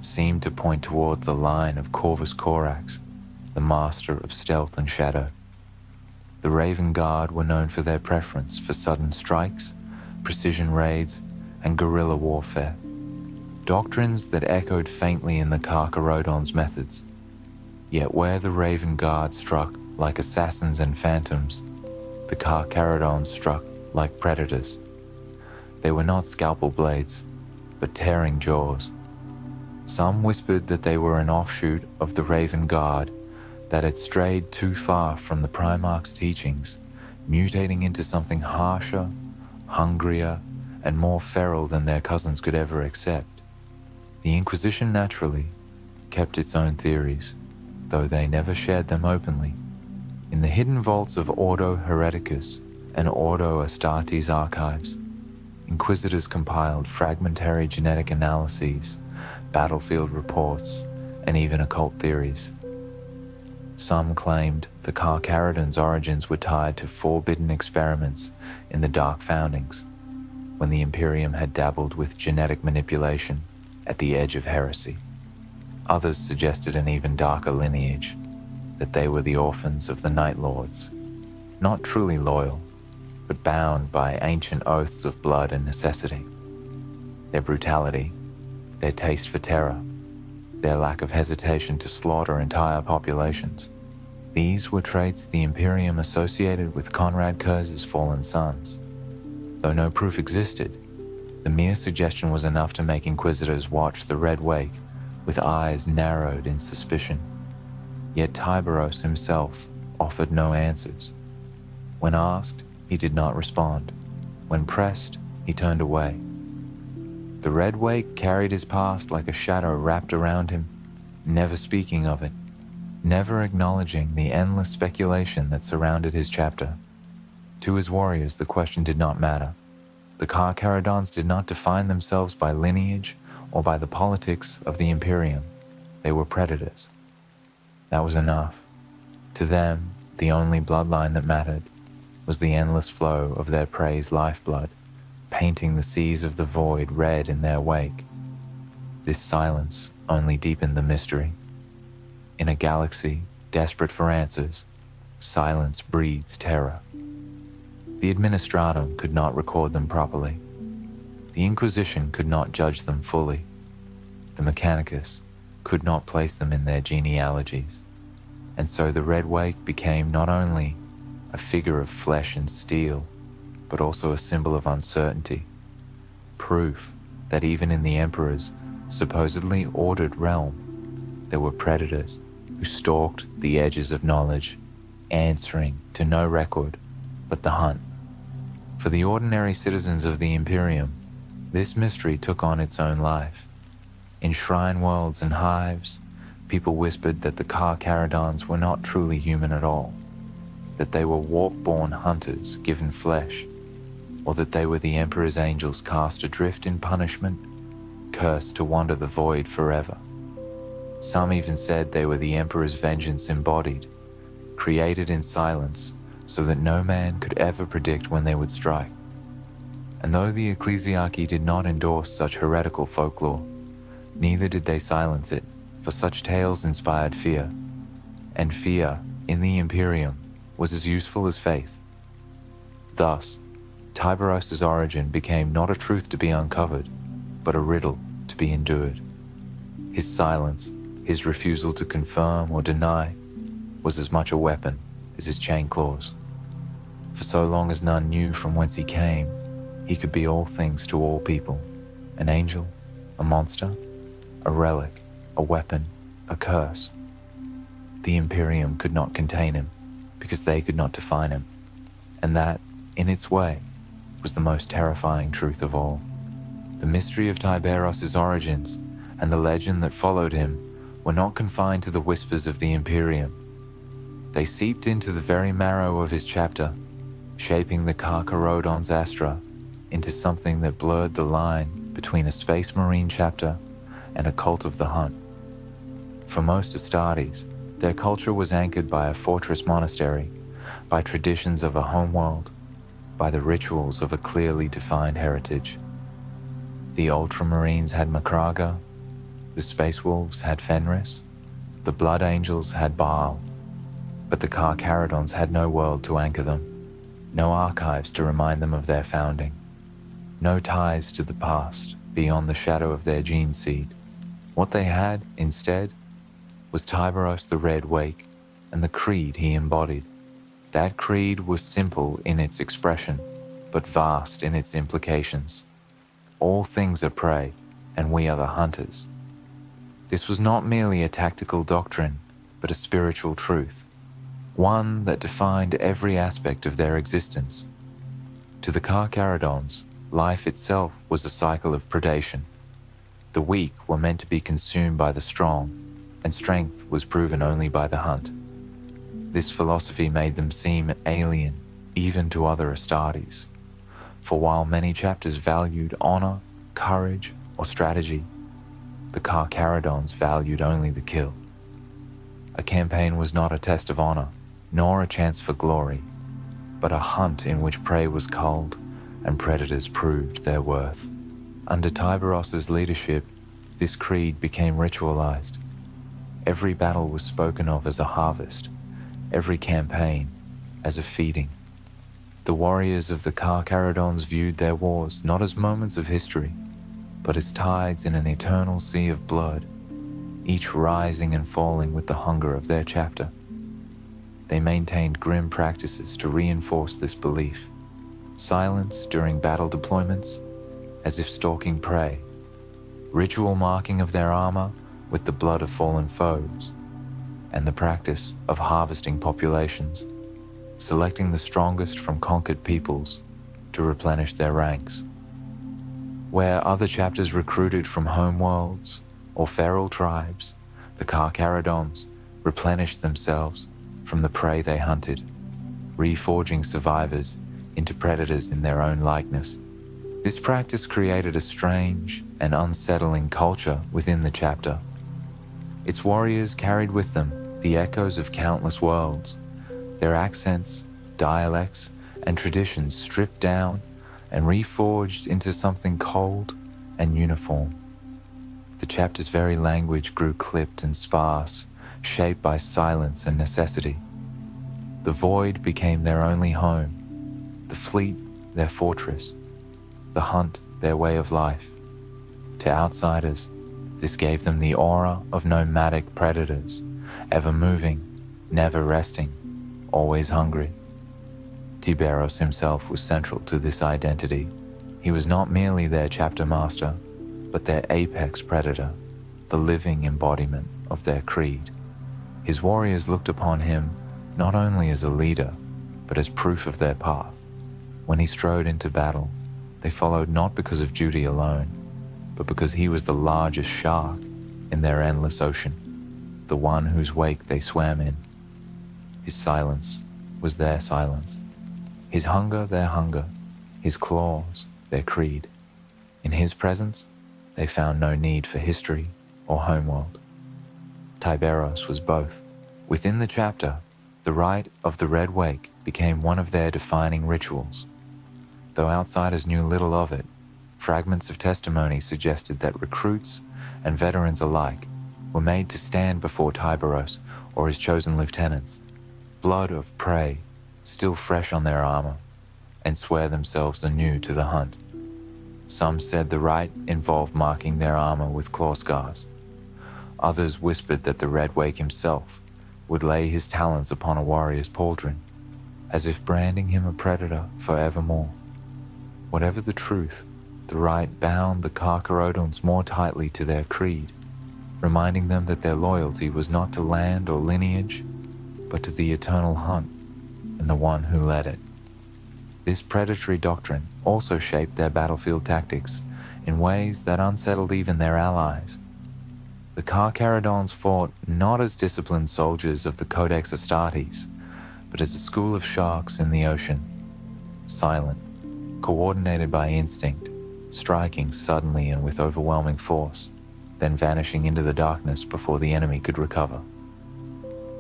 seemed to point toward the line of Corvus Corax, the master of stealth and shadow. The Raven Guard were known for their preference for sudden strikes, precision raids, and guerrilla warfare, doctrines that echoed faintly in the Carcharodon's methods. Yet where the Raven Guard struck like assassins and phantoms, the Carcharodons struck like predators. They were not scalpel blades, but tearing jaws. Some whispered that they were an offshoot of the Raven Guard that had strayed too far from the Primarch's teachings, mutating into something harsher, hungrier, and more feral than their cousins could ever accept. The Inquisition naturally kept its own theories, though they never shared them openly. In the hidden vaults of Ordo Hereticus and Ordo Astartes archives, Inquisitors compiled fragmentary genetic analyses, battlefield reports, and even occult theories. Some claimed the Carcharodon's origins were tied to forbidden experiments in the Dark Foundings, when the Imperium had dabbled with genetic manipulation at the edge of heresy. Others suggested an even darker lineage, that they were the orphans of the Night Lords, not truly loyal, but bound by ancient oaths of blood and necessity. Their brutality, their taste for terror, their lack of hesitation to slaughter entire populations, these were traits the Imperium associated with Conrad Kurz's fallen sons. Though no proof existed, the mere suggestion was enough to make Inquisitors watch the Red Wake with eyes narrowed in suspicion. Yet Tyberos himself offered no answers. When asked, he did not respond. When pressed, he turned away. The Red Wake carried his past like a shadow wrapped around him, never speaking of it, never acknowledging the endless speculation that surrounded his chapter. To his warriors, the question did not matter. The Carcharodons did not define themselves by lineage or by the politics of the Imperium. They were predators. That was enough. To them, the only bloodline that mattered was the endless flow of their prey's lifeblood, painting the seas of the void red in their wake. This silence only deepened the mystery. In a galaxy desperate for answers, silence breeds terror. The Administratum could not record them properly. The Inquisition could not judge them fully. The Mechanicus could not place them in their genealogies. And so the Red Wake became not only a figure of flesh and steel, but also a symbol of uncertainty, proof that even in the Emperor's supposedly ordered realm, there were predators who stalked the edges of knowledge, answering to no record but the hunt. For the ordinary citizens of the Imperium, this mystery took on its own life. In shrine worlds and hives, people whispered that the Carcharodons were not truly human at all, that they were warp-born hunters given flesh, or that they were the Emperor's angels cast adrift in punishment, cursed to wander the void forever. Some even said they were the Emperor's vengeance embodied, created in silence so that no man could ever predict when they would strike. And though the ecclesiarchy did not endorse such heretical folklore, neither did they silence it, for such tales inspired fear, and fear in the Imperium was as useful as faith. Thus, Tyberos' origin became not a truth to be uncovered, but a riddle to be endured. His silence, his refusal to confirm or deny, was as much a weapon as his chain claws. For so long as none knew from whence he came, he could be all things to all people, an angel, a monster, a relic, a weapon, a curse. The Imperium could not contain him, because they could not define him, and that, in its way, was the most terrifying truth of all. The mystery of Tyberos' origins and the legend that followed him were not confined to the whispers of the Imperium. They seeped into the very marrow of his chapter, shaping the Carcharodon Astra into something that blurred the line between a space marine chapter and a cult of the hunt. For most Astartes, their culture was anchored by a fortress monastery, by traditions of a homeworld, by the rituals of a clearly defined heritage. The Ultramarines had Makraga, the Space Wolves had Fenris, the Blood Angels had Baal, but the Carcharodons had no world to anchor them, no archives to remind them of their founding, no ties to the past beyond the shadow of their gene seed. What they had, instead, was Tyberos the Red Wake and the creed he embodied. That creed was simple in its expression, but vast in its implications. All things are prey, and we are the hunters. This was not merely a tactical doctrine, but a spiritual truth, one that defined every aspect of their existence. To the Carcharodons, life itself was a cycle of predation. The weak were meant to be consumed by the strong, and strength was proven only by the hunt. This philosophy made them seem alien, even to other Astartes. For while many chapters valued honor, courage, or strategy, the Carcharodons valued only the kill. A campaign was not a test of honor, nor a chance for glory, but a hunt in which prey was culled and predators proved their worth. Under Tyberos' leadership, this creed became ritualized. Every battle was spoken of as a harvest, every campaign as a feeding. The warriors of the Carcharodons viewed their wars not as moments of history, but as tides in an eternal sea of blood, each rising and falling with the hunger of their chapter. They maintained grim practices to reinforce this belief. Silence during battle deployments, as if stalking prey. Ritual marking of their armor with the blood of fallen foes, and the practice of harvesting populations, selecting the strongest from conquered peoples to replenish their ranks. Where other chapters recruited from homeworlds or feral tribes, the Carcharodons replenished themselves from the prey they hunted, reforging survivors into predators in their own likeness. This practice created a strange and unsettling culture within the chapter. Its warriors carried with them the echoes of countless worlds, their accents, dialects, and traditions stripped down and reforged into something cold and uniform. The chapter's very language grew clipped and sparse, shaped by silence and necessity. The void became their only home, the fleet their fortress, the hunt their way of life. To outsiders, this gave them the aura of nomadic predators, ever moving, never resting, always hungry. Tyberos himself was central to this identity. He was not merely their chapter master, but their apex predator, the living embodiment of their creed. His warriors looked upon him not only as a leader, but as proof of their path. When he strode into battle, they followed not because of duty alone, but because he was the largest shark in their endless ocean, the one whose wake they swam in. His silence was their silence, his hunger their hunger, his claws their creed. In his presence, they found no need for history or homeworld. Tyberos was both. Within the chapter, the rite of the Red Wake became one of their defining rituals. Though outsiders knew little of it, fragments of testimony suggested that recruits and veterans alike were made to stand before Tyberos or his chosen lieutenants, blood of prey still fresh on their armor, and swear themselves anew to the hunt. Some said the rite involved marking their armor with claw scars. Others whispered that the Red Wake himself would lay his talons upon a warrior's pauldron, as if branding him a predator forevermore. Whatever the truth, the rite bound the Carcharodons more tightly to their creed reminding them that their loyalty was not to land or lineage, but to the eternal hunt and the one who led it. This predatory doctrine also shaped their battlefield tactics in ways that unsettled even their allies. The Carcharodons fought not as disciplined soldiers of the Codex Astartes, but as a school of sharks in the ocean, silent, coordinated by instinct, striking suddenly and with overwhelming force, then vanishing into the darkness before the enemy could recover.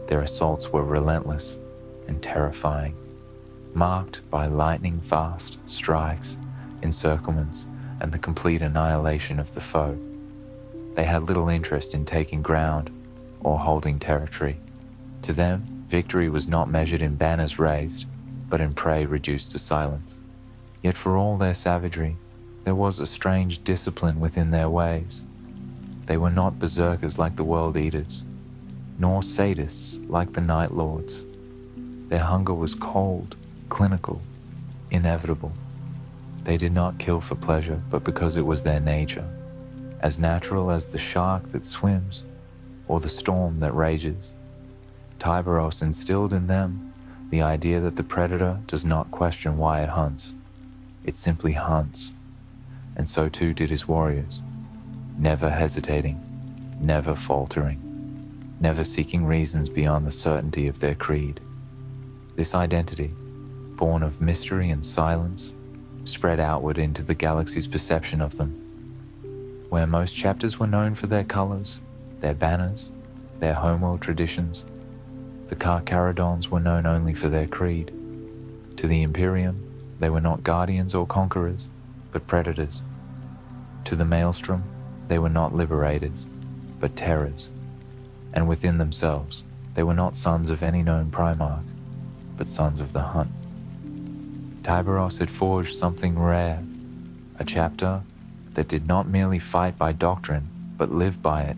Their assaults were relentless and terrifying, marked by lightning-fast strikes, encirclements, and the complete annihilation of the foe. They had little interest in taking ground or holding territory. To them, victory was not measured in banners raised, but in prey reduced to silence. Yet for all their savagery, there was a strange discipline within their ways. They were not berserkers like the World Eaters, nor sadists like the Night Lords. Their hunger was cold, clinical, inevitable. They did not kill for pleasure, but because it was their nature, as natural as the shark that swims or the storm that rages. Tyberos instilled in them the idea that the predator does not question why it hunts. It simply hunts, and so too did his warriors, never hesitating, never faltering, never seeking reasons beyond the certainty of their creed. This identity, born of mystery and silence, spread outward into the galaxy's perception of them. Where most chapters were known for their colors, their banners, their homeworld traditions, the Carcharodons were known only for their creed. To the Imperium, they were not guardians or conquerors, but predators. To the Maelstrom, they were not liberators, but terrors. And within themselves, they were not sons of any known Primarch, but sons of the hunt. Tyberos had forged something rare, a chapter that did not merely fight by doctrine, but live by it.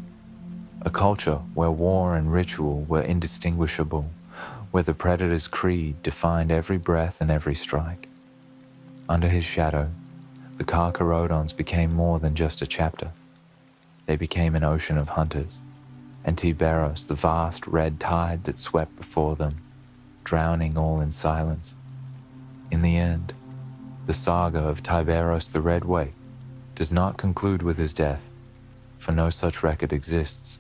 A culture where war and ritual were indistinguishable, where the predator's creed defined every breath and every strike. Under his shadow, the Carcharodons became more than just a chapter. They became an ocean of hunters, and Tyberos the vast red tide that swept before them, drowning all in silence. In the end, the saga of Tyberos the Red Wake does not conclude with his death, for no such record exists.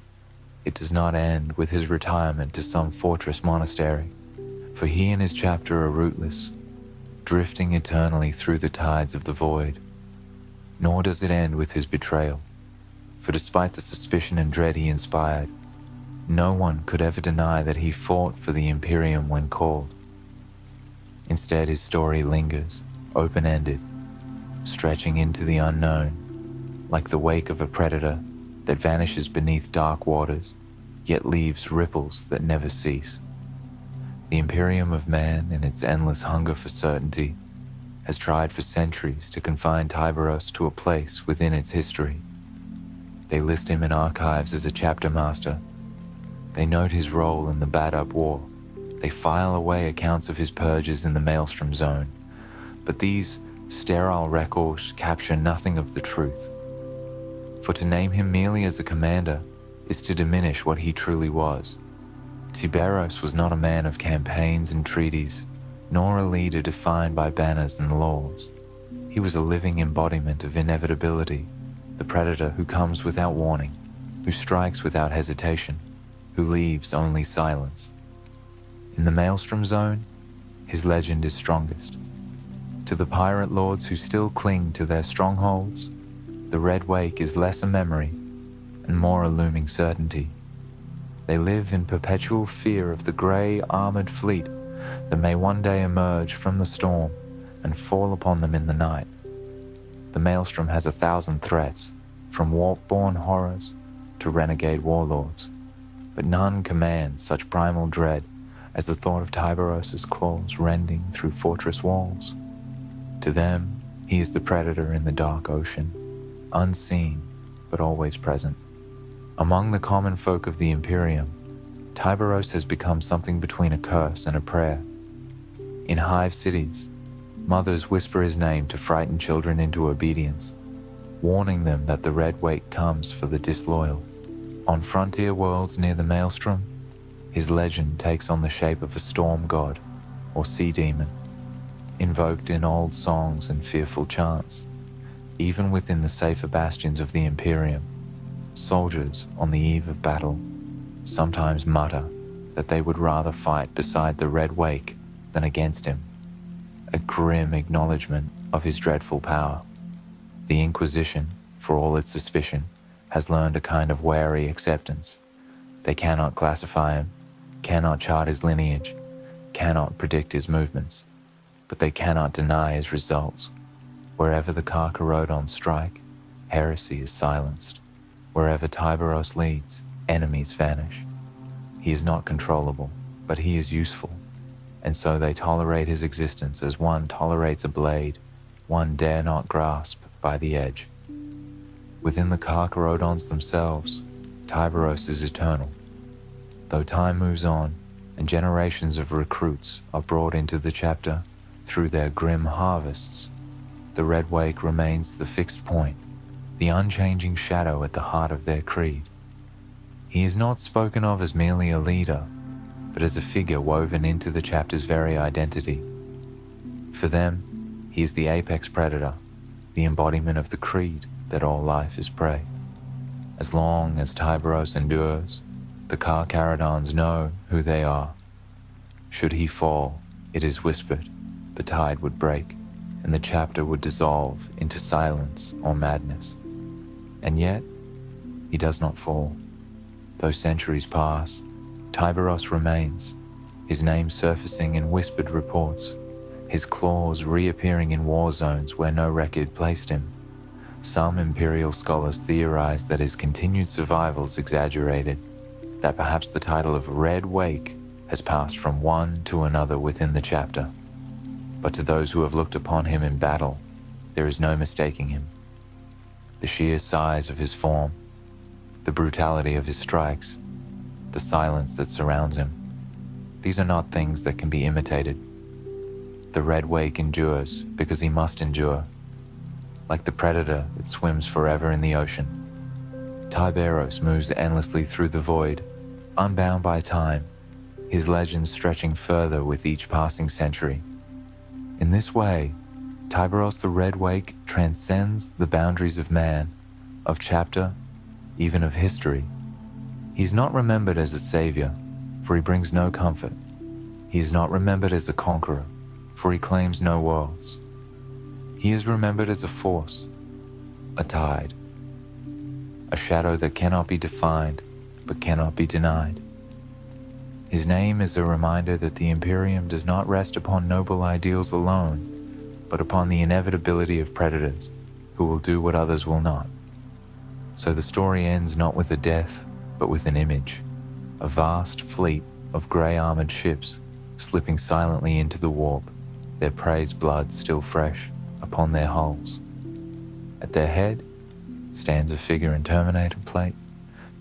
It does not end with his retirement to some fortress monastery, for he and his chapter are rootless, drifting eternally through the tides of the void. Nor does it end with his betrayal, for despite the suspicion and dread he inspired, no one could ever deny that he fought for the Imperium when called. Instead, his story lingers, open-ended, stretching into the unknown, like the wake of a predator that vanishes beneath dark waters, yet leaves ripples that never cease. The Imperium of man, in its endless hunger for certainty, has tried for centuries to confine Tyberos to a place within its history. They list him in archives as a chapter master. They note his role in the Bad-Up War. They file away accounts of his purges in the Maelstrom Zone. But these sterile records capture nothing of the truth. For to name him merely as a commander is to diminish what he truly was. Tyberos was not a man of campaigns and treaties, nor a leader defined by banners and laws. He was a living embodiment of inevitability, the predator who comes without warning, who strikes without hesitation, who leaves only silence. In the Maelstrom Zone, his legend is strongest. To the pirate lords who still cling to their strongholds, the Red Wake is less a memory and more a looming certainty. They live in perpetual fear of the grey armored fleet that may one day emerge from the storm and fall upon them in the night. The Maelstrom has 1,000 threats, from warp-born horrors to renegade warlords, but none commands such primal dread as the thought of Tyberos' claws rending through fortress walls. To them, he is the predator in the dark ocean, unseen but always present. Among the common folk of the Imperium, Tyberos has become something between a curse and a prayer. In hive cities, mothers whisper his name to frighten children into obedience, warning them that the Red Wake comes for the disloyal. On frontier worlds near the Maelstrom, his legend takes on the shape of a storm god or sea demon, invoked in old songs and fearful chants. Even within the safer bastions of the Imperium, soldiers on the eve of battle sometimes mutter that they would rather fight beside the Red Wake than against him, a grim acknowledgement of his dreadful power. The Inquisition, for all its suspicion, has learned a kind of wary acceptance. They cannot classify him, cannot chart his lineage, cannot predict his movements, but they cannot deny his results. Wherever the Carcharodon strike, heresy is silenced. Wherever Tyberos leads, enemies vanish. He is not controllable, but he is useful, and so they tolerate his existence as one tolerates a blade one dare not grasp by the edge. Within the Carcharodons themselves, Tyberos is eternal. Though time moves on, and generations of recruits are brought into the chapter through their grim harvests, the Red Wake remains the fixed point, the unchanging shadow at the heart of their creed. He is not spoken of as merely a leader, but as a figure woven into the chapter's very identity. For them, he is the apex predator, the embodiment of the creed that all life is prey. As long as Tyberos endures, the Carcharodons know who they are. Should he fall, it is whispered, the tide would break, and the chapter would dissolve into silence or madness. And yet, he does not fall. Though centuries pass, Tyberos remains, his name surfacing in whispered reports, his claws reappearing in war zones where no record placed him. Some Imperial scholars theorize that his continued survival is exaggerated, that perhaps the title of Red Wake has passed from one to another within the chapter. But to those who have looked upon him in battle, there is no mistaking him. The sheer size of his form, the brutality of his strikes, the silence that surrounds him, these are not things that can be imitated. The Red Wake endures because he must endure. Like the predator that swims forever in the ocean, Tyberos moves endlessly through the void, unbound by time, his legend stretching further with each passing century. In this way, Tyberos the Red Wake transcends the boundaries of man, of chapter, even of history. He is not remembered as a savior, for he brings no comfort. He is not remembered as a conqueror, for he claims no worlds. He is remembered as a force, a tide, a shadow that cannot be defined, but cannot be denied. His name is a reminder that the Imperium does not rest upon noble ideals alone, but upon the inevitability of predators who will do what others will not. So the story ends not with a death, but with an image, a vast fleet of grey-armored ships slipping silently into the warp, their prey's blood still fresh upon their hulls. At their head stands a figure in Terminator plate,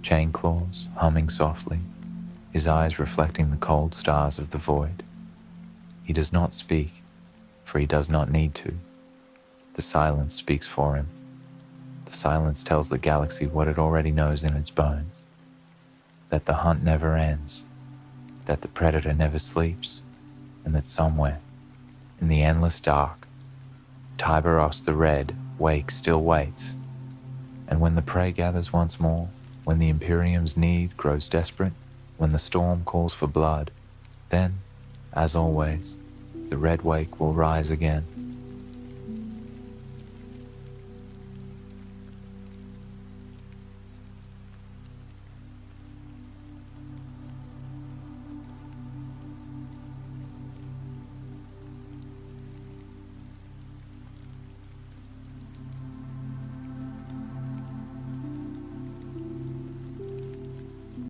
chain claws humming softly, his eyes reflecting the cold stars of the void. He does not speak, for he does not need to. The silence speaks for him. The silence tells the galaxy what it already knows in its bones, that the hunt never ends, that the predator never sleeps, and that somewhere, in the endless dark, Tyberos the Red Wake still waits. And when the prey gathers once more, when the Imperium's need grows desperate, when the storm calls for blood, then, as always, the Red Wake will rise again,